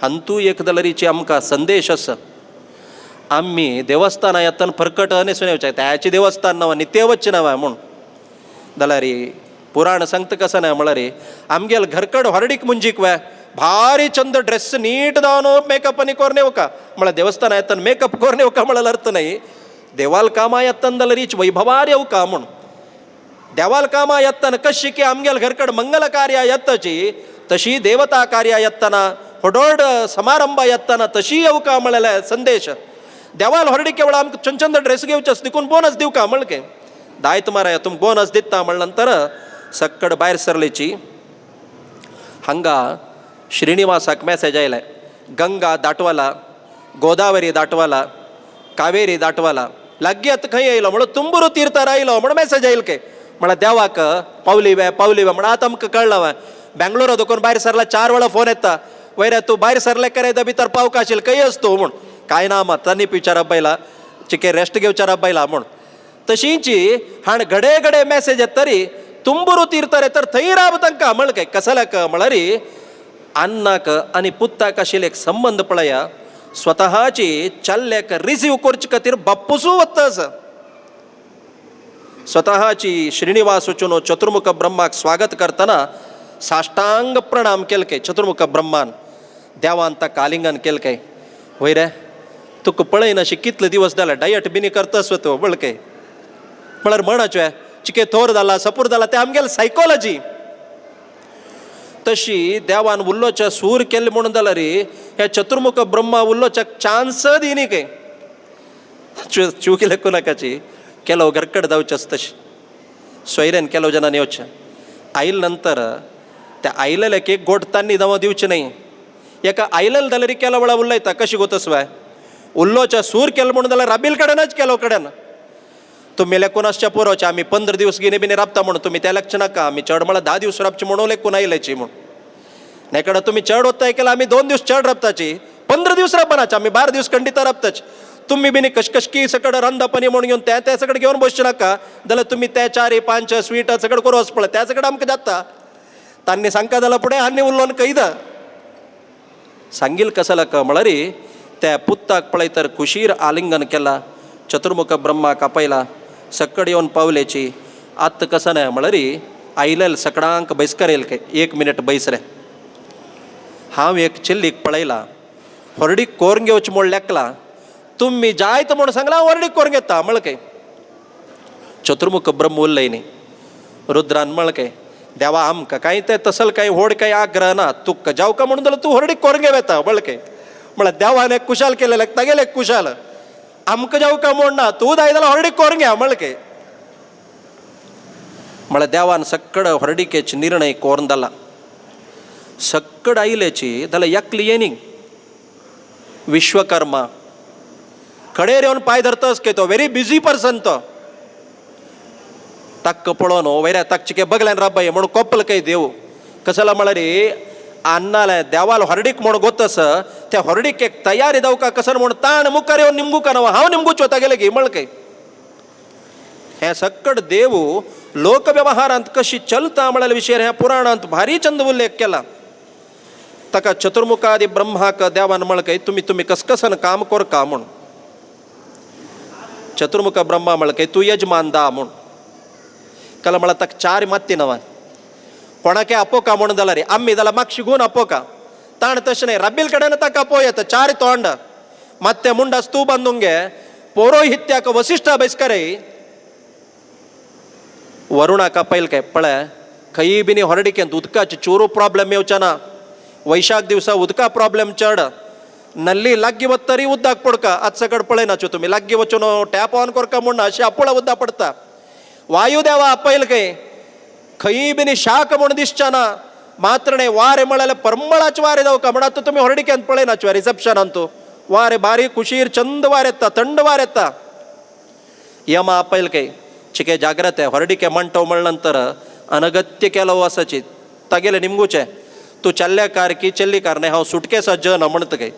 हंतू एक दलरीची आमकां संदेश आसा आमी देवस्थाना येतना फरकट न्हेसून येवचें त्याची देवस्थान नांव नित्य वच्चें नांव म्हूण जाल्यार पुराण सांगता कसं नाही म्हळ्यार आमगेल घरकड ಹೊರಡಿಕೆ ಮುಂಜಿಕ್ वे भारी चंद ड्रेस नीट जावन मेकअप आनी कोरून येवका म्हळ्यार देवस्थाना येतना मेकअप कोरून येवका म्हळ्यार अर्थ नाही देवाल कामा येतना जाल्यार रीच वैभवार येवका म्हूण देवाल कामा येतना कशी की आमगेल घरकड मंगल कार्या येताची तशी देवता कार्या येतना ಹೊಡೋಡ್ ಸಮಾರಂಭ येताना तशी येवका म्हळ्यार संदेश देवाल ಹೊರಡಿಕೆ वेळा आमकां चंचंद ड्रेस घेवचें देखून बोनस दिवका म्हणके दायत माराय तुमकां बोनस दिता म्हणल्या नंतर सक्कड भायर सरलेची हांगा श्रीनिवासाक मेसेज आयलाय गंगा दाटवाला गोदावरी दाटवाला कावेरी दाटवाला लाग्यात खंय येयलो म्हणून तुंबुरू तीर्थार आयलो म्हणून मेसेज आयल के म्हळ्यार देवाक पावली वे म्हणून आतां आमकां कळला वे बेंगलोरा देखून भायर सरला 4 वेळा फोन येता वैऱ्या तू भायर सरले करे भितर पावका आशिल्लो खंय असतो म्हूण कांय ना मात तांणी विचारप बायला चिके रेस्ट घेवचारप बायला म्हूण तशींची हाण घडे घडे मेसेज येत तरी तुंबुरू तीर्थार येतर थंय राब तांकां म्हणके कसल्याक म्हळ्यार अन्नाक आनी पुत्ताक आशिल्ले एक संबंध पळया स्वताची चल्ल्याक रिसीव करचे खातीर बापूसू वतास स्वताची श्रीनिवास वचून चतुर्मुख ब्रह्माक स्वागत करतना साष्टांग प्रणाम केलके चतुर्मुख ब्रह्मान देवान ताका आलिंगन केलके वय रे तुका पळयना अशें कितले दिवस जाला डायट बिनी करतस तो बळके म्हळ्यार म्हणचे चिके थोर जाला सपूर जाला ते आमगेले सायकोलॉजी तशी देवान उल्लोच्या सूर केले म्हणून जाल्यार हे चतुर्मुख ब्रह्मा उल्लोच्या चान्स दिनी के चूक लेखू नाकाची केलो घरकड जावचेच तशी सोयऱ्यान केलो जनान येवचें आयल नंतर त्या आयलेल्याक एक गोट तांणी दावा दिवचे नाही एका आयलेल जाल्यार केलो वेळा उलयता कशी गोतस वाय उल्लोच्या सूर केलो म्हणून जाल्यार राबील कडेनच केलो कडेन तुम्ही लेखून आसच्या पुरोवचे आमी 15 दिवस गिने बिने राबता म्हणून तुम्ही त्या लक्ष नाका आमी चड म्हळ्यार 10 दिवस राबचे म्हणून लेखून आयल्याची म्हूण नेकडे तुम्ही चड वत्ताय केला आमी 2 दिवस चड राबताची 15 दिवस राबनाची आमी 12 दिवस खंडिता राबताची तुम्ही बिनी कशकशकी सकड रांदपणी म्हणून घेवन त्या सकड घेवन बसचे नाका जाल्यार तुम्ही त्या 4-5 स्वीट सकड करूं वच पळय त्या सकड आमकां जाता तांणी सांगता जाल्यार फुडें आनी उरलोन कैदा सांगील कसालाक म्हळ्यार त्या पुत्ताक पळय तर खुशीर आलिंगन केला चतुर्मुख ब्रह्माक आपयला सकड येवन पावलेची आत्त कसं नाही म्हळ्यार आयलेल सकडांक बैसकार येल के 1 मिनिट बैस रे हांव एक चिल्लीक पळयला ಹೊರಡಿಗೆ कोरून घेवचें म्हूण लेखला तुम्ही जायत म्हणून सांगला ಹೊರಡಿಗೆ कोरून घेता म्हळके चतुर्मुख ब्रह्म उरलय न्ही रुद्रान म्हळके देवा आमकां कांय ते तसल कांय व्हड कांय आग्रह ना तुका जावका म्हणून जाल्यार तूं ಹೊರಡಿಗೆ कोरून घेव येता म्हळके म्हळ्यार देवान एक कुशाल केलेले तागेले एक कुशाल आमकां जावका म्हूण ना तूं जाय जाल्यार ಹೊರಡಿಗೆ कोरून घे म्हळके म्हळ्यार देवान सक्कड ಹೊರಡಿकेचे निर्णय कोरून जाला सक्कड आयलेची जाल्यार एकली येनी विश्वकर्मा कडेर येवन पांय धरतस के तो व्हेरी बिजी पर्सन तो ताक पळोवन वयऱ्या ताक चिके बगल्यान राबाय म्हणून कोपल काय देव कसला म्हळ्यार अन्नाले देवाल ಹೊರಡಿಗೆ म्हूण गोतस त्या ಹೊರಡಿके तयारी जावका कसन म्हूण ताण मुखार येवन निमगुका नावा हांव निमगुच्यो तागेले गी म्हळके हे सक्कड देव लोक व्यवहारांत कशी चलता म्हळ्यार विशय ह्या पुराणांत भारी चंद उल्लेख केला ताका चतुर्मुखादी ब्रह्माक देवान म्हळके तुम्ही कसकसन काम करका म्हूण चतुर्मुख ब्रह्मा म्हणके तू यजमान दा म्हूण कला मला तक 4 मात्ती नवा कोणाके आपोका म्हणून जाल्यार रे आम्ही जाल्यार म्हाका शिकून आपोका ताण तशें न्ही रब्बील कडेन ताका आपोयता 4 तोंड ಮತ್ತೆ ಮುಂಡ ಸ್ತೂ ಬಂದುಂಗೆ ಪೌರೋಹಿತ್ಯಾಕ ವಸಿಷ್ಠ ಬೈಸ್ಕರೈ वरुणाका पयलके पळय खंयी बिनी ಹೊರಡಿಕೆ ಅಂತ उदकाची चोरू प्रॉब्लेम येवचना वैशाख दिवसा उदका प्रॉब्लेम चड नल्ली लागगी वतरी उद्दाक पडका आज सकड पळयनाच्यो तुमी लागगी वचून टॅप ऑन करका म्हण अशी आपुळा उद्दा पडता वायुदेवा आपयलके खंयी बिनी शाक म्हूण दिसचना मात्र णे वारे म्हळ्यार परमळाचे वारे जावका म्हण आतां तुमी ಹೊರಡಿಕೆ ಅಂತ पळयनाच्यो रिसेप्शनांतू वारे बारीक कुशीर चंद वार येता थंड वार येता यम आपयलके चिके जाग्रते ಹೊರಡಿಕೆ मंटव म्हणनंतर अनगत्य केलो वसाची तागेले निमगुचे तू चल्ल्याकार की चल्लीकार नाही हांव सुटकेस ज न म्हणतगे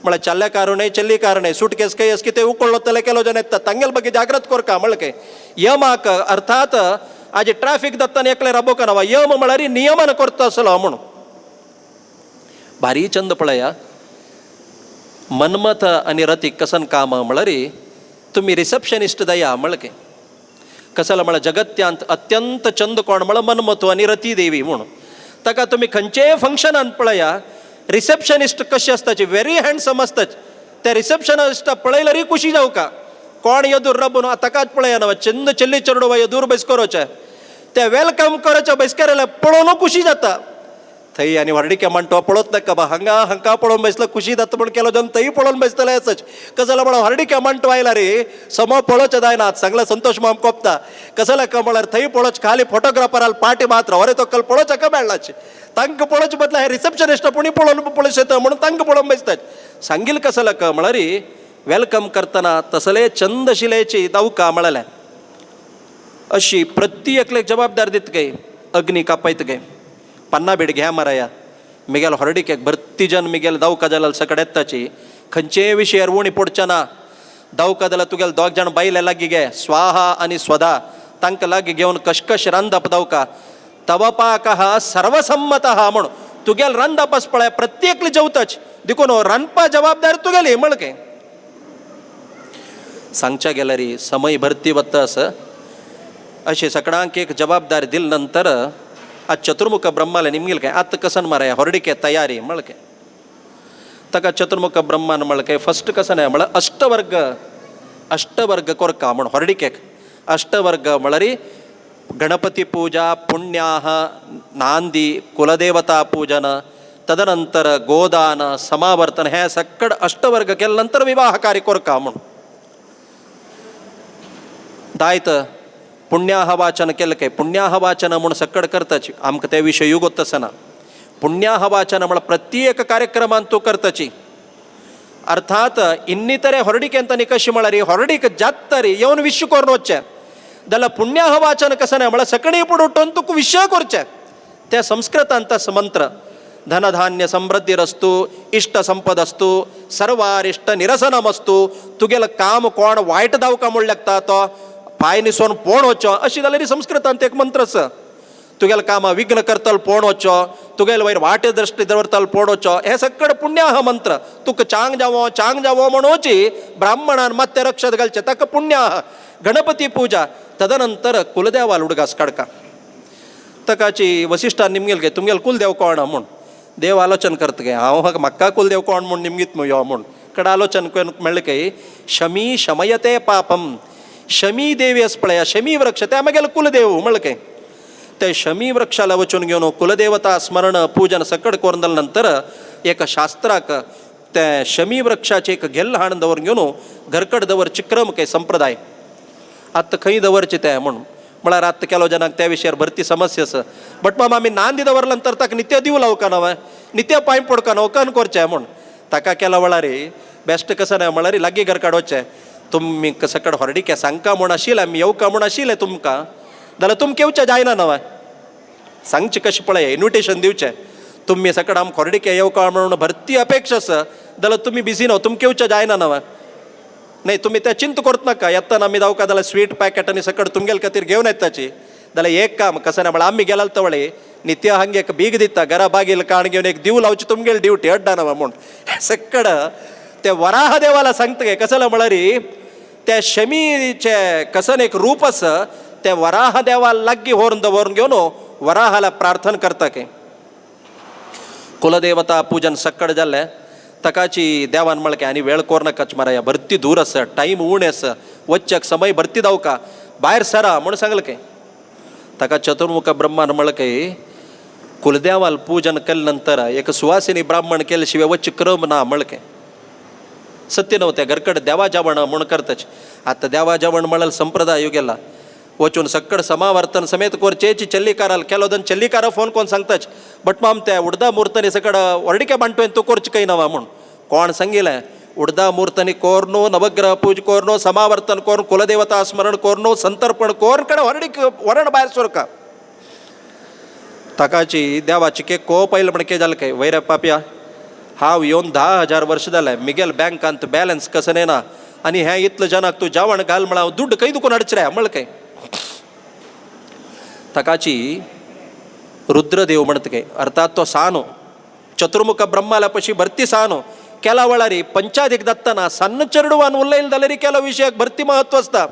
म्हळ्यार चल्ल्याकारू नाही चल्लीकार नाही सुटकेस काही असकी ते उಕೊಳ್ಳುತ್ತಲೇ ಕೆಲವು ಜನ ಇತ್ತ ತಂಗೆಲ್ ಬಗ್ಗೆ ಜಾಗ್ರತೆ ಕೊರ್ಕ ಮಳಕೆ ಯಮಾಕ अर्थात आज ट्रॅफिक दत्तान एकले राबोका नवा यम म्हळ्यार नियमन करता असलो म्हणून भारी चंद पळया मन्मथ आणि रतीक कसन काम म्हळ्यार तुम्ही रिसेप्शनिस्ट दया मळके कसला म्हळ्यार जगत्यांत अत्यंत चंद कोण म्हळ्यार मन्मथ आणि रती देवी म्हणून ताका तुम्ही खंयचेय फंक्शनान पळया रिसेप्शनिस्ट कशी आसताची व्हेरी हँडसम आसताच त्या रिसेप्शनिस्ट पळयल्यार खुशी जावका कोण येदूर रबून ताकाच पळया नवा चंद चल्ली चरडोवा येदूर बसकरोचे ते वेलकम करचे बसकेला पळोवन खुशी जाता थंय आनी ಹೊರಡಿಕೆ म्हणटो पळोवत नाका बा हांगा पळोवन बसलो खुशी जाता म्हण केलो जन थंय पळोवन बसतले असच कसला म्हळ्यार ಹೊರಡಿಕೆ म्हणटो आयला रे समो पळोवचें जायना सांगला संतोष माम कोपता कसला का म्हळ्यार थंय पळोवच खाली फोटोग्राफराल पार्टी मात्र ಹೊರೆ तोकल पळोवचें मेळनाचे तांकां पळोवचे बदला हे रिसेप्शनिस्ट पुणी पळोवचे येता म्हणून तांकां पळोवन बसतात सांगील कसला का म्हळ्यार वेलकम करतना तसले चंद शिलेची दावका म्हळ्यार अशी प्रत्येकले जबाबदार दित गे अग्नी कापयत गे पन्ना बेड घ्या माराया मिगेल ಹೊರಡಿಕೆ भरती जन मिगेल दावका जाल्यार सकड येताची खंयचे विशयार उणी पडचे ना दावका जाल्यार तुगेले 2 जण बायले लागीं गे स्वाहा आनी स्वदा तांकां लागीं घेवन कशकश रांदप दावका तवपाक हा सर्वसम्मत हा म्हण तुगेल रांदप आस पळय प्रत्येकली जेवताच देखून रांदपा जबाबदार तुगेली म्हणके सांगच्या गेल्यार समय भरती वतास अशे सगळ्यांक एक जबाबदारी दिल नंतर आज चतुर्मुख ब्रह्माला निमगील काय आत कसन माराय ಹೊರಡಿಕೆ तयारी मळके ताका चतुर्मुख ब्रह्मान मळके फर्स्ट कसन आहे म्हळ्यार अष्टवर्ग कोरका म्हण ಹೊರಡಿಕೆ अष्टवर्ग म्हळ्यार गणपती पूजा पुण्याह नांदी कुलदेवता पूजन तदनंतर गोदान समावर्तन हे सकड अष्टवर्ग केल्या नंतर विवाह कार्य कोरका म्हण दायत पुण्याह वाचन केलं काय पुण्याह वाचन म्हणून सकड करताची आमकां त्या विशयी गोत आसना पुण्याह वाचन म्हळ्यार प्रत्येक कार्यक्रमान तूं करताची अर्थात ಇನ್ನಿತರೆ ಹೊರಡಿಕೆ ಅಂತ कशी म्हळ्यार ಹೊರಡಿಕೆ जात्तरी येवन विश्व करून वचचें जाल्यार पुण्याह वाचन कशें म्हळ्यार सकणी पुढे उठून तुका विशय करचें त्या संस्कृतांत मंत्र धनधान्य समृद्धीरस्तु इष्ट संपदस्तु सर्वारिष्ट निरसनमस्तु तुगेलें काम कोण वायट दावका म्हूण लागता तो पाय निसोन पोण वचो अशी जाल्यार संस्कृतांत एक मंत्र आसा तुगेलें कामां विघ्न करतल पोण वचो तुगेले वयर वाटे दृश्टी दवरतल पोण वचो हे सकड पुण्याह मंत्र तुका चांग जावो म्हणूची ब्राह्मणान मत्ते रक्षत घालचे ताका पुण्याह गणपती पूजा तदनंतर कुलदेवाल उडगास काडका तकाची वसिश्ठान निमगेल गे तुमगेल कुलदेव कोण म्हूण देव आलोचन करता गे हांव म्हाका कुलदेव कोण म्हूण निमगीत यो म्हूण कड आलोचन मेळ्ळें की शमी शमयते पापम शमी देवी आस पळया शमी वृक्ष त्या मागेल कुलदेव म्हळके ते शमी वृक्षाला वचून घेवन कुलदेवता स्मरण पूजन सकड करून जाल्या नंतर एक शास्त्राक ते शमी वृक्षाचे एक गेल्ल हाण दवर घेवन घरकड दवर चिक्रम के संप्रदाय आतां खंय दवरचे ते म्हूण म्हळ्यार आतां केलो जनाक त्या विशयार भरती समस्या आसा बट माम आमी नांदी दवरल्या नंतर ताका नित्य दिव लावका नवं नित्य पांय पडका नवकान करचें म्हूण ताका केलो वेळार बेस्ट कसं नाही म्हळ्यार लागीं घरकाड वचचें तुमी सकड ಹೊರಡಿಕೆ सांगका म्हूण आशिल्लें आमी येवका म्हूण आशिल्लें तुमकां जाल्यार तुमकां येवचें जायना नवं सांगचें कशें पळय इन्विटेशन दिवचें तुमी सकड आमकां ಹೊರಡಿಕೆ येवका म्हणून भरती अपेक्षा आसा जाल्यार तुमी बिजी न्हू तुमकां येवचें जायना नवं नाही तुमी तें चिंत करत नाका येताना आमी जावका जाल्यार स्वीट पॅकेट आनी सकड तुमगेले खातीर घेवन येताची जाल्यार एक काम कशें ना म्हळ्यार आमी गेला तवळे नित्य हांगे एक बीग दिता घरा बागेल काण घेवन एक दिव लावची तुमगेली ड्युटी अड्डा नवा म्हूण सकड ते वराह देवाला सांगता गे कसं म्हळ्यार त्या शमीचे कसन एक रूप असं त्या वराह देवाला लागी होरून घेऊन वराहाला प्रार्थना करता के कुलदेवता पूजन सक्कड जाल्लें तकाची देवान म्हळके आनी वेळ कोर नाकाच माराया भरती दूर आसा टाईम उणे आसा वच्चक समय भरती दावका भायर सरा म्हूण सांगलें ताका चतुर्मुख ब्रह्मान म्हळके कुलदेवाल पूजन केले नंतर एक सुवासिनी ब्राह्मण केले शिवाय वच्च क्रम ना म्हळके सत्य नव्हत्या घरकड देवा जेवण म्हूण करताच आता देवा जेवण म्हळ्यार संप्रदाय गेला वचून सक्कड समावर्तन समेत कोरचेची चल्लीकाराल केलोदन चल्लीकार फोन कोण सांगताच बट माम त्या उडदा मूर्तनी सकड वर्डिके बांटोयन तू कोरच काही नवा म्हूण कोण सांगिलें उडदा मूर्तनी कोरनो नवग्रह पूज कोरनो समावर्तन कोर कुलदेवता स्मरण कोरनो संतर्पण कोर कडे वर्डीक वरण भायर सोरका ताकाची देवाची के को पयले म्हणके जालें काय वैर पाप्या हांव येवन 10,000 वर्ष जालें मिगेल बँकांत बॅलन्स कसं नेना आनी हें इतले जनाक तूं जेवण घाल म्हळ्यार हांव दुड्ड खंय दुखून हाडचें रे म्हळकें ताकाची रुद्रदेव म्हणतके अर्थात तो सानो चतुर्मुख ब्रह्माला पशी भरती सानो केला वळारी पंचादीक दत्तना सन्न चरडुवान उरलेल जाल्यार केला विशयाक भरती महत्व आसता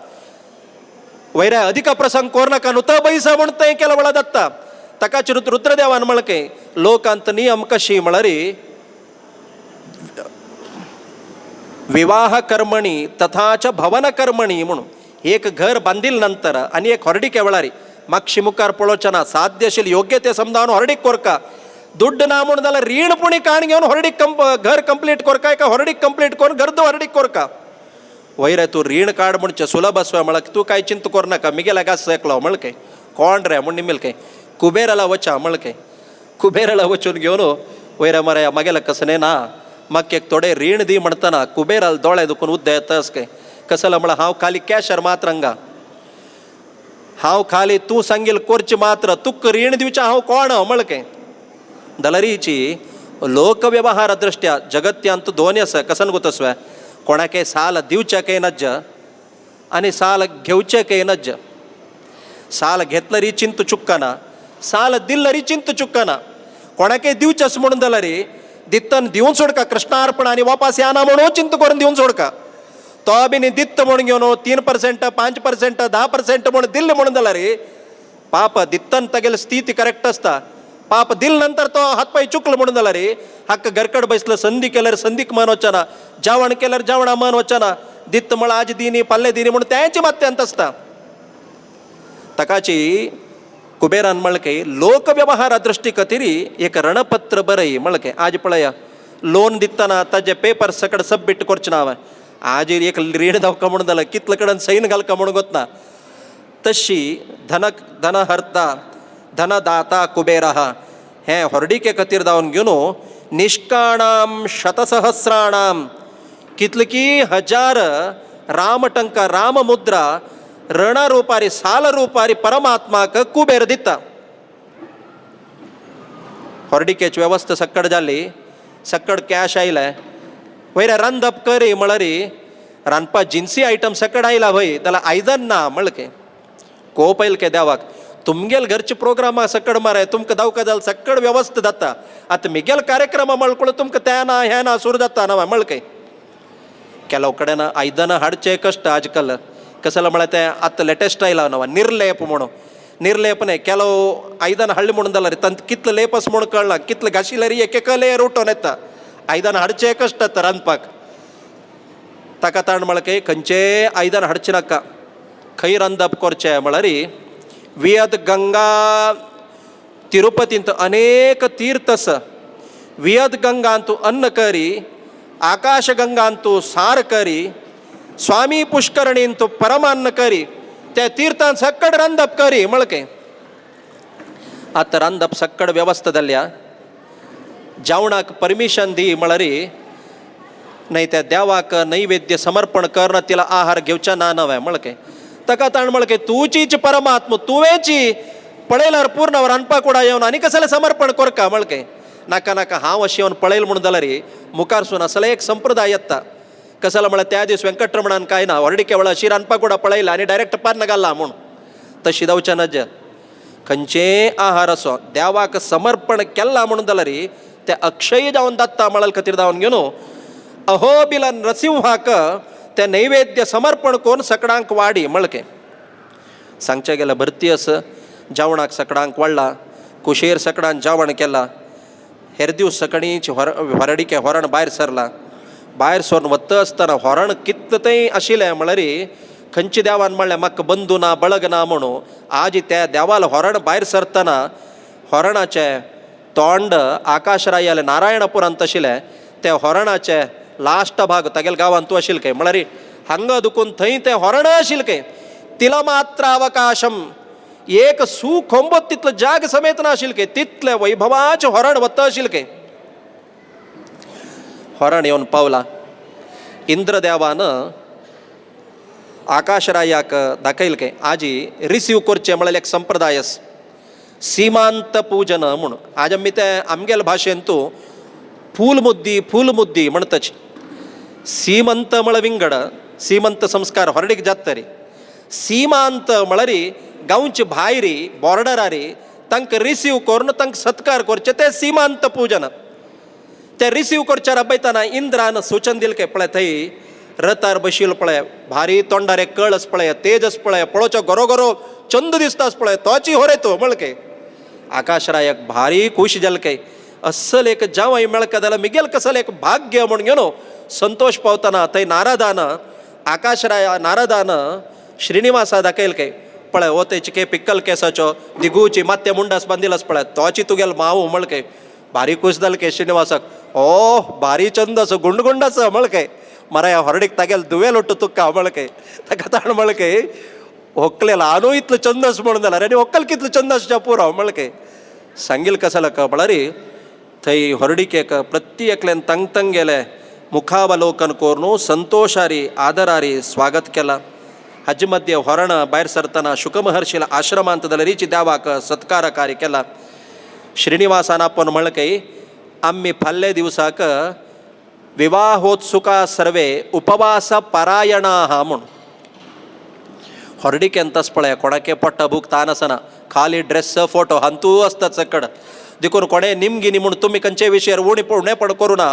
वैरा अधिक प्रसंग कोर नाका न्हू तो बैसा म्हूण थंय केला वळा दत्ता ताकाची रुद्रदेवान म्हळके लोकांत नियम कशी म्हळ्यार विवाह कर्मणी तथाच भवन कर्मणी म्हणून एक घर बांदिल नंतर आनी एक ಹೊರಡಿಕೆ वळारी मागशी मुखार पळोवचना साध्य आशिल्ली योग्य ते समजावन ಹೊರಡಿಕೆ कोरका दुड्ड ना म्हणून जाल्यार रीण पुणी काण घेवन ಹೊರಡಿಕೆ घर कंप्लीट कोरका एका ಹೊರಡಿಕೆ कंप्लीट करून गर्द ಹೊರಡಿಕೆ कोरका वैरे तूं रीण काड म्हणचे सुलभ आसवा म्हळ्यार तूं कांय चिंत कोर नाका मिगेला घास एकलो म्हळके कोण रे म्हूण निमिलके कुबेराला वचा म्हळके कुबेराला वचून घेवन वैरा मरे मगेला कसने ना म्हाका एक थोडे रीण दी म्हणटना कुबेराल दोळे दुखून उद्दा येतास काय कसला म्हळ्यार हांव खाली कॅशर मात्र हांगा हांव खाली तूं सांगील कोरचे मात्र तुका रीण दिवचें हांव कोण म्हळकें दलरीची लोकव्यवहार दृश्ट्या जगत्यांत दोन आसा कसन गोतस्व कोणाके साल दिवचें नज्ज आनी साल घेवचें नज्ज साल घेतलरी चिंत चुक्कना साल दिल्लरी चिंत चुक्कना कोणाके दिवचें म्हणून जाल्यार दित्तन दिवन सोडका कृष्णार्पण आनी वापस येना म्हणून चिंत करून दिवन सोडका तो बी न्ही दित्त म्हणून घेवन 3%, 5%, 10% म्हणून दिल्ले म्हणून जाल्यार पाप दित्तन तागेली स्थिती करेक्ट आसता पाप दिल नंतर तो हातपाय चुकलो म्हणून जाल्यार हक्क घरकड बसलो संधी केल्यार संदीक मन वचना जेवण केल्यार जेवणा मन वचना दित्त म्हळ्यार आज दिनी फाल्यां दिनी म्हणून तेंची मात्यांत आसता ताकाची कुबेरान म्हळके लोकव्यवहार दृश्टी खातीर एक रणपत्र बरय म्हळके आज पळया लोन दितना ताजे पेपर सकड सबमीट करचें ना आज एक रीण दावका म्हणून जाल्यार कितले कडेन सैन घालका म्हणून गोतना तशी धनहर्ता धनदाता कुबेरः हें ಹೊರಡಿಕೆ खातीर दावन घेवन निष्काणां शतसहस्राणां कितले की 1000 रामटंका राममुद्रा रण रूपारी साल रूपारी परमात्माक कुबेर दिता ಹೊರಡಿಕೆची व्यवस्था सक्कड जाली सक्कड कॅश आयले वयर रांदप करी म्हळ्यार रांदपा जिन्सी आयटम सकड आयला वय जाल्यार आयदन ना म्हळके को पयलके देवाक तुमगेल घरचे प्रोग्रामा सकड माराय तुमकां दावका जाल सक्कड व्यवस्था जाता आतां मिगेल कार्यक्रम म्हळ्यार तुमकां तें ना हें ना सुरू जाता ना म्हळके ಕೆಲವು ಕಡೆನ ಐದನ ಹಾಡ್ಚೆ ಕಷ್ಟ ಆಜ್ಕಲ್ ಕಸಲ ಮಳತೆ ಅತ್ತ ಲೇಟೆಸ್ಟ್ ಆಯ್ಲ ನವ ನಿರ್ಲೇಪ म्हणू ನಿರ್ಲೇಪನೆ ಕೆಲವು ಐದನ ಹಳ್ಳಿ म्हणದಲ್ಲ ರೀ ತಂತ ಕಿತ್ಲ ಲೇಪಸ್ ಮುಣ್ಕಳ್ಳ ಕಿತ್ಲ ಗಶಿಲರಿ ಎಕೆಕಲೆ ರೂಟೋನೆತ್ತ ಐದನ ಹಡ್ಚೆ ಕಷ್ಟ ರಂದ್ಪಾಕ್ ताका ताण म्हळके खंयचे आयदन हाडचिनाका खंय रांदप करचें म्हळ्यार वियद गंगा तिरुपतींत अनेक तीर्थ आसा वियद गंगांतू अन्न करी आकाश गंगांतू सार करी स्वामी पुष्करणींतू परमान्न करी त्या तीर्थांत सक्कड रांदप करी म्हळके आतां रांदप सक्कड व्यवस्था जाल्ल्या जेवणाक परमिशन दी म्हळ्यार नाही त्या देवाक नैवेद्य समर्पण करणं तिला आहार घेवच्या ना नव्हे म्हळके ताका ताण म्हळके तूचीच परमात्मा तुवेची पळयल्यार पूर्ण रांदपाक उडा येवन आनी कसलें समर्पण करका म्हळके नाका नाका हांव अशें येवन पळयल म्हणून जाल्यार मुखारसून असले एक संप्रदाय येता कसलो म्हळ्यार त्या दीस वेंकटरमणान काय ना वर्डिके वेळा अशी रांदपाक उडा पळयला आनी डायरेक्ट पान घाला म्हूण तशी जावचें नज खंयचें आहार असो देवाक समर्पण केला म्हणून जाल्यार ते अक्षय जावन दत्ता म्हळ्यार खातीर जावन घेवन अहोबिल नरसिंहाक त्या नैवेद्य समर्पण करून सकडांक वाडी मळके सांगच्या गेला भरती असं जेवणाक सकडांक वाडला कुशेर सकडान जेवण केला हेर दिवस सकणीच हरडिके होरण भायर सरला भायर सरून वता आसतना होरण कित्त थंय आशिल्लें म्हळ्यार खंयच्या देवान म्हणलें म्हाका बंधू ना बळग ना म्हणून आज त्या देवाल होरण भायर सरतना होरणाचें तोंड आकाशरायाले नारायणपुरांत आशिल्लें त्या होरणाचे लास्ट भाग तागेल गांवांत तूं आशिल्लें काय म्हळ्यार हांगा दुखून थंय तें होरण आशिल्लें काय तिला मात्र अवकाशम एक सू खोंबत तितलो जाग समेत ना आशिल्लें काय तितलें वैभवाचें होरण वता आशिल्लें काय होरण येवन पावला इंद्रदेवान आकाशरायाक दाखयलें काय आजी रिसीव करचें म्हळ्यार एक संप्रदाय आसा सीमांत पूजन म्हणून आज आमी ते आमगेले भाशेन तूं फूल मुद्दी म्हणटाची सीमंत म्हळ्यार विंगड सीमंत संस्कार ಹೊರಡಿಗೆ जातरी सीमांत म्हळ्यार गांवचे भायरी बॉर्डरारी तांकां रिसीव करून तांकां सत्कार करचे ते सीमांत पूजन ते रिसीव करच्या पळयतना इंद्रान सूचन दिलें काय पळय थंय रथार बशिल्लो पळय भारी तोंडार एक कळ आस पळय तेज आस पळय पळोवचो गरो गरो चंद दिसता आस पळय तोची होरे तो म्हळके आकाशरायाक भारी खुश जालें काय अस्सल एक जावय मेळका जाल्यार मिगेल कसल एक भाग्य म्हूण घेवन संतोष पावतना थंय नारदान श्रीनिवासा दाखयलें काय पळय हो ते चिके पिक्कल केसाचो दिगूची मात्ते मुंडास बांदिलास पळय तोची तुगेल माव म्हळके भारी खुश जालें काय श्रीनिवासाक ओ भारी चंद असो गुंड आसा म्हळके मरा ह्या होरडीक तागेल दुवेल उट्ट तुका म्हळके ताका ताण म्हळके होकलेला आनू इतलो चंदस म्हणून जाल्यार आनी होकल कितलो चंदसच्या पुरो म्हळके सांगिल कसाला का म्हळ्यार थंय होरडीकेक प्रत्येकल्यान तंग गेले मुखावलोकन करून संतोषारी आदरारी स्वागत केला हाजे मध्य होरण भायर सरतना शुकमहर्शीला आश्रमांत जाल्यारीची देवाक सत्कार कार्य केला श्रीनिवासान आपण म्हळके आम्ही फाल्ले दिवसाक विवाहोत्सुका सर्वे उपवास परायणा म्हूण ಹೊರಡಿಕೆ ಅಂತಸ್ ಪಳೆಯ ಕೊಡಕ್ಕೆ ಪಟ್ಟ ಬುಕ್ ತಾನಸನ ಖಾಲಿ ಡ್ರೆಸ್ ಫೋಟೋ ಅಂತೂ असतात सकड देखून कोणे निमगिनी म्हणून तुम्ही खंयचे विशयार उणे पड करू ना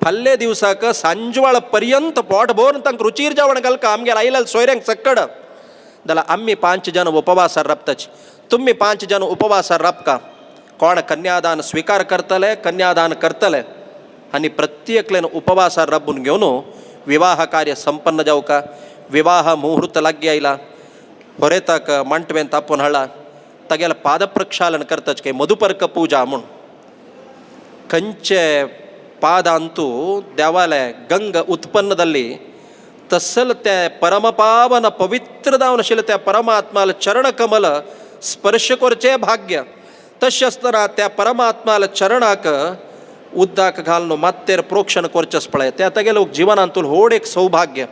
फाल्ले दिवसाक सांजवाळ पर्यंत पोट भरून तांकां रुचीर जेवण घालका आमगेर आयल्याल सोयऱ्यांक सकड जाल्यार आमी 5 जन उपवासार राबताचे तुम्ही 5 जन उपवासार राबका कोण कन्यादान स्वीकार करतले कन्यादान करतले आनी प्रत्येकल्यान उपवासार राबून घेवन विवाह कार्य संपन्न जावका विवाह मुहूर्त लागी आयला ಹೊರೆತಾಕ ಮಂಟವೆನ್ ತಾಪುನ್ ಹಳ ತಗೆಲ ಪಾದ ಪ್ರಕ್ಷಾಲನ करताच मधुपर्क पूजा म्हूण खंयचे पाद ಅಂತೂ देवाले गंग उत्पन्नದಲ್ಲಿ तसल त्या परमपावन पवित्र जावन आशिल्ले त्या परमात्माल चरण कमल स्पर्श करचे भाग्य तशें आसतना त्या परमात्माल चरणाक उद्दाक घालून मात्तेर प्रोक्षण करचेस पळय त्या तेगेलो जिवनांतून व्हड एक सौभाग्य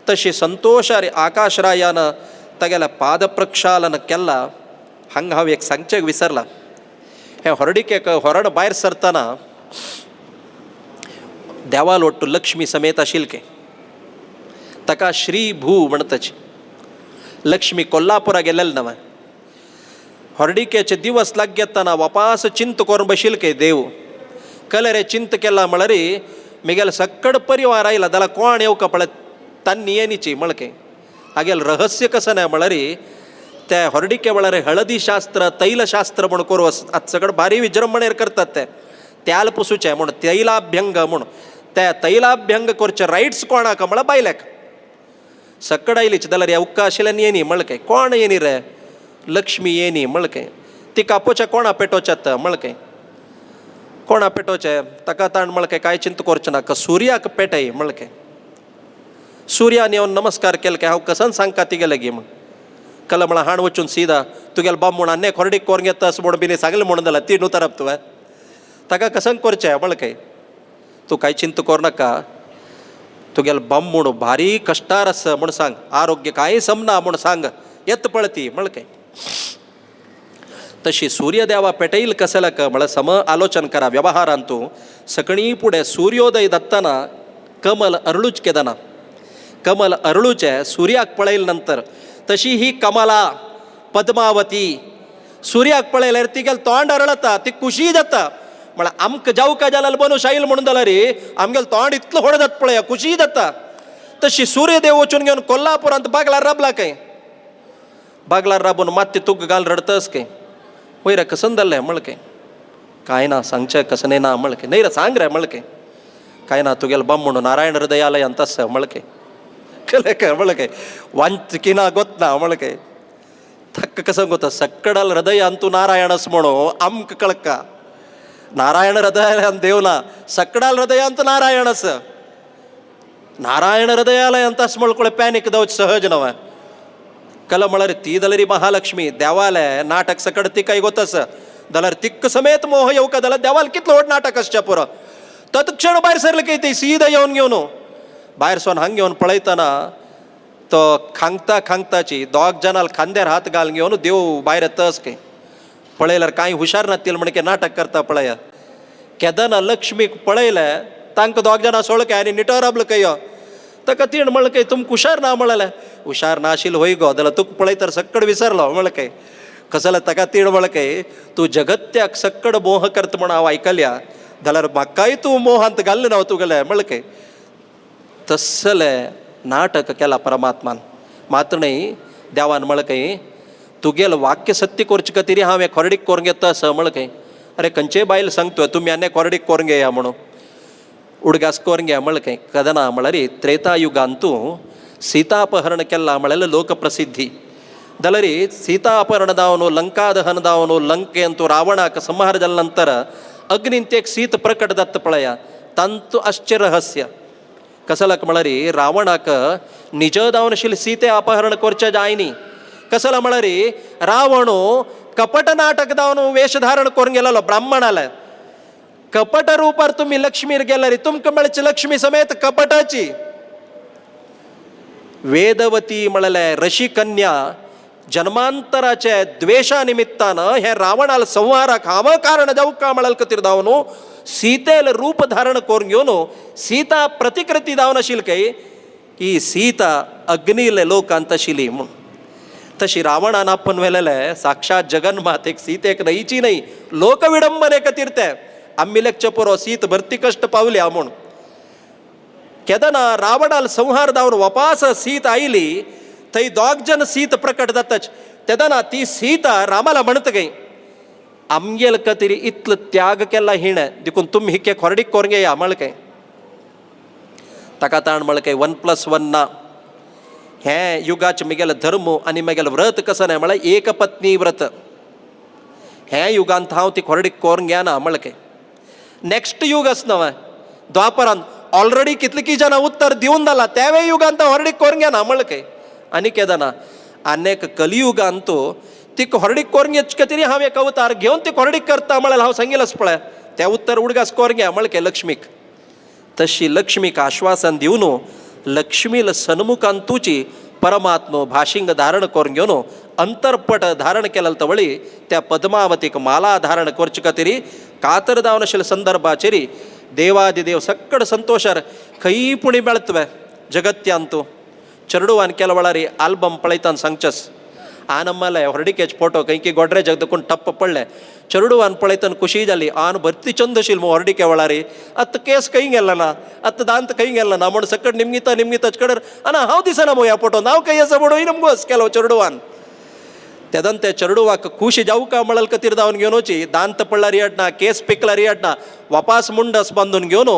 तशी संतोषारी आकाशरायान तागेल्या पाद प्रक्षालन केला हांगा हांव एक सांगचें विसरला हे होरडिकेक होरण भायर सरतना देवाल ओट्टू लक्ष्मी समेत आशिल्ले ताका श्री भू म्हणटाची लक्ष्मी कोल्हापुरा गेलेले नव होरडिकेचे दिवस लागी येतना वपास चिंत करून बशिल्ले देव कलरे चिंत केला म्हळ्यार मिगेल सक्कड परिवार आयला जाल्यार कोण येवका पळय तांनी येनीची म्हळके हागेल रहस्य कसं नाही म्हळ्यार त्या होरडिके म्हळ्यार हळदी शास्त्र तैलशास्त्र म्हूण करूं आज सगळं भारी विजृंभणेर करतात ते त्याल पुसूचे म्हूण तैलाभ्यंग म्हूण त्या तैलाभ्यंग करचे रायट्स कोणाक म्हळ्यार बायल्याक सकड आयलीच जाल्यार येवका आशिल्ल्यान येनी म्हळके कोण येनी रे लक्ष्मी येनी म्हळके ती कापोवचे कोणा पेटोवचेत म्हळके कोणा पेटोवचे ताका ताण म्हळके कांय चिंत करचे नाका सुर्याक पेटय म्हळके सूर्यान येवन नमस्कार केले की हांव कसन सांगता तिगे लागी म्हण कला म्हळ्यार हाण वचून सीदा तुगेल बाब म्हूण आनी होरडीक कोरून घेता अस म्हूण बिनी सांगलें म्हणून जाल्यार ती न्हू तरप तुवें ताका कसन करचें म्हळके तूं कांय चिंत करनाका तुगेल बाब म्हूण भारी कश्टार आसा म्हूण सांग आरोग्य कांय समना म्हूण सांग येत पळय ती म्हळके तशी सूर्यदेवा पेटयल कशेलाक म्हळ्यार सम आलोचन करा व्यवहारांतू सकणी फुडें सूर्योदय जातना कमल अरळूच केदना कमल अरळूचे सूर्याक पळयल नंतर तशी ही कमला पद्मावती सूर्याक पळयल्यार तिगेल तोंड अरळता ती खुशी जाता म्हळ्यार आमकां जावका जाल्यार बनू शाईल म्हणून जाल्यार आमगेल तोंड इतलो व्हड जाता पळय खुशी जाता तशी सूर्यदेव वचून घेऊन कोल्हापुरांत बागलार राबला काय. बागलार राबून माती तुग घाल रडतस काय. वयर कसं दल्लंय मळके काय ना सांगच्या कसं नाही ना मळके नाही रे सांग रे मळके काय ना तुगेला बम्मणू नारायण हृदयालय ಅಂತಸ್ ಮಳಕೆ ಕಲಕ ಮಳಕೆ ವಂಚಕಿನ ಗೊತ್ತಾ ಮಳಕೆ ತಕ್ಕ कसं ಗೊತ್ತ ಸಕ್ಕಡಲ್ ಹೃದಯ ಅಂತೂ ನಾರಾಯಣಸ್ म्हणो ಅಮ್ಕ ಕಳಕ नारायण हृदयालय ಅಂತ ದೇವನ ಸಕ್ಕಡಲ್ ಹೃದಯ ಅಂತ ನಾರಾಯಣಸ್ नारायण हृदयालय ಅಂತಸ್ ಮಳ್ಕೊಳೆ ಪ್ಯಾನಿಕ್ ದೌಚ್ सहज नव कल मळरी ती दलरी महालक्ष्मी देवालय नाटक सकड ती काही गोतस दलर तिक्क समेत मोह येऊ का दला देवाल कितलं ओढ नाटक असच्या पुरं तत्क्षण बाहेर सरलं की ते सीधा येऊन घेऊन बाहेर सोन हंग घेऊन पळयतना तो खांगता खांगताची दोग जनाल खांद्यार हात घाल घेऊन देव बाहेर येतस काही पळयल्यार कांय हुशार नातील म्हणके नाटक करता पळय केदना लक्ष्मीक पळयले तांकां दोग जाणां सोळके आनी निटो राबलो कय ताका तीण म्हणलें तुमक हुशार ना म्हणलें हुशार नाशिल होय गो जाल्यार तुका पळय तर सक्कड विसरलो म्हणलें कसं ताका तीण म्हणलें तूं जगत्याक सक्कड मोह करता म्हण हांव आयकल्या जाल्यार म्हाकाय तूं मोहांत घाल्लें ना तुगेलें म्हणलें तसलें नाटक केलां परमात्मान मात्र न्ही देवान म्हणलें तुगेलें वाक्य सत्य करचे खातीर हांवें खोरडीक करूंक येता असं म्हणलें अरे खंयचे बायल सांगतो तुमी आनी खोरडीक करूंक घेया म्हणून उडगास करूंक घ्या म्हणलें कदना म्हळ्यार त्रेतायुगांतू सीतापहरण केला म्हळ्यार लोकप्रसिद्धी जाल्यार सीता अपहरण जावन लंका दहन जावन लंकेंतू रावणाक संहार जाले नंतर अग्नींत एक सीत प्रकट जाता पळया तांतू आश्चर्य रहस्य कसलाक म्हळ्यार रावणाक निज जावन आशिल्ली सीते अपहरण करचें जायनी कसला म्हळ्यार रावणू कपट नाटक जावन वेश धारण करून गेलो ब्राह्मणाला कपट रूपार तुम्ही लक्ष्मीर गेल्यार तुमकां मेळची लक्ष्मी समेत कपटाची वेदवती म्हळ्यार ऋषी कन्या जन्मांतराचे द्वेषा निमित्तान हे रावणाला संहाराक हांव कारण जावं का म्हळ्यार खातीर जावन सीतेल रूप धारण करून घेवन सीता प्रतिकृती जावन आशिल्ली काय ही सीता अग्नील लोकांत आशिल्ली म्हूण तशी रावणान आपण वेलेले साक्षात जगन्मातेक सीतेक न्हयची न्हय लोकविडंबने खातीर ते आम्ही लेखचे पुरो सीत भरती कष्ट पावल्या म्हूण केदना रावणाल संहार जावन वापास सीत आयली थंय दोग जन सीत प्रकट जाताच तेदना ती सीता रामाला म्हणत गई आमगेल खातीर इतलो त्याग केला हिणें देखून तुमी हिके खोरडीक करूंक घेया म्हळकें ताका ताण म्हळकें 1+1 ना हे युगाचे म्हगेले धर्म आनी म्हगेलें व्रत कसं न्हय म्हळ्यार एक पत्नी व्रत हे युगांत हांव ती खोरडीक करूंक घेना म्हळकें नेक्स्ट युग आस नव द्वापरांत ऑलरेडी कितली जाणां उत्तर दिवन जाला त्यावे युगांत हॉरडीक करूंक घेना म्हळकें आनी केदना आनेक कलियुगांतू ती खोरडीक करूंक येच खातीर हांव एक अवतार घेवन ती खोरडीक करता म्हळ्यार हांव सांगिलास पळय तें उत्तर उडगास करूंक घ्या म्हळकें लक्ष्मीक तशी लक्ष्मीक आश्वासन दिवन लक्ष्मील सन्मुखांतूची परमात्मो भाशिंग धारण करून घेवन अंतरपट धारण केलें तवळी त्या पद्मावतीक माला धारण करचे खातीर कातर जावन आशिल्ल्या संदर्भाचेर देवादिदेव सक्कड संतोषार खंय पुणी मेळतवे जगत्यांतू चरडुवान केल्या वेळार आल्बम पळयताना सांगचस आनम्माले हॉरडिकेच फोटो खंय गोड्रेजाक देखून टप्प पडले चरडुवान पळयतना खुशी जाली आन भरती चंद आशिल्ली मो हॉरडिके वेळार आतां केस खंय गेला ना आतां दांत खंय गेला ना म्हण सकड निमगीताच कडर आना हांव दिसना मो ह्या फोटो नांव खंय आसा म्हणून नमगोस केलो चरडुवान तेदन ते चरडुवाक खुशी जावं का म्हळ्यार खातीर जावन घेवन वची दांत पडल्यार येडना केस पिकल्यार येडना वापास मुंडस बांदून घेवन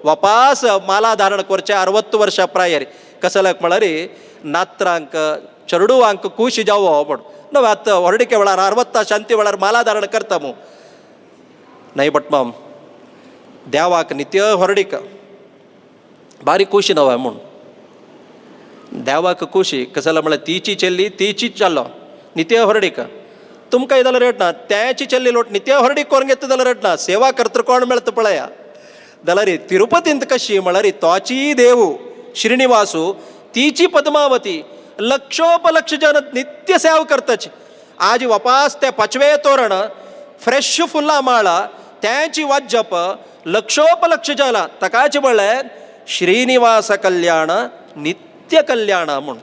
वापास माला धारण करचे 60 वर्सां प्रायर कसलाक म्हळ्यार नात्रांक चरडुवांक खुशी जावो म्हण न्हय आतां हॉरडिके वेळार 60 शांती वेळार माला धारण करता मू न्हय बट मम देवाक नित्य हॉरडीक बारीक खुशी नव म्हूण देवाक खुशी कसला म्हळ्यार तिची चेल्ली तिचीच जालो नित्य हॉरडीक तुमकां जाल्यार रडना त्याची चेल्ली लोट नित्य हॉरडीक करूंक येता जाल्यार रडना सेवा करता कोण मेळता पळया जाल्यार तिरुपतींत कशी म्हळ्यार तोची देव श्रीनिवासू तिची पद्मावती लक्षोपलक्ष जन नित्य सेवा करताच आज वापास ते 5वे तोरण फ्रेश फुलां माळा त्याची वाज जप लक्षोपलक्ष जाला ताकाचे म्हळ्यार श्रीनिवास कल्याण नित्य कल्याण म्हूण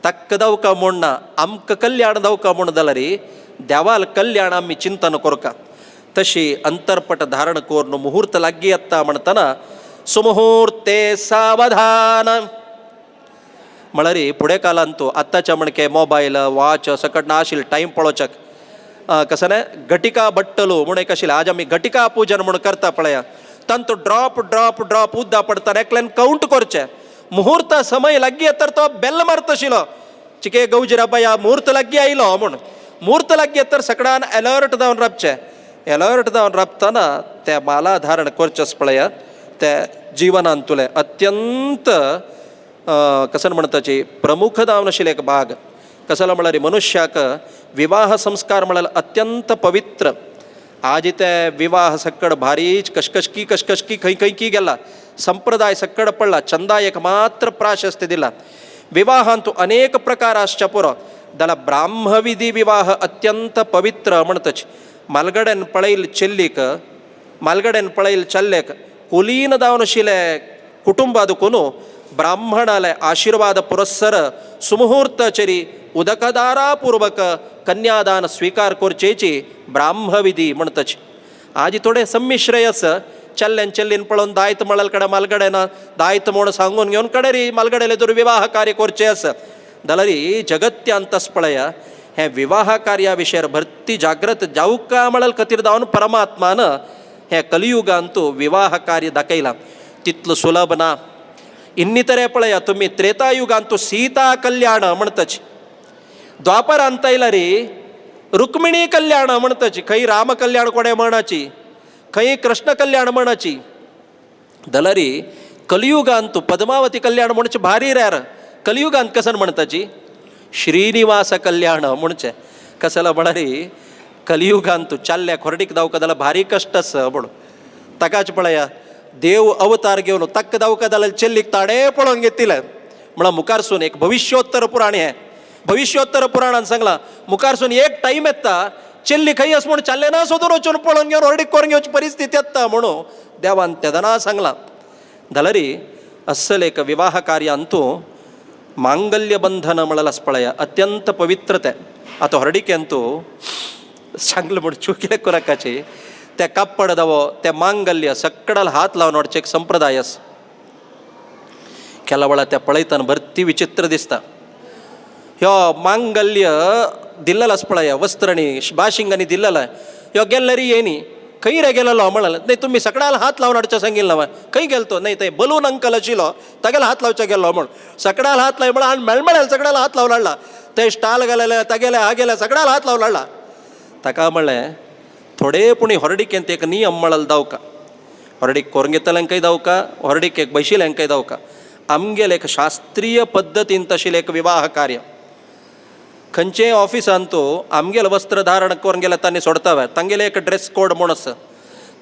तक्क दवका म्हणना आमकां कल्याण दवका म्हूण जाल्यार देवाल कल्याण आमी चिंतन करका तशी अंतरपट धारण करून मुहूर्त लागीं येता म्हणटना सुमुहूर्ते सावधान म्हळ्यार फुडें कालांत तूं आत्ताच्या म्हणके मोबायल वॉच सकट ना आशिल्लें टायम पळोवच्याक कसं नाही घटिका बट्टलो म्हणून एक आशिल्लें आज आमी घटिका पुजन म्हणून करता पळया तांतू ड्रॉप ड्रॉप ड्रॉप उद्दा पडटा एकल्यान काउंट करचें मुहूर्त समय लागीं येतर तो बेल्ल मारत आशिल्लो चिके गौजिराबाया मुहूर्त लागीं आयलो म्हूण मुहूर्त लागीं येतर सगळ्यान अलर्ट जावन रावचें अलर्ट जावन राबतना त्या माला धारण करचें पळया ते जिवनांत तुलें अत्यंत कसं म्हणटाची प्रमुख जावन आशिल्ले एक भाग कसं म्हळ्यार मनुष्याक विवाह संस्कार म्हळ्यार अत्यंत पवित्र आज ते विवाह सक्कड भारीच कशकशकी खंय खंय की गेला संप्रदाय सक्कड पडला चंदा एक मात्र प्राशस्त्य दिला विवाहांतू अनेक प्रकार आसचे पुरो जाल्यार ब्राह्मविधी विवाह अत्यंत पवित्र म्हणटच मालगड्यान पळयल चेल्लीक मालगड्यान पळयल चल्लेक कुलीन जावन आशिल्ले कुटुंब आदुकून ब्राह्मणाले आशीर्वाद पुरस्सर सुमुहूर्तचरी उदकदारा पूर्वक कन्यादान स्वीकार करचेची ब्राह्मविधी म्हणटच आज थोडे संमिश्रयस चल्ल्यान चेल्लीन पळोवन दायत मळल कडे मालगड्यान दायत म्हूण सांगून घेवन कडेरी मालगड्याले जर विवाह कार्य करचें आसा जाल्यार जगत्यांत आस पळया हे विवाह कार्या विशयार भरती जागृत जावका म्हळ्यार खातीर जावन परमात्मान हे कलियुगांतू विवाह कार्य दाखयलां तितलो सुलभ ना ಇನ್ನಿತರೆ ಪಳೆಯ ತುಮ್ಮಿ ತ್ರೇತಾಯುಗಾಂತೂ ಸೀತಾ ಕಲ್ಯಾಣ म्हणतच ದ್ವಾಪರಾಂತ ಇಲ್ಲರಿ रुक्मिणी कल्याण म्हणतच खंय राम कल्याण कोणे म्हणाची खंय कृष्ण कल्याण म्हणाची दलरी कलियुगांतू पद्मावती कल्याण म्हणचे भारी रॅर कलियुगांत कसन म्हणताची श्रीनिवास कल्याण म्हणचे कसला म्हणारी कलियुगांतू चाल्ल्या खोरडीक दावका जाल्यार भारी कश्ट आस म्हणून ताकाच पळया देव अवतार घेवन तक्क दावका जाल्यार चेल्लीक ताडे पळोवन घेतिले म्हळ्यार मुखारसून एक भविष्योत्तर पुराण हें भविष्योत्तर पुराणान सांगलां मुखारसून एक टायम येता चेल्ली खंय आस म्हूण चाल्ले ना सोदून वचून पळोवन घेवन हरडीक करून घेवची परिस्थिती येता म्हणून देवान तेदना सांगलां जाल्यार अस्सल एक विवाह कार्यांतू मांगल्य बंधन म्हळ्यार आस पळया अत्यंत पवित्रते आतां हरडिकेंतू सांगलें म्हूण चुकिले कुराकाची ते कापड दावो ते मांगल्य सक्कडाल हात लावन ओडचे एक संप्रदाय आसा केला वेळा त्या पळयतना भरती विचित्र दिसता ह्यो मांगल्य दिल्लेलो आस पळया वस्त्रणी बाशिंगांनी दिल्लेलो ह्यो गेल्लरी येनी खंय रे गेलेलो म्हणाल नाही तुम्ही सगळ्याल हात लावन हाडचें सांगिल्लो खंय गेलतो नाही ते बलून अंकल आशिल्लो तागेलो हात लावचे गेलो म्हण सगळ्याल हात लाय म्हण मेळमेळेल सगळ्याला हात लावन हाडला ते स्टाल गेलेले तागेले हागेले सगळ्याला हात लावन हाडला ताका म्हणलें थोडे पुणी हरडिकेंत एक नियम म्हळ्यार दावका हरडीक करून घेतल्यांकय दावका हरडीक एक बैशिल्यांकय दावका आमगेले एक शास्त्रीय पद्दतीन तशिल्लें एक विवाह कार्य खंयचेय ऑफिसांतू आमगेलें वस्त्र धारण करून गेल्यार तांणी सोडता तांगेले एक ड्रेस कोड म्हूण आसा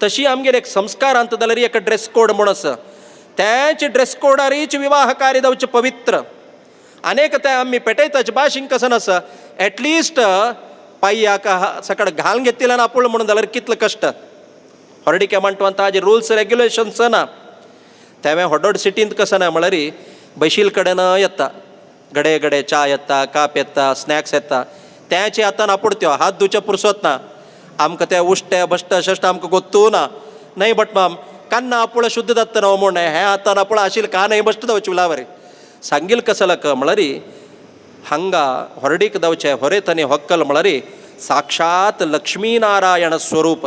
तशी आमगेर एक संस्कारांत जाल्यार एक ड्रेस कोड म्हूण आसा त्याच ड्रेस कोडारीच विवाह कार्य जावचें पवित्र अनेक ते आमी पेटयताचे भाशेन कसन आसा एटलिस्ट पाय्याक सकड घालून घेतिल्यान आपूण म्हणून जाल्यार कितलें कश्ट हरडिके म्हणटा ताजे रुल्स रेग्युलेशन्स ना तेव्हा हॉडोड सिटींत कसं ना म्हळ्यार बैशील कडेन येता गडे गडे च्या येता काप येता स्नॅक्स येता त्याचे आतां आपूण त्यो हात धुवचे पुरसोत ना आमकां ते उश्टे बश्ट शश्ट आमकां गोत्तू ना नाही बट माम कान्ना आपूण शुद्ध जाता न्हू म्हूण हें आतां आपूण आशिल्लें का नाही बश्ट जावचें उलावरे सांगिल कसं लाक म्हळ्यार हांगा हरडीक दावचे होरेतनी होक्कल म्हळ्यार साक्षात लक्ष्मी नारायण स्वरूप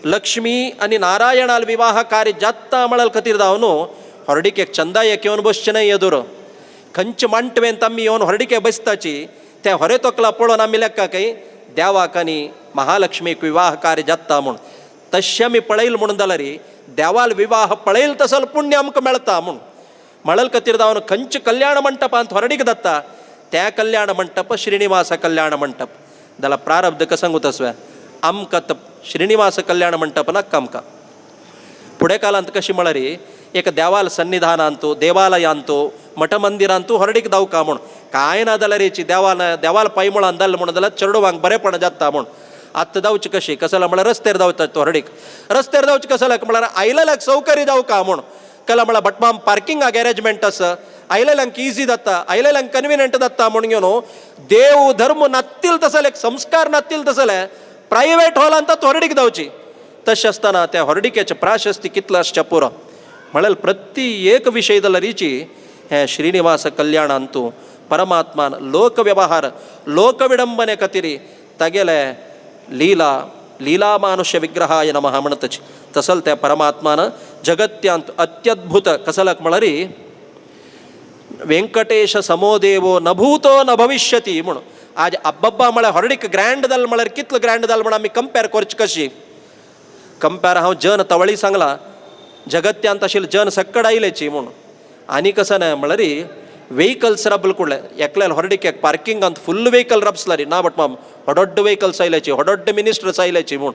लक्ष्मी आनी नारायणाल विवाह कार्य जाता म्हळ्यार खातीर जावन हरडीक एक चंदा एक येवन बसचें न्हय येदोर खंयचे मांटवेंत आमी येवन हरडिके बसताची ते होरे तोकला पळोवन आमी लेक्का खंय देवाक आनी महालक्ष्मीक विवाह कार्य जाता म्हूण तशें आमी पळयल म्हणून जाल्यार देवाल विवाह पळयल तसल पुण्य आमकां मेळटा म्हूण म्हळ्यार खातीर जावन खंयचे कल्याण मंटपांत हरडीक जाता त्या कल्याण मंटप श्रीनिवास कल्याण मंटप जाल्यार प्रारब्ध कसं सांगूत आसवे आमकां श्रीनिवास कल्याण मंटप नाका आमकां फुडें कालांत कशी म्हळ्यार एक देवाल सन्निधानांतू देवालयांतू मठमंदिरांतू हरडीक दावका म्हूण कांय ना जाल्यार हेची देवाल पांयमुळान जाल्लो म्हणून जाल्यार चेडवांक बरेंपण जाता म्हूण आत्तां जावची कशी कसं म्हळ्यार रस्त्यार दावता तो हरडीक रस्त्यार जावचे कसं म्हळ्यार आयलेल्याक सौकर्य जावका म्हूण कला म्हळ्यार बटमाम पार्किंगाक अरेंजमेंट आसा आयलेल्यांक इजी जाता आयलेल्यांक कन्विनियंट जाता म्हणून घेवन देव धर्म नातील तसले एक संस्कार नातील तसले प्रायवेट हॉलांत हरडीक जावची तशें आसतना त्या हरडिकेचें प्राशस्ती कितलो आसचें पुरो म्हळ्यार प्रत्येक विशय जाल्यार हिची हे श्रीनिवास कल्याण अंतू परमात्मान लोकव्यवहार लोकविडंबने कतिरी तगेले लीला मानुष्य विग्रहाय नमः म्हणतच तसल त्या परमात्मान जगत्यांत अत्यद्भुत कसलक मळरी ವೆಂಕಟೇಶ ಸಮೋದೇವೋ ನಭೂತೋ ನ ಭವಿಷ್ಯತಿ म्हणून आज अब्बब्बा म्हळ्यार हॉर्डीक ग्रँड जाल म्हळ्यार कितलो ग्रँड जाल म्हण आमी कंपेर करचे कशी कंपेर हांव जन तवळी सांगला जगत्यांत आशिल्ले जन सक्कड आयलेची म्हणून आनी कसं न्हय म्हळ्यार वेहिकल्स रबल कुडले एकल्यार हॉर्डीक एक पार्किंगांत फुल्ल वेहिकल रबसलारी ना बट माम ಹೊಡೊಡ್ಡ वेहिकल्स आयल्याची ಹೊಡೊಡ್ಡ मिनिस्टर्स आयल्याची म्हूण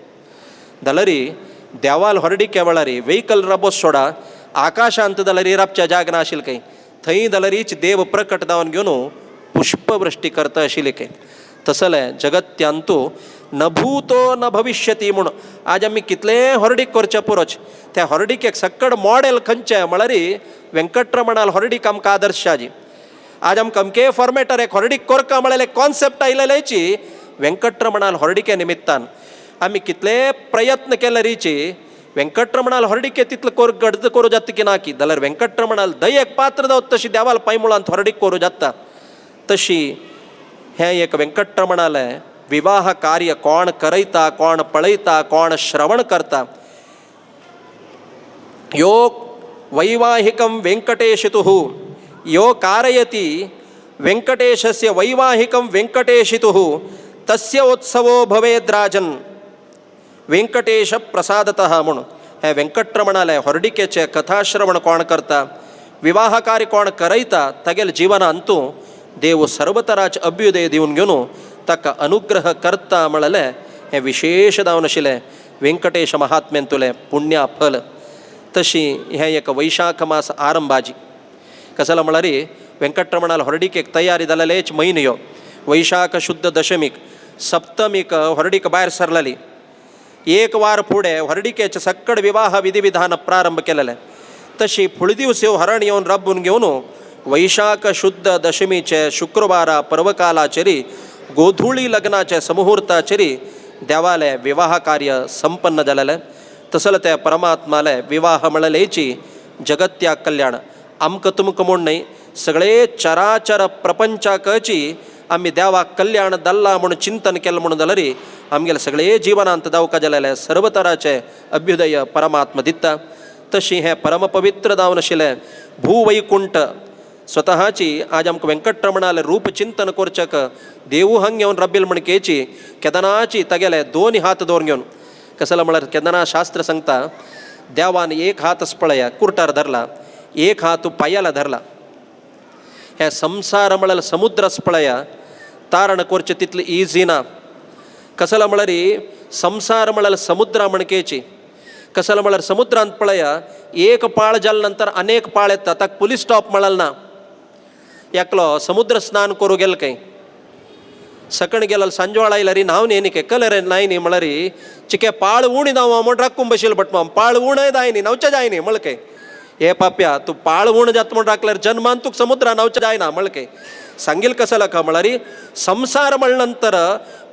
जाल्यार देवाल हॉर्डीक वेळार वेहिकल रबोस सोडा आकाशांत जाल्यार रबच्या जाग ना आशिल्ले खंय थंय जाल्यारीच देव प्रकट जावन घेवन पुष्पवृष्टी करता आशिल्ले काय तसले जगत्यांतू न भूतो न भविष्यती म्हणून आज आमी कितले हॉर्डीक करचे पुरोच त्या हॉर्डीक एक सक्कड मॉडेल खंयचे म्हळ्यार वेंकटरमणाल हॉर्डीक आमकां आदर्श आजी आज आमकां अमके फॉर्मेटार एक हॉर्डीक करका म्हळ्यार एक कॉन्सेप्ट आयलेल्याची वेंकटरमणाल हॉर्डिके निमित्तान आमी कितले प्रयत्न केले रीची वेंकटरमणाल हॉर्डिके तितलो गरज करूं जाता की ना की जाल्यार वेंकटरमणाल दयेक पात्र जावं तशी देवाल पैमुळांत हॉर्डीक करूं जाता तशी हें एक वेंकटरमणाल विवाह कार्य कोण करयता कोण पळयता कोण श्रवण करता यो वैवाहिकं वेंकटेशितुः यो कारयति वेंकटेशस्य वैवाहिकं वेंकटेशितुः तस्य उत्सवो भवेद्राजन् वेंकटेश प्रसादतः म्हणून हे वेंकटरमणाले हॉर्डिकेचे कथाश्रवण कोण करता विवाह कार्य कोण करयता तगेल जिवना अंतू देव सर्वतराचे अभ्युदय दिवन घेवन ताका अनुग्रह करता म्हळ्यार हें विशेश जावन आशिल्लें वेंकटेश महात्म्यांतुलें पुण्या फल तशी हें एक वैशाख मास आरंभाजी कसला म्हळ्यार वेंकटरमणाल हॉर्डिकेक तयारी जालेलेच म्हयनो ह्यो वैशाख शुद्ध दशमीक सप्तमीक हॉर्डीक भायर सरलेली एक वार फुडें हॉर्डिकेचे सक्कड विवाह विधिविधान प्रारंभ केलेले तशी फुडे दिवस ह्यो हरण येवन रब्बून घेवन वैशाख शुद्ध दशमीचे शुक्रवारा पर्वकालाचेरी गोधुळी लग्नाचे समुहूर्ताचेरी देवाले विवाह कार्य संपन्न जालेले तसले त्या परमात्माले विवाह म्हळ्याची जगत्या कल्याण आमकां तुमकां म्हूण न्हय सगळे चराचर प्रपंचाकची आमी देवाक कल्याण दल्ला म्हणून चिंतन केलें म्हणून जाल्यार आमगेले सगळे जिवनांत जावका जालेले सर्व तराचे अभ्युदय परमात्मा दिता तशी हें परमपवित्र जावन आशिल्लें भूवैकुंठ स्वताची आज आमकां वेंकटरमणाले रूप चिंतन करचेक देवू हंग घेवन रब्बील म्हणकेची केदनाची तगेले दोन हात दवरून घेवन कसलो म्हळ्यार केदना शास्त्र सांगता देवान एक हात पळया कुर्टार धरला एक हात पायाला धरला हे संसार म्हळ्यार समुद्र पळया तारण करचें तितलें इजी ना कसलो म्हळ्यार संसार म्हळ्यार समुद्रा म्हणकेची कसलो म्हळ्यार समुद्रांत पळया एक पाळ जाले नंतर अनेक पाळ येता ताका पुलीस स्टॉप म्हळ्यार ना एकलो समुद्र स्नान करूं गेलो खंय सकण गेलो सांजवाळ आयल्यार हांव न्ही के कलर नाय न्ही म्हळ्यार चिके पाळ उणी जावं म्हूण राखून बशिल्लो बट पाळ उणय जाय न्ही नवचें जाय न्ही म्हळ्ळें काय हे पाप्या तूं पाळ उण जाता म्हूण राखल्यार जन्मान तुका समुद्रा नवचें जायना म्हळ्ळें काय सांगील कसं का म्हळ्यार संसार म्हणले नंतर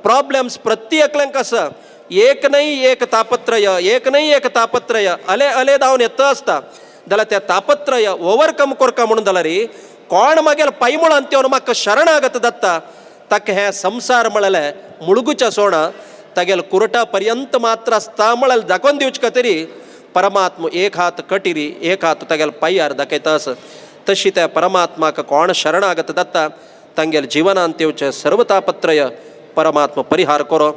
प्रॉब्लेम्स प्रत्येकल्यांक आसा एक नाही एक तापत्रय अले अले जावन येता आसता जाल्यार त्या तापत्रय ओवरकम करता म्हणून जाल्यार कोण मागेल पैमुळांत येवन म्हाका शरणागत जाता ताका हें संसार म्हळ्यार मुळगुच्या सोडा तागेल कुरटा पर्यंत मात्र आसता म्हळ्यार दाखोवन दिवचे तरी परमात्मा एक हात कटिरी एक हात तागेल पांयार दाखयता आसा तशी त्या परमात्माक कोण शरणागत जाता तांगेल जिवनांत येवचे सर्व तापत्रय परमात्मा परिहार करो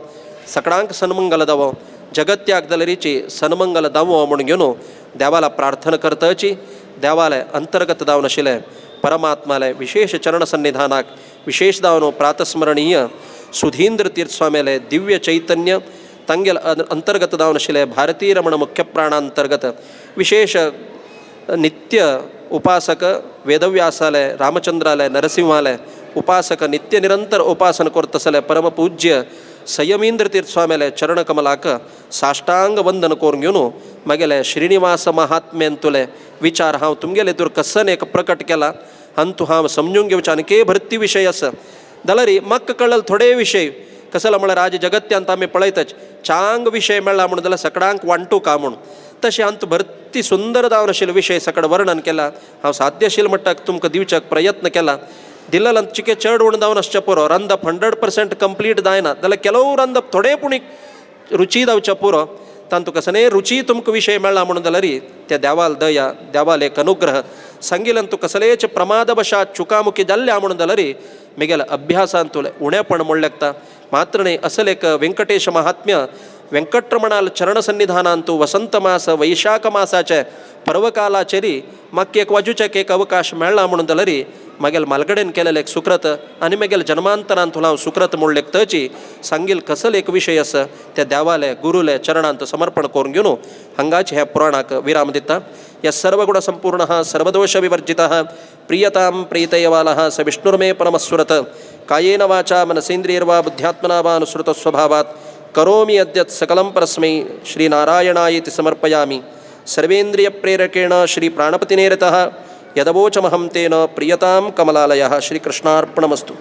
सगळ्यांक सन्मंगल दावो जगत्याक जाल्यारीची सन्मंगल दावो म्हणून घेवन देवाला प्रार्थना करताची देवाले अंतर्गत जावन आशिल्ले परमात्माले विशेष चरण सन्निधानाक विशेष जावन प्रातस्मरणीय सुधींद्र तीर्थस्वामीले दिव्य चैतन्य तांगेल अंतर्गत जावन आशिल्ले भारतीय रमण मुख्य प्राणांतर्गत विशेष नित्य उपासक वेदव्यासाले रामचंद्राले नरसिंहाले उपासक नित्य निरंतर उपासन करत आसले परमपूज्य संयमींद्र तीर्थस्वामीले चरणकमलाक साष्टांग वंदन करून घेवन मागेले श्रीनिवास महात्म्यांतुले विचार हांव तुमगेले एतूर कसन एक प्रकट केला अंतू हांव समजून घेवचे आनी भरती विशय आसा जाल्यार म्हाका कळल थोडे विशय कसलो म्हळ्यार आज जगत्यांत आमी पळयतच चांग विशय मेळ्ळा म्हणून जाल्यार सगळ्यांक वांटू का म्हूण तशें अंत भरती सुंदर जावन आशिल्लो विशय सकड वर्णन केला. हांव साध्य आशिल्ले मट्टाक तुमकां दिवच्याक प्रयत्न केला. दिल्लल चिके चड उण जावन आसचें पुरो. रांदप 100% कंप्लीट जायना जाल्यार केलो रांदप थोडें पूण रुची जावचें पुरो. तातूंत तुका सने रुची तुमकां विशय मेळ्ळा म्हणून जाल्यार त्या देवाल दया, देवाल एक अनुग्रह सांगिल्ल्यान तुका कसलेच प्रमादवशात चुकामुकी जाल्ल्या म्हणून जाल्यार म्हगेल अभ्यासान तुलें उणेपण म्हूण लेखता. मात्र न्ही असल एक व्यंकटेश महात्म्य व्यंकटरमणाल चरण सन्निधानांतू वसंत मास वैशाख मासाचे पर्वकालाचेरी म्हाका एक वाजूचेक एक अवकाश मेळ्ळा म्हणून जाल्यार मागेल मालगडेन केलेले एक सुकृत आनी मागेल जन्मांतरांत तुला हांव सुकृत म्हूण लेखताची सांगील कसल एक विशय आसा त्या देवाले गुरुले चरणांत समर्पण करून घेवन हांगाचे ह्या पुराणाक विराम दिता. य सर्वगुण संपूर्ण सर्वदोष विवर्जितः प्रियतां प्रीतयवालः स विष्णुर्मे परमस्वरत कायेन वाचा मनसेन्द्रियर्वा बुद्ध्यात्मना वा अनुसृतस्वभावात् करोमि यद्यत् सकलं परस्मै श्रीनारायणायेति समर्पयामि. सर्वेन्द्रियप्रेरकेण श्रीप्राणपतिनेरतः यदवोचमहं तेन प्रियतां कमलालयः. श्रीकृष्णार्पणमस्तु.